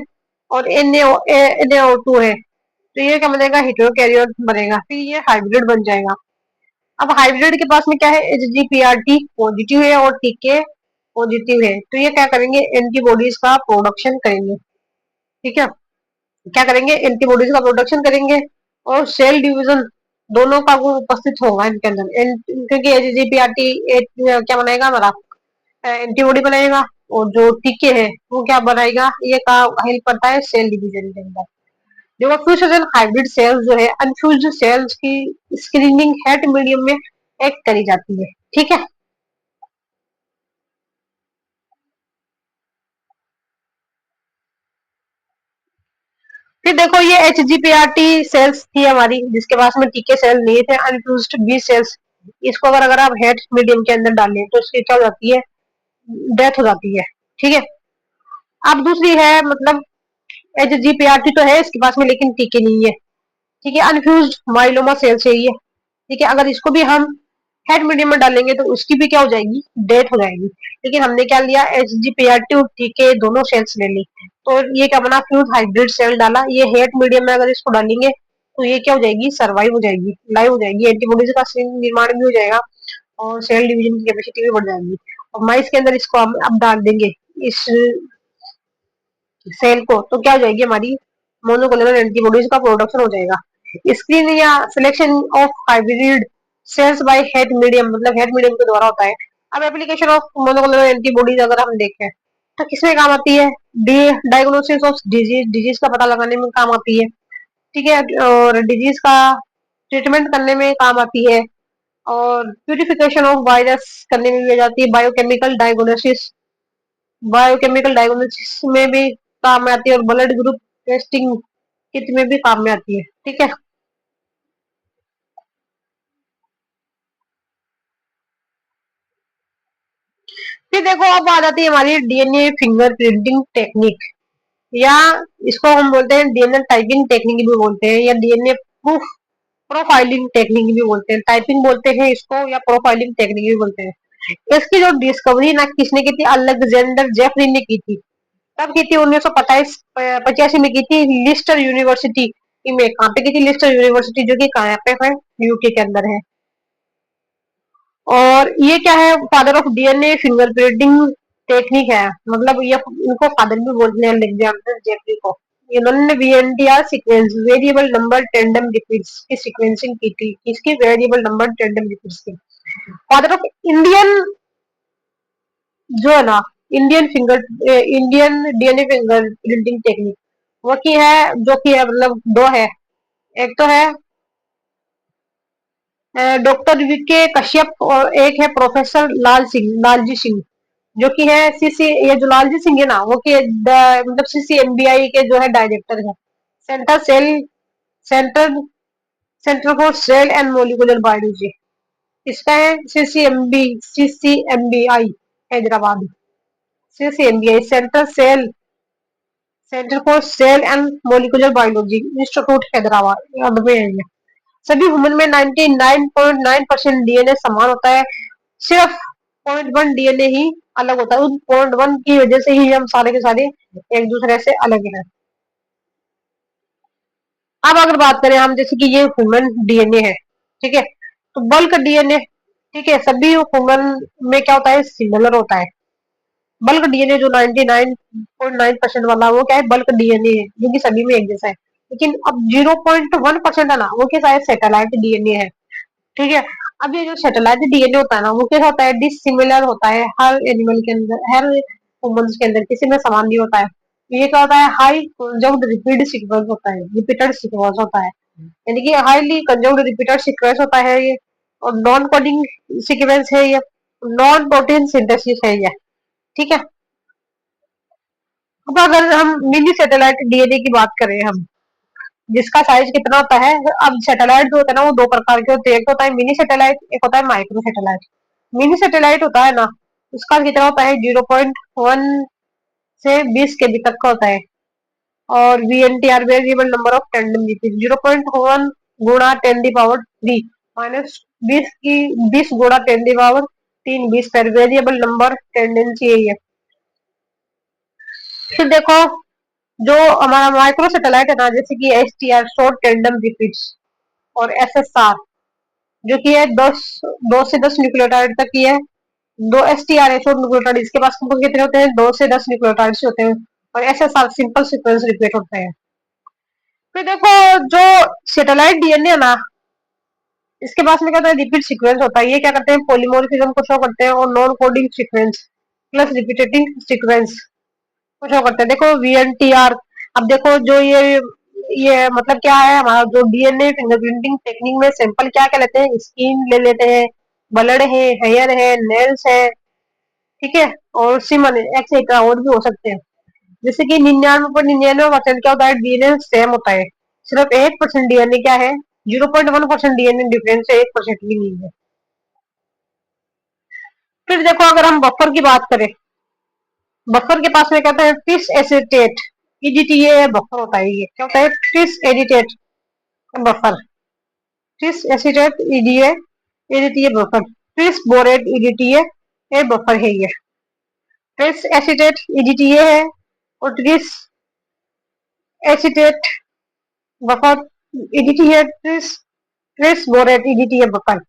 और NaO2 है। तो ये क्या बनेगा, हेटेरोकैरियोट बनेगा, फिर ये हाइब्रिड बन जाएगा। अब हाइब्रिड के पास में क्या है, एचजीपीआरटी पॉजिटिव है और टीके पॉजिटिव है, तो ये क्या करेंगे, एंटीबॉडीज का प्रोडक्शन करेंगे। ठीक है, क्या करेंगे, एंटीबॉडीज का प्रोडक्शन करेंगे और सेल डिवीजन दोनों का गुण उपस्थित होगा इनके अंदर, क्योंकि एचजीपीआरटी क्या बनाएगा हमारा, एंटीबॉडी बनाएगा, और जो टीके है वो क्या बनाएगा, ये का हेल्प करता है सेल डिवीजन के अंदर। देखो फ्यूजन हाइब्रिड सेल्स जो है अनफ्यूज्ड सेल्स की स्क्रीनिंग हेट मीडियम में एक करी जाती है, ठीक है। फिर देखो ये HGPRT सेल्स थी हमारी, जिसके पास में टीके सेल नहीं थे, अनफ्यूज्ड बी सेल्स। इसको अगर अगर आप हेट मीडियम के अंदर डालें तो इसकी क्या हो जाती है, डेथ हो जाती है, ठीक है। अब दूसरी है मतलब HGPRT तो है इसके पास में लेकिन टीके नहीं है, ठीक है। अनफ्यूज्ड माइलोमा सेल्स है ये, ठीक है। अगर इसको भी हम हेड मीडियम में डालेंगे तो उसकी भी क्या हो जाएगी, डेथ हो जाएगी। लेकिन हमने क्या लिया, HGPRT और टीके दोनों सेल्स ले ली, तो ये क्या बना, फ्यूज हाइब्रिड सेल डाला। ये हेड मीडियम में अगर इसको डालेंगे तो ये क्या हो जाएगी, सर्वाइव हो जाएगी, लाइव हो जाएगी, एंटीबॉडीज का निर्माण भी हो जाएगा और सेल डिवीजन की कैपेसिटी भी बढ़ जाएगी। और माइस के अंदर इसको हम अब डाल देंगे इस सेल को, तो क्या हो जाएगी हमारी मोनोक्लोनल एंटीबॉडीज का प्रोडक्शन हो जाएगा। स्क्रीन या selection of hybrid cells by head medium, मतलब हेड मीडियम के द्वारा होता है। अब एप्लीकेशन ऑफ मोनोक्लोनल एंटीबॉडीज अगर हम देखें तो किसमें काम आती है, D diagnosis of disease, disease का पता लगाने में काम आती है, ठीक है। और डिजीज का ट्रीटमेंट करने में काम आती है, और प्यूरिफिकेशन ऑफ वायरस करने में भी आ जाती है। बायोकेमिकल डायग्नोसिस में भी काम में आती है, और ब्लड ग्रुप टेस्टिंग किट में भी काम में आती है, ठीक है। फिर देखो अब आ जाती है हमारी DNA फिंगर प्रिंटिंग टेक्निक, या इसको हम बोलते हैं DNA टाइपिंग टेक्निक भी बोलते हैं, या DNA प्रूफ प्रोफाइलिंग टेक्निक भी बोलते हैं, टाइपिंग बोलते हैं इसको या प्रोफाइलिंग टेक्निक भी बोलते हैं। इसकी जो डिस्कवरी ना किसने की थी, अलेक्जेंडर जेफरी ने की थी। कब की थी, 1985 में की थी, लिस्टर यूनिवर्सिटी में। कहाँ पे की थी, लिस्टर यूनिवर्सिटी, जो कि कहाँ पे है, यूके के अंदर है। और ये क्या है, father of DNA finger printing technique है, मतलब ये इनको फादर भी बोलते हैं अलेक्जेंडर जेफरी को। इन्होंने VNTR sequence, variable number tandem repeats की सीक्वेंसिंग की थी, इसकी वेरिएबल नंबर टेंडम रिपीट्स की। फादर ऑफ इंडियन जो है ना, Indian DNA finger printing technique, वो की है, जो की है मतलब दो है। एक तो है डॉक्टर VK कश्यप, और एक है प्रोफेसर लालजी सिंह, जो कि है CC, ये जो लालजी सिंह है ना, वो कि मतलब CCMBI के जो है डायरेक्टर है। Centre cell centre centre for cell and molecular biology, इसका है CCMBI Hyderabad. CCMBI centre for cell and molecular biology institute Hyderabad में है ये। सभी ह्यूमन में 99.9% DNA समान होता है, सिर्फ 0.1 DNA ही अलग होता है। उन 0.1 की वजह से ही हम सारे के सारे एक दूसरे से अलग हैं। अब अगर बात करें हम, जैसे कि ये ह्यूमन DNA है, ठीक है, तो बल्क DNA, ठीक है, सभी ह्यूमन में क्या होता है, सिमिलर होता है। बल्क DNA जो 99.9% वाला, वो क्या है, बल्क DNA है, जो कि सभी में एक जैसा है। लेकिन अब 0.1% है ना, वो क्या है, सैटेलाइट DNA है, ठीक है। अब ये जो सैटेलाइट DNA होता है ना, वो कैसा होता है, डिसिमिलर होता है हर एनिमल के अंदर, हर ह्यूमंस के अंदर किसी में समान नहीं होता है। ये क्या होता है, हाई कंजर्व्ड रिपीट सीक्वेंस होता है, रिपीटेड सीक्वेंस होता है, यानी कि हाईली कंजर्व्ड रिपीटेड सीक्वेंस होता है ये। और नॉन कोडिंग सीक्वेंस है ये, नॉन प्रोटीन सिंथेसिस है ये, ठीक है। अब अगर हम मिनी सैटेलाइट DNA की बात करें हम, जिसका साइज कितना होता है, अब सैटेलाइट जो होता है ना, वो दो प्रकार के होते हैं, एक होता है मिनी सैटेलाइट, एक होता है माइक्रो सैटेलाइट। मिनी सैटेलाइट होता है ना, उसका कितना होता है, 0.1 से 20 KB तक का होता है। और VNTR variable number of tandem, 0.1 गुणा 10⁻³ माइनस 20 गुणा 10⁻³ 20 पर वेरिएबल नंबर टेंडेंसी है ये। फिर देखो जो हमारा माइक्रो सैटेलाइट है ना, जैसे कि STR शॉर्ट टेंडम रिपीट्स, और SSR जो कि है 2 से 10 न्यूक्लियोटाइड तक की है। दो STR है शॉर्ट न्यूक्लियोटाइड, इसके पास तुमको कितने होते हैं, 2 से 10 न्यूक्लियोटाइड होते हैं। और SSR सिंपल सीक्वेंस रिपीट होते हैं। फिर देखो जो सैटेलाइट DNA है ना, इसके पास में क्या होता है, रिपीट सीक्वेंस होता है। ये क्या करते हैं, पॉलीमोर्फिज्म को शो करते हैं, और non coding sequence plus repeating sequence को शो करते हैं। देखो VNTR, अब देखो जो ये ये मतलब क्या है, हमारा जो डीएनए फिंगरप्रिंटिंग टेक्निक में सैंपल क्या क्या लेते हैं, स्किन ले लेते हैं, ब्लड है, हेयर है, नेल्स है, ठीक है, और सीमन एक्सेट्रा और भी हो सकते हैं। जैसे कि 99.99% क्या होता है, डीएनए सेम होता है। सिर्फ 1% डीएनए क्या है, 0.1% डीएनए डिफरेंस है, 1% भी नहीं है। फिर देखो अगर हम बफर की बात करें, बफर के पास में कहते हैं ट्रिस एसिटेट, ईडीटीए बफर होता है। ये क्या होता है, Tris acetate buffer, Tris acetate EDA EDTA buffer, Tris borate EDTA ये बफर है। ये ट्रिस एसिटेट ईडीटीए है, और Tris acetate buffer EDTA, Tris Tris borate EDTA buffer.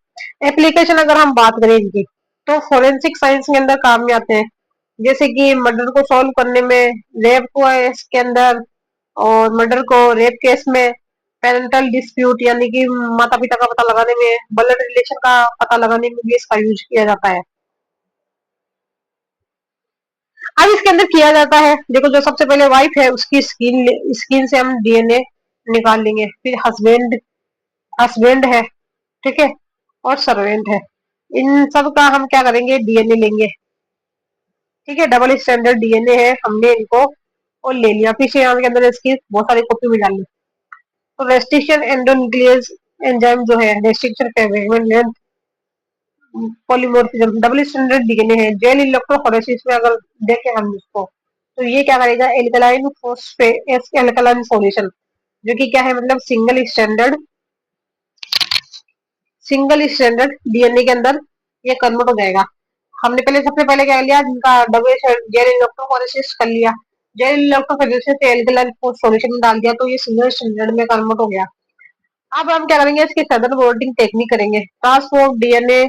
Application अगर हम बात करें इनकी, तो फोरेंसिक साइंस के अंदर काम में आते हैं, जैसे कि मर्डर को सॉल्व करने में, रेप को इसके अंदर, और मर्डर को रेप केस में, पेरेंटल डिस्प्यूट यानी कि माता पिता का पता लगाने में, ब्लड रिलेशन का पता लगाने में भी इसका यूज किया जाता है। अब इसके अंदर किया जाता है, देखो जो सबसे पहले वाइफ है उसकी स्किन, स्किन से हम डीएनए निकाल लेंगे। फिर हस्बैंड, हस्बैंड है, ठीक है, और सर्वेंट है, इन सब का हम क्या करेंगे, डीएनए लेंगे, ठीक है, डबल स्टैंडर्ड डीएनए है, हमने इनको और ले लिया। पीछे यहाँ के अंदर इसकी बहुत सारी कॉपी भी डाली। तो रेस्ट्रिक्शन एंडोन्यूक्लियस एंजाइम जो है, restriction fragment length polymorphism, double standard DNA है। जेल इलेक्ट्रोफोरेसिस में अगर देखें हम इसको, तो ये क्या करेगा, एल्कलाइन फोस्फेट एल्कलाइन सॉल्यूशन, जो कि क्या है, मतलब सिंगल स्टैंडर्ड डीएनए के अंदर ये कन्वर्ट हो जाएगा। हमने पहले सबसे पहले क्या लिया, जिनका डबल जेल इलेक्ट्रोफोरेसिस कर लिया, जेल इलेक्ट्रोफोरेसिस से एल्कलाइन सॉल्यूशन में डाल दिया, तो ये सिंगल स्टैंडर्ड में कन्वर्ट हो गया। अब हम क्या करेंगे, इसकी फर्दर बोर्डिंग टेक्निक करेंगे, ट्रांसपोर्ट डीएनए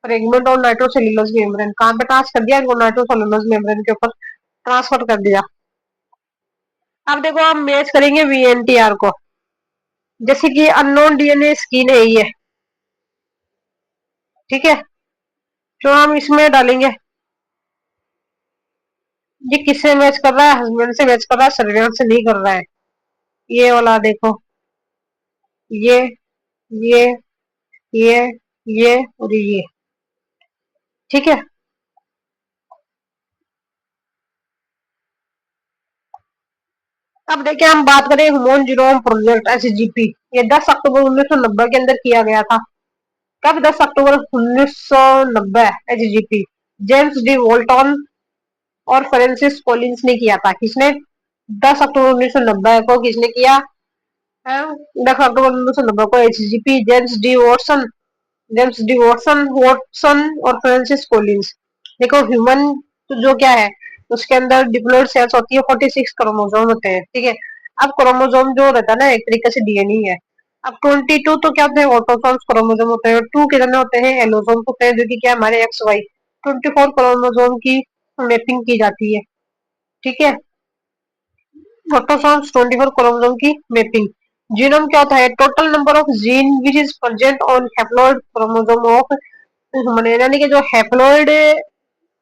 फ्रेगमेंट और नाइट्रोसेल्यूलोज मेम्ब्रेन, कहां पे ट्रांस कर दिया इनको, नाइट्रोसेल्यूलोज मेम्ब्रेन के ऊपर ट्रांसफर कर दिया। अब देखो हम मैच करेंगे वीएनटीआर को, जैसे कि अननोन डीएनए स्किन है ये, ठीक है, जो हम इसमें डालेंगे, ये किससे मैच कर रहा है, हस्बैंड से मैच कर रहा है, सर्वेंट से नहीं कर रहा है। ये वाला देखो, ये ये ये ये और ये, ठीक है। अब देखिए हम बात करें ह्यूमन जीनोम प्रोजेक्ट एसजीपी, ये 10 अक्टूबर 1990 के अंदर किया गया था। कब, 10 अक्टूबर 1990, एचजीपी, जेम्स डी वोल्टन और फ्रांसिस कॉलिंस ने किया था। किसने, 10 अक्टूबर 1990 को किसने किया, 10 अक्टूबर 1990 को HGP, James D Watson Watson और फ्रांसिस कॉलिंस। देखो ह्यूमन तो जो क्या है, उसके अंदर डिप्लॉइड सेल्स होती है, 46 क्रोमोसोम होते हैं, ठीक है। अब क्रोमोसोम जो रहता है ना, एक तरीके से डीएनए है। अब 22 तो क्या होते हैं, ऑटोसोम्स क्रोमोसोम होते हैं, 2 कितने होते हैं, एलोसोम होते हैं, जो कि क्या हमारे एक्स वाई 24 क्रोमोसोम की मैपिंग की जाती है, ठीक है। ऑटोसोम्स 24 क्रोमोसोम की मैपिंग। जीनोम क्या होता है, total number of gene which is present on haploid chromosome of human, यानी कि जो हैप्लॉइड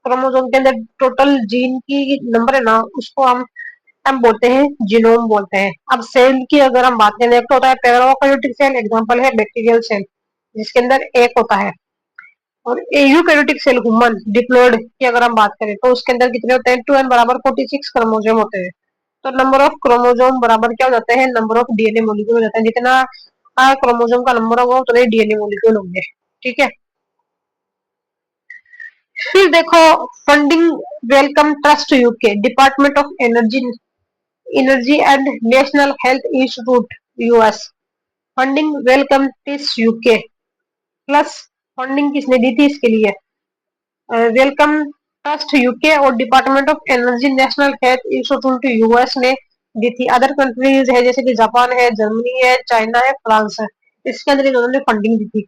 क्रोमोसोम के अंदर टोटल जीन की नंबर है ना, उसको हम बोलते हैं, जीनोम बोलते हैं। अब सेल की अगर हम बात करें, एक तो होता है पैराकार्योटिक सेल, एग्जांपल है बैक्टीरियल सेल, जिसके अंदर एक होता है, और यूकैरियोटिक सेल ह्यूमन डिप्लॉइड की अगर हम बात करें, तो उसके अंदर कितने होते हैं, 2n बराबर 46 क्रोमोसोम होते हैं। तो नंबर ऑफ क्रोमोसोम बराबर क्या हो जाते हैं, नंबर ऑफ डीएनए मॉलिक्यूल हो जाता है। जितना क्रोमोसोम का नंबर होगा उतने डीएनए मॉलिक्यूल होंगे, ठीक है। फिर देखो funding, Wellcome Trust UK, department of energy energy and national health institute US, funding Wellcome Trust UK plus, funding किसने दी थी इसके लिए, वेलकम ट्रस्ट यूके और department of energy national health institute US ने दी थी। अदर कंट्रीज है जैसे कि जापान है, जर्मनी है, चाइना है, फ्रांस है, इसके अंदर इन्होंने फंडिंग दी थी।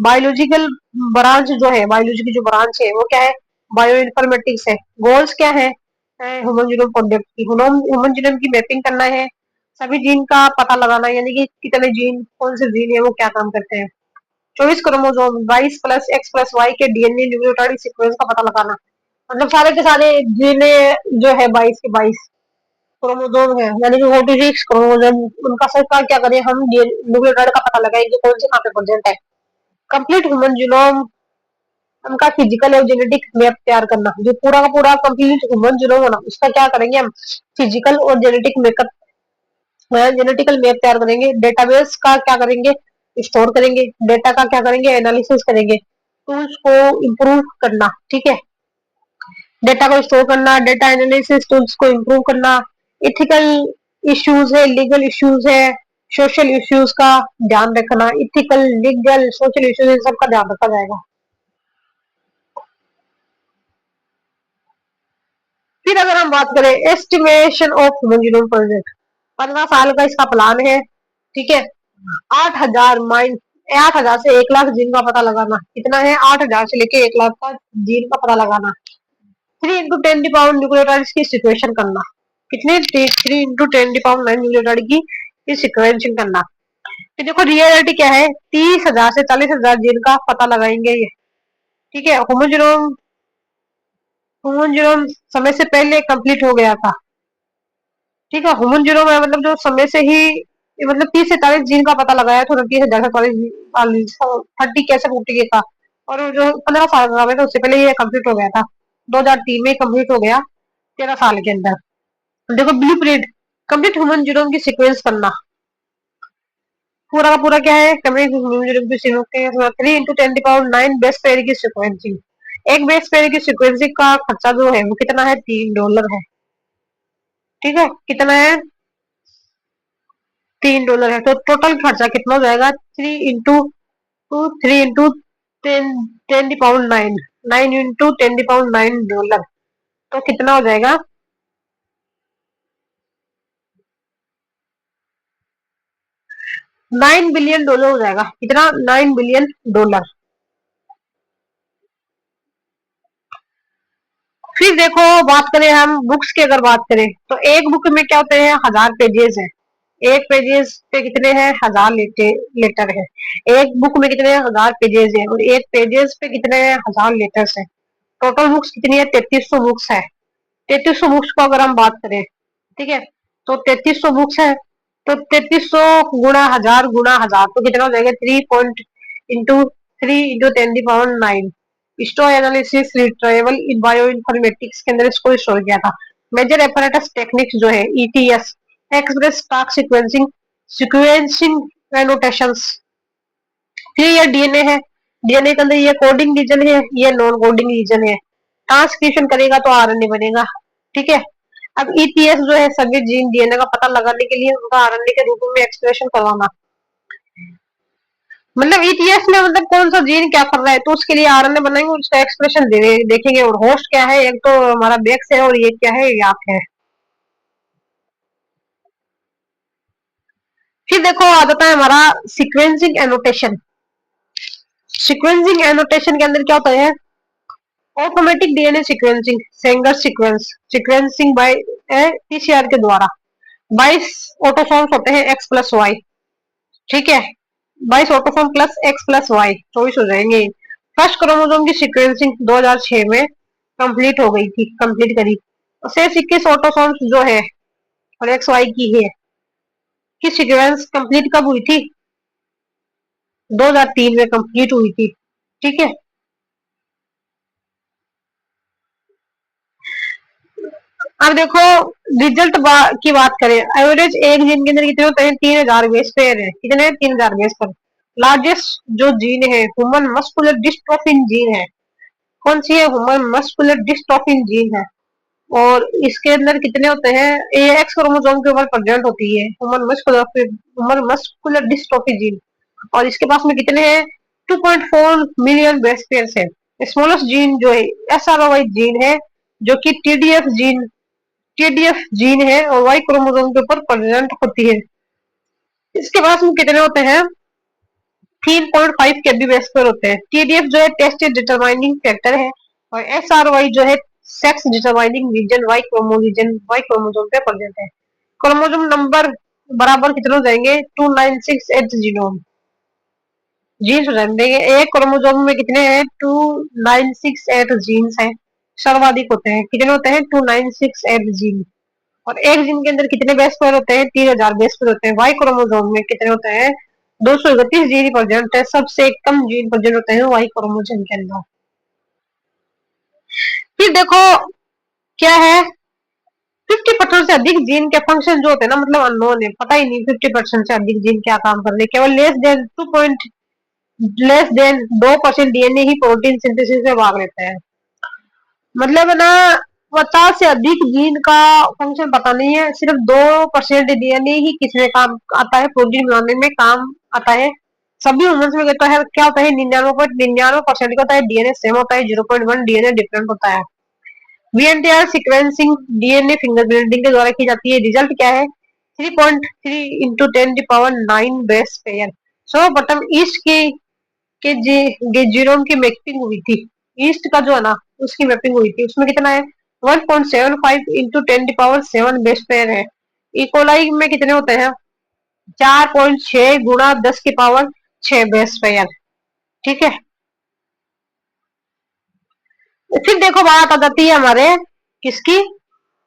बायोलॉजिकल ब्रांच जो है, बायोलॉजी की जो ब्रांच है वो क्या है, बायो इन्फॉर्मेटिक्स है। गोल्स क्या है, ह्यूमन जीनोम प्रोजेक्ट की, ह्यूमन जीनोम की मैपिंग करना है, सभी जीन का पता लगाना, यानी कि कितने जीन, कौन से जीन है वो क्या काम करते हैं। 24 chromosome, 22 plus X plus Y के डीएनए न्यूक्लियोटाइड सीक्वेंस का पता लगाना, मतलब सारे के सारे जीने जो है 22 के 22, क्रोमोसोम है, यानी कि 46 क्रोमोसोम, उनका सबका क्या करें हम, न्यूक्लियोटाइड का पता लगाएंगे कौन से कहाँ पे प्रेजेंट है। कंप्लीट ह्यूमन जीनोम, उनका फिजिकल और जेनेटिक मैप तैयार करना, जो पूरा का पूरा कंप्लीट ह्यूमन जीनोम होना, उसका क्या करेंगे हम, फिजिकल और जेनेटिक मेकअप, जेनेटिकल मैप तैयार करेंगे। डेटाबेस का क्या करेंगे, स्टोर करेंगे। डेटा का क्या करेंगे, एनालिसिस करेंगे। टूल्स को इम्प्रूव करना, ठीक है, डेटा को स्टोर करना, डेटा एनालिसिस टूल्स को इम्प्रूव करना। इथिकल इश्यूज है, लीगल इश्यूज है, सोशल इश्यूज का ध्यान रखना। इथिकल, लीगल, सोशल इश्यूज, इन सब का ध्यान रखा जाएगा। फिर अगर हम बात करें estimation of human genome project, 15 साल का इसका प्लान है, ठीक है। 8,000 माइन 8,000 से 1 लाख जीन का पता लगाना, कितना है, 8,000 से लेके 1 लाख का जीन का पता लगाना। 3 × 10⁻⁹ न्यूक्लियोटाइड्स की सिक्वेशन करना, कितने, 3 × 10⁻⁹ न्यूक्लियोटाइड की सिक्वेंसिंग करना। तो देखो रियलिटी क्या है, 30,000 से 40,000 जीन का पता लगाएंगे ये, ठीक है। ह्यूमन जीनोम समय से पहले कंप्लीट हो गया था, ठीक है। ह्यूमन जीनोम है मतलब जो समय से ही, मतलब 30 से 40 जीन का पता लगाया था, 30,000 से 40, 30 कैसे 40 का, और जो 15 साल का था उससे पहले ये कंप्लीट हो गया था, 2003 में कंप्लीट हो गया, 13 साल के अंदर। देखो blue print, complete human genome की सीक्वेंस करना, पूरा का पूरा क्या है, कंप्लीट ह्यूमन जीनोम की सीक्वेंस, 3 × 10⁹ बेस पेयर की सीक्वेंसिंग। एक बेस पेयर की सीक्वेंसिंग का खर्चा जो है वो कितना है, $3 है, ठीक है। कितना है, $3 है। तो टोटल खर्चा कितना हो जाएगा, 3 × 10⁹ 9 × 10⁹ तो कितना हो जाएगा, $9 बिलियन हो जाएगा। कितना, $9 बिलियन। फिर देखो बात करें हम बुक्स की, अगर बात करें तो एक बुक में क्या होते हैं, 1,000 पेजेस है। एक पेजेस पे कितने हैं, 1,000 लेटर है। एक बुक में कितने 1,000 पेजेस है, और एक पेजेस पे कितने हैं, 1,000 लेटर्स है। टोटल बुक्स कितनी है, 3300 बुक्स है। 3300 बुक्स को अगर हम बात करें, ठीक है, तो 3300 बुक्स है, तो 3300 गुणा 1,000 तो कितना हो जाएगा, 3 × 10⁹ store analysis retrieval bio informatics के अंदर इसको स्टोर किया था। मेजर एपरेटस टेक्निक्स जो है, ETS, express task sequencing, sequencing annotations. फिर ये डीएनए है, डीएनए के अंदर ये कोडिंग रीजन है, ये नॉन कोडिंग रीजन है। ट्रांसक्रिप्शन करेगा तो आरएनए बनेगा, ठीक है। अब ईटीएस जो है, सभी जीन डीएनए का पता लगाने के लिए उनका आरएनए के रूप में एक्सप्रेशन करवाना, मतलब ईटीएस में मतलब कौन सा जीन क्या कर रहा है, तो उसके लिए आरएनए बनाएंगे, उसका एक्सप्रेशन देखेंगे। और होस्ट क्या है, एक तो हमारा बेक्स है, और ये क्या है, याक है। फिर देखो आ जाता है हमारा सीक्वेंसिंग एनोटेशन। सीक्वेंसिंग एनोटेशन के अंदर क्या होता है, automatic DNA sequencing, Sanger sequence, sequencing by TCR के द्वारा। 22 ऑटोसोम्स होते हैं, X+Y, ठीक है। 22 ऑटोसोम प्लस X+Y 24 हो जाएंगे। फर्स्ट क्रोमोसोम की सीक्वेंसिंग 2006 में कंप्लीट हो गई थी, कंप्लीट करी। शेष 21 ऑटोसोम्स जो है और XY की है, की सीक्वेंस कंप्लीट कब हुई थी, 2003 में कंप्लीट हुई थी, ठीक है। अब देखो रिजल्ट की बात करें, एवरेज एक जीन के अंदर कितने होते हैं, 3,000 बेस पेयर है। कितने, 3,000 बेस पेयर। लार्जेस्ट जो जीन है ह्यूमन मस्कुलर डिस्ट्रोफिन जीन है, कौन सी है, ह्यूमन मस्कुलर डिस्ट्रोफिन जीन है। और इसके अंदर कितने होते हैं, ये एक्स क्रोमोसोम के ऊपर प्रेजेंट होती है ह्यूमन मस्कुलर डिस्ट्रोफी जीन। और इसके पास में कितने हैं, 2.4 मिलियन बेस पेयर है। स्मॉलेस्ट जीन जो है SRY जीन है, जो कि टीडीएफ जीन है, और वाई क्रोमोसोम के ऊपर प्रेजेंट होती है। इसके पास में कितने होते हैं, 3.5 केबी बेस पर होते हैं। टीडीएफ जो है टेस्ट डिटरमाइनिंग फैक्टर है, और SRY जो है sex determining region, Y chromosome पे प्रेजेंट है। क्रोमोसोम नंबर बराबर कितने हो जाएंगे, 296 जीनोम जीन्स हो जाएंगे। एक क्रोमोसोम में कितने हैं, 296 जीन्स हैं, सर्वाधिक होते हैं। कितने होते हैं, 296 जीन। और एक जीन के अंदर कितने बेस पेयर होते हैं? 3000 बेस पेयर होते हैं। वाई क्रोमोसोम में कितने होते हैं? 231 जीन प्रेजेंट है। सबसे कम जीन प्रेजेंट होते हैं वाई क्रोमोसोम के अंदर। फिर देखो क्या है, 50% से अधिक जीन के फंक्शन जो होते हैं ना, मतलब अननोन है, पता ही नहीं 50% से अधिक जीन क्या काम कर रहे हैं। केवल लेस देन 2% डीएनए ही प्रोटीन सिंथेसिस में भाग लेते हैं। मतलब ना 50 से अधिक जीन का फंक्शन पता नहीं है, सिर्फ 2% डीएनए ही किसमें काम आता है, प्रोटीन बनाने में काम आता है। सभी ह्यूमंस में कहता है क्या होता है, 99.99% का होता है डीएनए सेम होता है, 0.1 डीएनए डिफरेंट होता है। वीएनटीआर सीक्वेंसिंग डीएनए फिंगरप्रिंटिंग के द्वारा की जाती है। रिजल्ट क्या है? 3.3 इंटू 10⁹ बेस पेयर। सर्वप्रथम ईस्ट के जीनोम की मैपिंग हुई थी। ईस्ट का जो है ना, उसकी मैपिंग हुई थी, उसमें कितना है? 1.75 इंटू 10⁻7 बेस पेयर है। इकोलाई में कितने होते हैं? 4.6 गुणा 10⁻6 बेस पेयर। ठीक है। फिर देखो बात आ जाती है हमारे किसकी,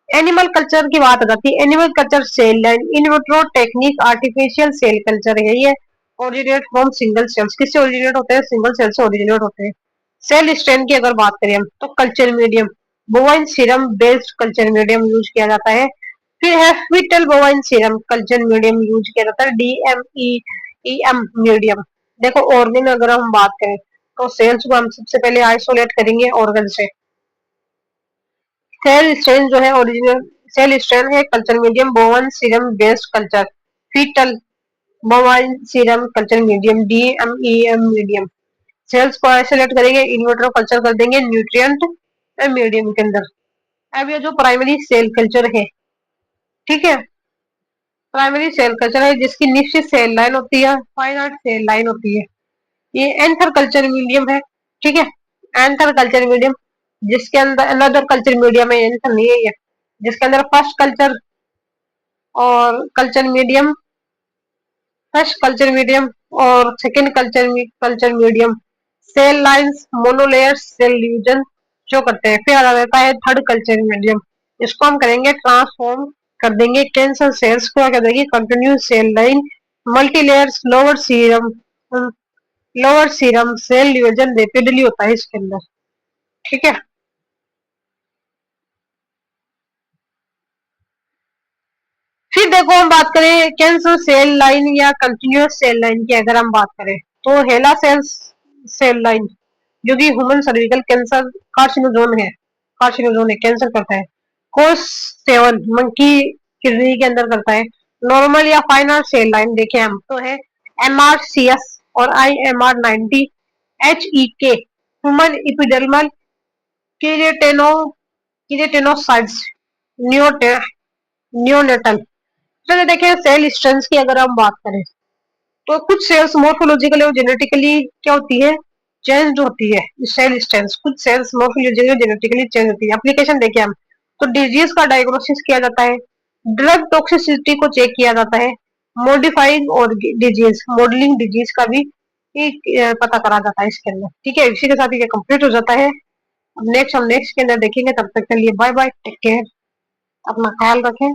एनिमल कल्चर की बात आ जाती है। Animal culture cell line in vitro technique artificial cell culture है ये। Originate from single cells. किससे ओरिजिनेट होते हैं? सिंगल सेल से ओरिजिनेट होते हैं। सेल स्ट्रेन की अगर बात करें हम, तो culture medium bovine serum based culture medium use किया जाता है। फिर है foetal bovine serum culture medium use किया जाता है, DMEEM मीडियम। देखो ऑर्गन अगर हम बात करें, तो सेल्स को हम सबसे पहले आइसोलेट करेंगे ऑर्गन से। सेल स्ट्रेन जो है ओरिजिनल सेल स्ट्रेन है culture medium bovine serum based culture. Foetal bovine serum culture medium DMEM medium. Cells को आइसोलेट करेंगे, इनवर्टर कल्चर कर देंगे न्यूट्रिएंट मीडियम के अंदर। अब ये जो प्राइमरी सेल कल्चर है, ठीक है, प्राइमरी सेल कल्चर है जिसकी निश्चित सेल लाइन होती है, फाइनाइट सेल लाइन होती है। ये एंथर कल्चर मीडियम है। ठीक है, एंथर कल्चर मीडियम जिसके अंदर अनदर कल्चर मीडियम है, एंथर नहीं है ये, जिसके अंदर और culture medium first culture medium और second culture medium cell lines monolayers cell division जो करते हैं। फिर आ जाता है थर्ड कल्चर मीडियम, इसको हम करेंगे ट्रांसफॉर्म कर देंगे कैंसर सेल्स को, क्या देंगे continuous cell line multilayers lower serum cell division rapidly होता है इसके अंदर। ठीक है, फिर देखो हम बात करें कैंसर सेल लाइन या कंटिन्यूस सेल लाइन की अगर हम बात करें, तो हेला सेल लाइन जो कि ह्यूमन सर्विकल कैंसर कार्सिनोजोन है, कैंसर करता है। कोर्स 7 मंकी किडनी के अंदर करता है। नॉर्मल या फाइनल सेल लाइन देखें हम, तो है MRCS और IMR90 HEK human epidermal keratino keratinocytes neonatal. चलिए देखें सेल स्ट्रेंथ की अगर हम बात करें, तो कुछ सेल्स मोर्फोलॉजिकली और जेनेटिकली क्या होती है, चेंज होती है। सेल स्ट्रेंथ कुछ सेल्स मोर्फोलॉजिकली और जेनेटिकली चेंज होती है। एप्लीकेशन देखें हम, तो डिजीज का डायग्नोसिस किया जाता है, ड्रग टॉक्सिसिटी को चेक किया जाता है, मॉडिफाइंग और डिजीज मॉडलिंग डिजीज का भी पता करा जाता है इसके अंदर। ठीक है, इसी के साथ ये कंप्लीट हो जाता है। अब नेक्स्ट हम नेक्स्ट के अंदर देखेंगे, तब तक के लिए बाय बाय, टेक केयर, अपना ख्याल रखें।